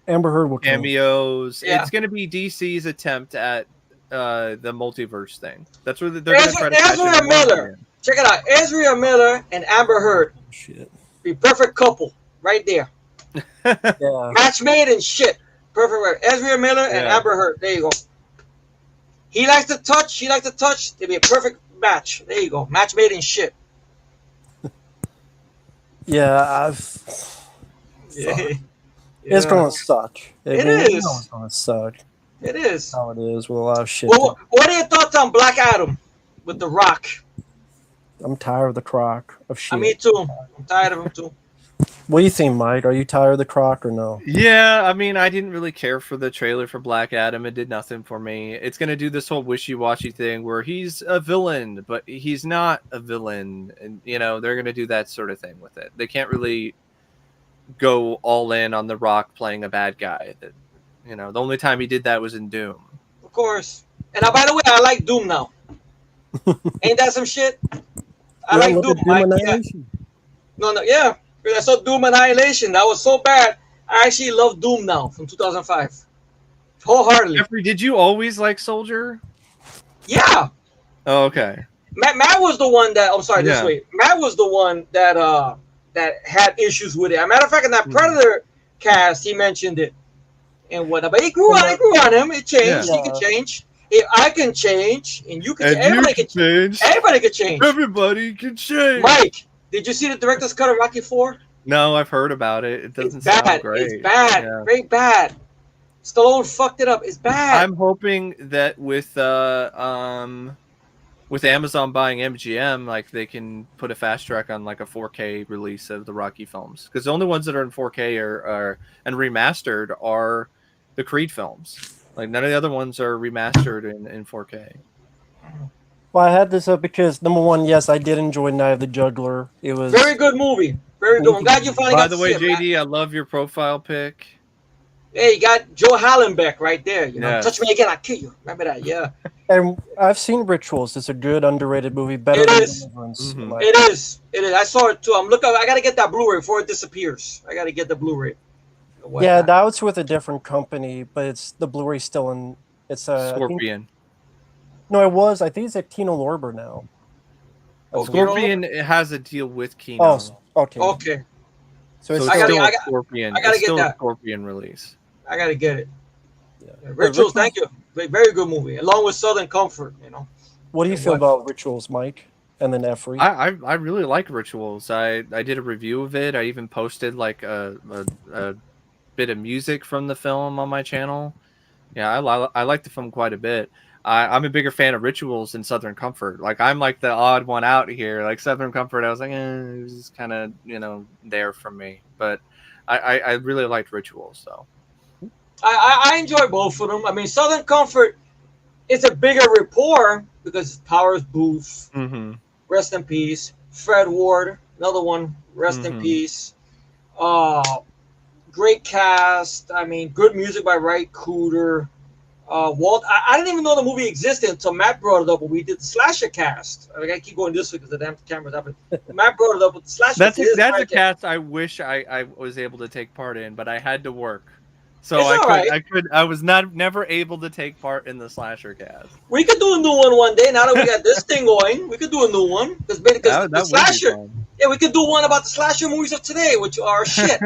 Speaker 1: Amber Heard will
Speaker 3: cameos.
Speaker 2: Yeah.
Speaker 3: It's gonna be DC's attempt at the multiverse thing. That's where they're gonna try to
Speaker 2: Ezra Miller. Check it out. Ezra Miller and Amber Heard.
Speaker 1: Shit.
Speaker 2: Be perfect couple right there.
Speaker 1: Yeah.
Speaker 2: Match made and shit. Perfect. Ezra Miller and Amber Heard. There you go. He likes to touch. She likes to touch. It'd be a perfect match. There you go. Match made and shit.
Speaker 1: Yeah, it's gonna suck.
Speaker 2: It is.
Speaker 1: You know it's gonna suck.
Speaker 2: It is.
Speaker 1: How it is with a lot of shit.
Speaker 2: Well, what are your thoughts on Black Adam with The Rock?
Speaker 1: I'm tired of the crock of shit.
Speaker 2: Me too. I'm tired of him too.
Speaker 1: What do you think, Mike? Are you tired of the crock or no?
Speaker 3: Yeah, I mean, I didn't really care for the trailer for Black Adam. It did nothing for me. It's going to do this whole wishy-washy thing where he's a villain, but he's not a villain. And, they're going to do that sort of thing with it. They can't really go all in on The Rock playing a bad guy. The only time he did that was in Doom.
Speaker 2: Of course. And by the way, I like Doom now. Ain't that some shit? I like Doom. Yeah. I saw Doom Annihilation. That was so bad. I actually love Doom now from 2005. wholeheartedly.
Speaker 3: Jeffrey, did you always like Soldier?
Speaker 2: Yeah.
Speaker 3: Oh, okay.
Speaker 2: Matt was the one that. I'm sorry. This
Speaker 3: Yeah.
Speaker 2: way. Matt was the one that had issues with it. As a matter of fact, in that Predator cast, he mentioned it and whatnot. But he grew on him. It changed.
Speaker 3: Yeah.
Speaker 2: He could change. I can change, and you can.
Speaker 3: And
Speaker 2: Everybody
Speaker 3: you
Speaker 2: can
Speaker 3: change.
Speaker 2: Everybody can change.
Speaker 3: Everybody can change.
Speaker 2: Mike, did you see the director's cut of Rocky 4?
Speaker 3: No, I've heard about it. It doesn't
Speaker 2: It's bad.
Speaker 3: sound great.
Speaker 2: It's bad.
Speaker 3: Yeah.
Speaker 2: Very bad. Stallone fucked it up. It's bad.
Speaker 3: I'm hoping that with Amazon buying MGM, like they can put a fast track on like a 4K release of the Rocky films, because the only ones that are in 4K are and remastered are the Creed films. Like none of the other ones are remastered in 4K.
Speaker 1: Well, I had this up because number one, yes, I did enjoy Night of the Juggler. It was
Speaker 2: very good movie. Very good. I'm glad you finally
Speaker 3: By
Speaker 2: got
Speaker 3: the
Speaker 2: to
Speaker 3: way,
Speaker 2: see it,
Speaker 3: JD, I love your profile pic.
Speaker 2: Hey, you got Joe Hallenbeck right there. You know,
Speaker 3: Yes.
Speaker 2: touch me again, I'll kill you. Remember that? Yeah.
Speaker 1: And I've seen Rituals. It's a good underrated movie. Better
Speaker 2: It
Speaker 1: than
Speaker 2: is.
Speaker 1: Deliverance.
Speaker 3: Mhm.
Speaker 1: in my
Speaker 2: It is. It is. I saw it too. I'm looking. I gotta get that Blu-ray before it disappears. I gotta get the Blu-ray.
Speaker 1: Yeah, that was with a different company, but it's the Blu-ray still in. It's
Speaker 3: Scorpion.
Speaker 1: No, it was. I think it's at Kino Lorber now.
Speaker 2: Okay.
Speaker 3: Scorpion has a deal with Kino.
Speaker 1: Oh, okay.
Speaker 2: Okay.
Speaker 1: So it's
Speaker 3: So
Speaker 2: I
Speaker 3: it's
Speaker 2: gotta-
Speaker 3: still
Speaker 2: I
Speaker 3: a
Speaker 2: got-
Speaker 3: Scorpion.
Speaker 2: I gotta
Speaker 3: It's
Speaker 2: get
Speaker 3: still a
Speaker 2: that.
Speaker 3: Scorpion release.
Speaker 2: I gotta get it.
Speaker 1: Yeah.
Speaker 2: Rituals. Thank you. Very good movie, along with Southern Comfort. You know.
Speaker 1: What do you feel about Rituals, Mike? And then Efrey?
Speaker 3: I really like Rituals. I did a review of it. I even posted like a bit of music from the film on my channel. Yeah, I like the film quite a bit. I'm a bigger fan of Rituals than Southern Comfort. Like I'm like the odd one out here. Like Southern Comfort, I was like, it was kind of there for me. But I really liked Rituals though.
Speaker 2: I enjoy both of them. I mean, Southern Comfort is a bigger rapport because Powers Booth,
Speaker 3: Mm-hmm.
Speaker 2: rest in peace. Fred Ward, another one, rest in peace. Great cast. I mean, good music by Ray Cooder. Walt, I didn't even know the movie existed until Matt brought it up when we did the slasher cast. I gotta keep going this way because the damn camera's up. Matt brought it up with the slasher.
Speaker 3: That's a cast I wish I was able to take part in, but I had to work. So I was never able to take part in the slasher cast.
Speaker 2: We could do a new one day. Now that we got this thing going, we could do a new one because the slasher. Yeah, we could do one about the slasher movies of today, which are shit.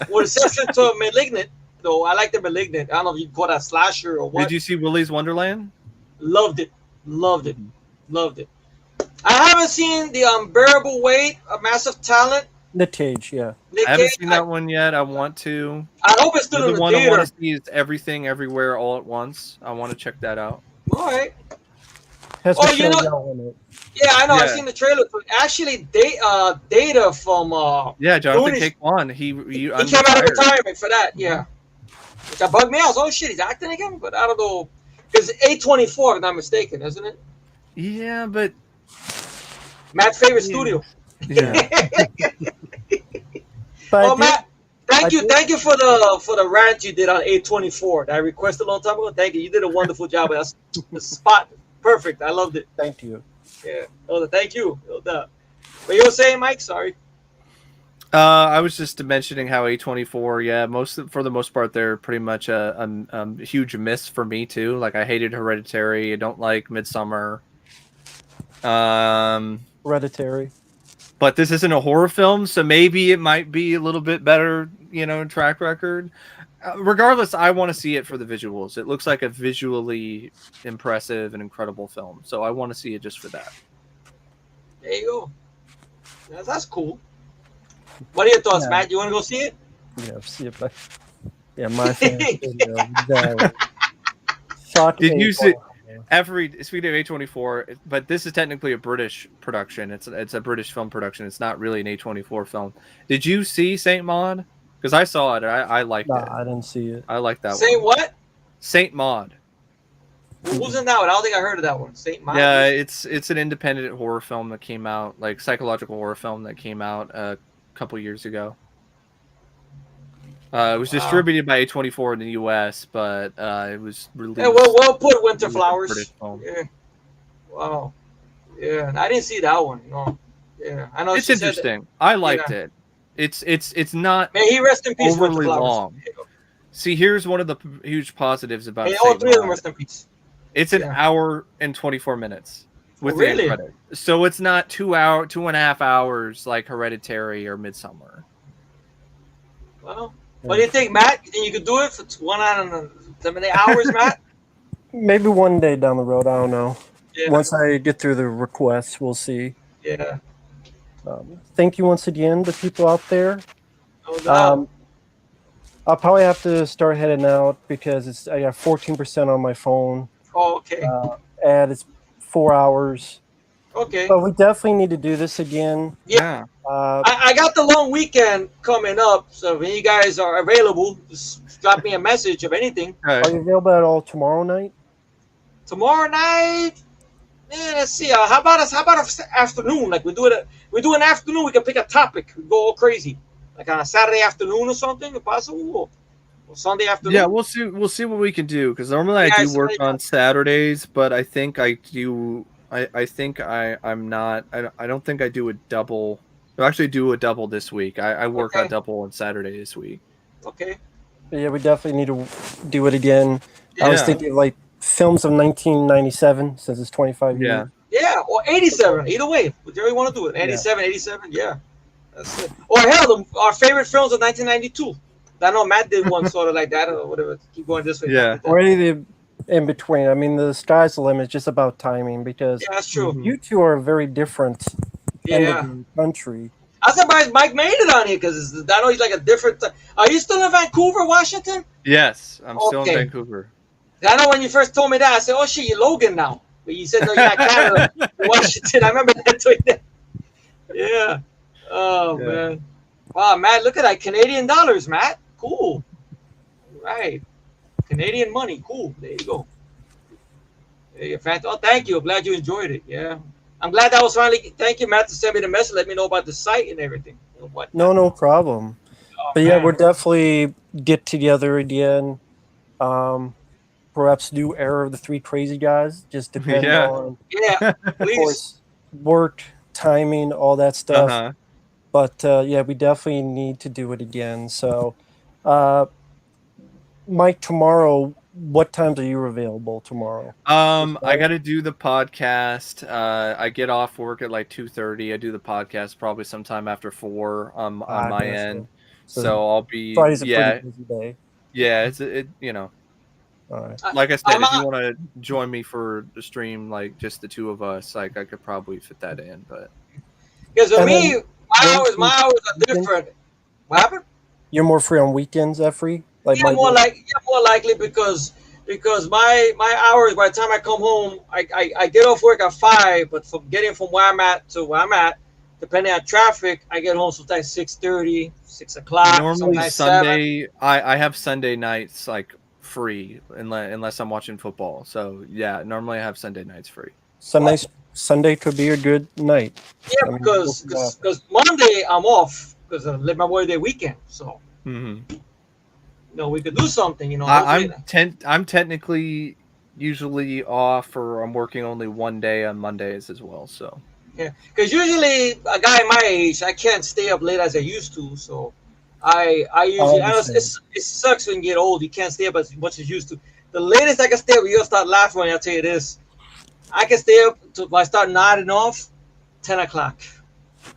Speaker 2: With exception to Malignant, though. I like the Malignant. I don't know if you call that slasher or what.
Speaker 3: Did you see Willy's Wonderland?
Speaker 2: Loved it. I haven't seen The Unbearable Weight of Massive Talent.
Speaker 1: Nick Cage, yeah.
Speaker 3: I haven't seen that one yet. I want to.
Speaker 2: I hope it's still in the
Speaker 3: one
Speaker 2: theater.
Speaker 3: I want to see is Everything Everywhere All at Once. I want to check that out.
Speaker 2: All right.
Speaker 1: Has
Speaker 2: Oh,
Speaker 1: Michelle
Speaker 2: you know-
Speaker 1: Yeoh in it.
Speaker 2: Yeah, I know.
Speaker 3: Yeah.
Speaker 2: I've seen the trailer. Actually, Data from
Speaker 3: Yeah, Jonathan
Speaker 2: Goonies.
Speaker 3: Cake One. He
Speaker 2: He came out of retirement for that, yeah. Which bugged me out. Oh shit, he's acting again? But I don't know. Because A24, if I'm not mistaken, isn't it?
Speaker 3: Yeah, but
Speaker 2: Matt's favorite studio.
Speaker 3: yeah.
Speaker 1: But
Speaker 2: Oh,
Speaker 1: I
Speaker 2: Matt, thank
Speaker 1: did-
Speaker 2: you for the rant you did on A24 that I requested a long time ago. Thank you. You did a wonderful job. That's the spot perfect. I loved it.
Speaker 1: Thank you.
Speaker 2: Yeah. Oh, thank you. No doubt. But you were saying, Mike? Sorry.
Speaker 3: I was just mentioning how A24. Yeah, for the most part, they're pretty much a huge miss for me too. Like I hated Hereditary. I don't like Midsummer.
Speaker 1: Hereditary.
Speaker 3: But this isn't a horror film, so maybe it might be a little bit better, track record. Regardless, I want to see it for the visuals. It looks like a visually impressive and incredible film, so I want to see it just for that.
Speaker 2: There you go. That's cool. What are your thoughts,
Speaker 1: Yeah.
Speaker 2: Matt? You want to go see it?
Speaker 1: Yeah, see if I. Yeah, my fan video. Exactly. Shock
Speaker 3: Did you see?
Speaker 1: A4.
Speaker 3: Speaking of A24, but this is technically a British production. It's a British film production. It's not really an A24 film. Did you see Saint Maud? Because I saw it. I liked it.
Speaker 1: I didn't see it.
Speaker 3: I like that
Speaker 2: Say
Speaker 3: one.
Speaker 2: what?
Speaker 3: Saint Maud.
Speaker 2: Who's in that one? I don't think I heard of that one. Saint Maud.
Speaker 3: Yeah, it's an independent horror film that came out, like psychological horror film that came out a couple years ago. It was distributed by A24 in the U.S., but it was released.
Speaker 2: Yeah, well put, Winter
Speaker 3: British
Speaker 2: Flowers.
Speaker 3: film.
Speaker 2: Yeah. Wow. Yeah, I didn't see that one. No. Yeah, I know.
Speaker 3: It's
Speaker 2: she said
Speaker 3: interesting. I liked it. It's not
Speaker 2: May he rest in peace, Winter
Speaker 3: overly
Speaker 2: Flowers.
Speaker 3: long. See, here's one of the huge positives about
Speaker 2: And all
Speaker 3: Save
Speaker 2: three of them
Speaker 3: Mod.
Speaker 2: rest in peace.
Speaker 3: It's an
Speaker 2: Yeah.
Speaker 3: hour and 24 minutes with
Speaker 2: Oh,
Speaker 3: the
Speaker 2: really?
Speaker 3: end credit. So it's not 2.5 hours like Hereditary or Midsummer.
Speaker 2: Well, what do you think, Matt? You think you could do it for 170 hours, Matt?
Speaker 1: Maybe one day down the road. I don't know.
Speaker 2: Yeah.
Speaker 1: Once I get through the requests, we'll see.
Speaker 2: Yeah.
Speaker 1: Thank you once again to people out there.
Speaker 2: No doubt.
Speaker 1: I'll probably have to start heading out because I got 14% on my phone.
Speaker 2: Oh, okay.
Speaker 1: And it's 4 hours.
Speaker 2: Okay.
Speaker 1: But we definitely need to do this again.
Speaker 2: Yeah.
Speaker 1: Uh,
Speaker 2: I got the long weekend coming up, so when you guys are available, just drop me a message of anything.
Speaker 1: Are you available at all tomorrow night?
Speaker 2: Tomorrow night, yeah, let's see. How about afternoon? Like we do an afternoon. We can pick a topic. We go all crazy, like on a Saturday afternoon or something, if possible, or Sunday afternoon.
Speaker 3: Yeah, we'll see. We'll see what we can do because normally I do work on Saturdays, but I think I do. I think I'm not. I don't think I do a double. I actually do a double this week. I work on double on Saturday this week.
Speaker 2: Okay.
Speaker 1: Yeah, we definitely need to do it again.
Speaker 2: Yeah.
Speaker 1: I was thinking like films of 1997 since it's 25 years.
Speaker 2: Yeah, or 87. Either way, whichever you want to do it. 87, 87. Yeah, that's it. Or hell, our favorite films of 1992. I know Matt did one sort of like that or whatever. Keep going this way.
Speaker 3: Yeah.
Speaker 1: Or anything in between. I mean, the sky's the limit. It's just about timing because
Speaker 2: that's true.
Speaker 1: You two are very different end of the country.
Speaker 2: I'm surprised Mike made it on here because I know he's like a different. Are you still in Vancouver, Washington?
Speaker 3: Yes, I'm still in Vancouver.
Speaker 2: I know when you first told me that, I said, "Oh shit, you're Logan now." But you said no, you're not Canada, Washington. I remember that. Yeah. Oh man. Wow, Matt, look at that Canadian dollars, Matt. Cool. Right. Canadian money. Cool. There you go. Oh, thank you. I'm glad you enjoyed it. Yeah. I'm glad that was finally. Thank you, Matt, to send me the message. Let me know about the site and everything.
Speaker 1: No problem. But yeah, we'll definitely get together again. Perhaps do Era of the Three Crazy Guys. Just depends on
Speaker 2: of
Speaker 1: course, work, timing, all that stuff. But yeah, we definitely need to do it again. So, Mike, tomorrow, what times are you available tomorrow?
Speaker 3: I got to do the podcast. I get off work at like 2:30. I do the podcast probably sometime after 4 on my end. So I'll be
Speaker 1: Friday's a pretty busy day.
Speaker 3: Yeah, it's you know.
Speaker 1: All right.
Speaker 3: Like I said, if you want to join me for the stream, like just the two of us, like I could probably fit that in. But
Speaker 2: because for me, my hours are different. What happened?
Speaker 1: You're more free on weekends, Efree?
Speaker 2: Like more likely because my hours by the time I come home, I get off work at 5, but from getting from where I'm at to where I'm at, depending on traffic, I get home sometimes 6:30, 6 o'clock.
Speaker 3: Normally Sunday, I have Sunday nights like free unless I'm watching football. So yeah, normally I have Sunday nights free.
Speaker 1: Sunday could be a good night.
Speaker 2: Yeah, because Monday I'm off because I live my birthday weekend. So we could do something.
Speaker 3: I'm technically usually off, or I'm working only one day on Mondays as well. So
Speaker 2: yeah, because usually a guy my age, I can't stay up late as I used to. So I usually, I know it sucks when you get old. You can't stay up as much as you used to. The latest I can stay up, you'll start laughing when I tell you this. I can stay up till I start nodding off 10 o'clock.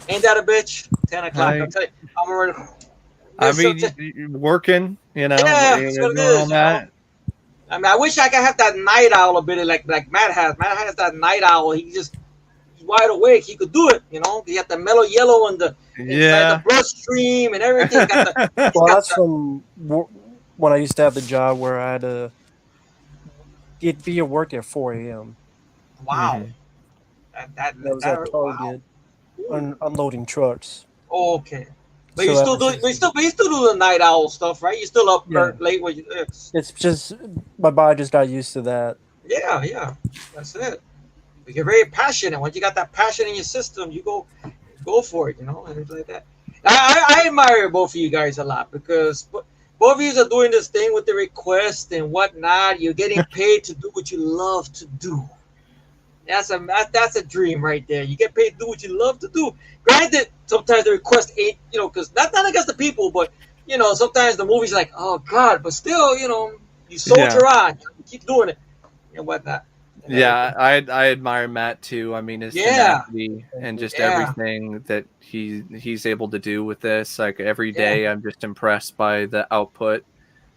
Speaker 2: Ain't that a bitch? 10 o'clock. I'll tell you, I'm already.
Speaker 3: I mean, you're working,
Speaker 2: Yeah, that's what it is. I mean, I wish I could have that night owl ability like Matt has. Matt has that night owl. He's wide awake. He could do it, He got the mellow yellow and the inside the bloodstream and everything.
Speaker 1: That's from when I used to have the job where I had to be at work at 4 a.m.
Speaker 2: Wow.
Speaker 1: That was at Target, unloading trucks.
Speaker 2: Oh, okay. But you still do the night owl stuff, right? You still up late when you.
Speaker 1: It's just my body just got used to that.
Speaker 2: Yeah, that's it. But you're very passionate. Once you got that passion in your system, you go for it, and it's like that. I admire both of you guys a lot because both of you are doing this thing with the request and whatnot. You're getting paid to do what you love to do. That's a dream right there. You get paid to do what you love to do. Granted, sometimes the request ain't, because not against the people, but you know, sometimes the movie's like, oh God, but still, you know, you soldier on, you keep doing it and whatnot. And
Speaker 3: Yeah,
Speaker 2: everything.
Speaker 3: I admire Matt too. I mean, his
Speaker 2: Yeah,
Speaker 3: tenacity and just
Speaker 2: yeah,
Speaker 3: everything that he's able to do with this. Like every
Speaker 2: yeah.
Speaker 3: day, I'm just impressed by the output.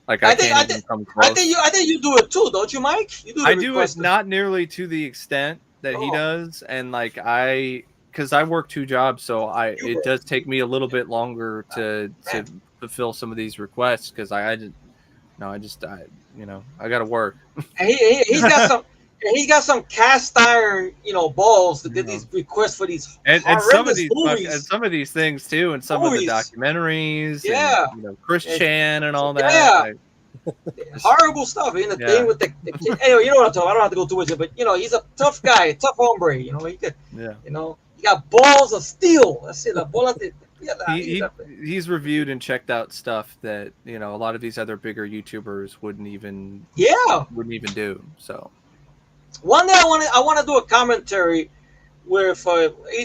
Speaker 3: Like I can't even come close.
Speaker 2: I think you do it too, don't you, Mike? You do the
Speaker 3: I do it
Speaker 2: request.
Speaker 3: not nearly to the extent that he
Speaker 2: Oh,
Speaker 3: does, and like because I work 2 jobs, so
Speaker 2: you
Speaker 3: it
Speaker 2: were.
Speaker 3: does take me a little bit longer
Speaker 2: Man.
Speaker 3: to fulfill some of these requests because I just no, I I got to work.
Speaker 2: And he's got some. And he got some cast iron, you know, balls to get
Speaker 3: Yeah.
Speaker 2: these requests for these
Speaker 3: And some of
Speaker 2: horrendous
Speaker 3: these and
Speaker 2: movies.
Speaker 3: some of these things too, and some of the
Speaker 2: Movies,
Speaker 3: documentaries, and
Speaker 2: yeah,
Speaker 3: Chris
Speaker 2: yeah,
Speaker 3: Chan and all that.
Speaker 2: yeah.
Speaker 3: Like, just,
Speaker 2: Horrible stuff. In the thing
Speaker 3: yeah,
Speaker 2: with the kid. Anyway, you know what I'm talking. I don't have to go too much, but you know, he's a tough guy, a tough hombre. You know, he could,
Speaker 3: yeah.
Speaker 2: you know, he got balls of steel. That's it. La bola de piedra.
Speaker 3: He's reviewed and checked out stuff that a lot of these other bigger YouTubers
Speaker 2: Yeah.
Speaker 3: wouldn't even do. So
Speaker 2: One day I want to do a commentary with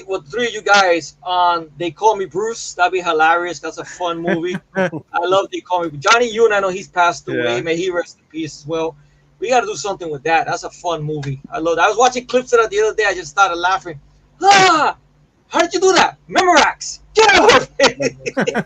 Speaker 2: with three of you guys on They Call Me Bruce. That'd be hilarious. That's a fun movie. I love They Call Me Johnny Yoon. I know he's passed away.
Speaker 3: yeah,
Speaker 2: May he rest in peace as well. We got to do something with that. That's a fun movie. I love that. I was watching clips of that the other day. I just started laughing. Ah, how did you do that? Memorax, get out of here.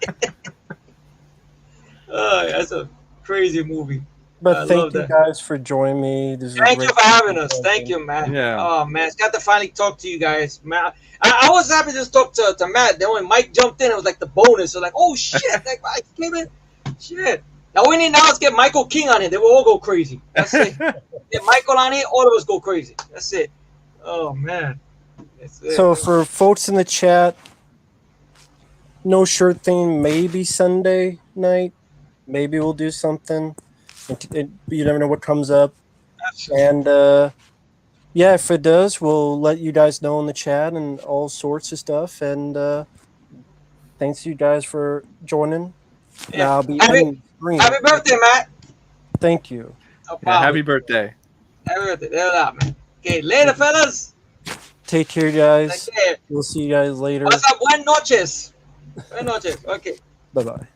Speaker 2: That's a crazy movie. I
Speaker 1: But thank
Speaker 2: love
Speaker 1: you
Speaker 2: that.
Speaker 1: guys for joining me. This is a
Speaker 2: Thank you
Speaker 1: great
Speaker 2: for having us. Thank
Speaker 1: conversation.
Speaker 2: you, Matt.
Speaker 3: yeah.
Speaker 2: Oh man, it's got to finally talk to you guys, Matt. I was happy to just talk to Matt. Then when Mike jumped in, it was like the bonus. So like, oh shit, like Mike came in. Shit. Now we need now is get Michael King on it. They will all go crazy. That's it. Get Michael on it, all of us go crazy. That's it. Oh man. That's it.
Speaker 1: So for folks in the chat, no shirt thing. Maybe Sunday night. Maybe we'll do something. You never know what comes up. And yeah, if it does, we'll let you guys know in the chat and all sorts of stuff. And thanks you guys for joining.
Speaker 2: Yeah.
Speaker 1: Now I'll be
Speaker 2: Happy,
Speaker 1: ending the stream.
Speaker 2: happy birthday, Matt.
Speaker 1: Thank you.
Speaker 2: No
Speaker 3: Yeah,
Speaker 2: problem.
Speaker 3: happy birthday.
Speaker 2: Happy birthday. There that, man. Okay, later, fellas.
Speaker 1: Take care, guys.
Speaker 2: Take care.
Speaker 1: We'll see you guys later.
Speaker 2: What's up? Buenas noches. Buenas noches. Okay.
Speaker 1: Bye bye.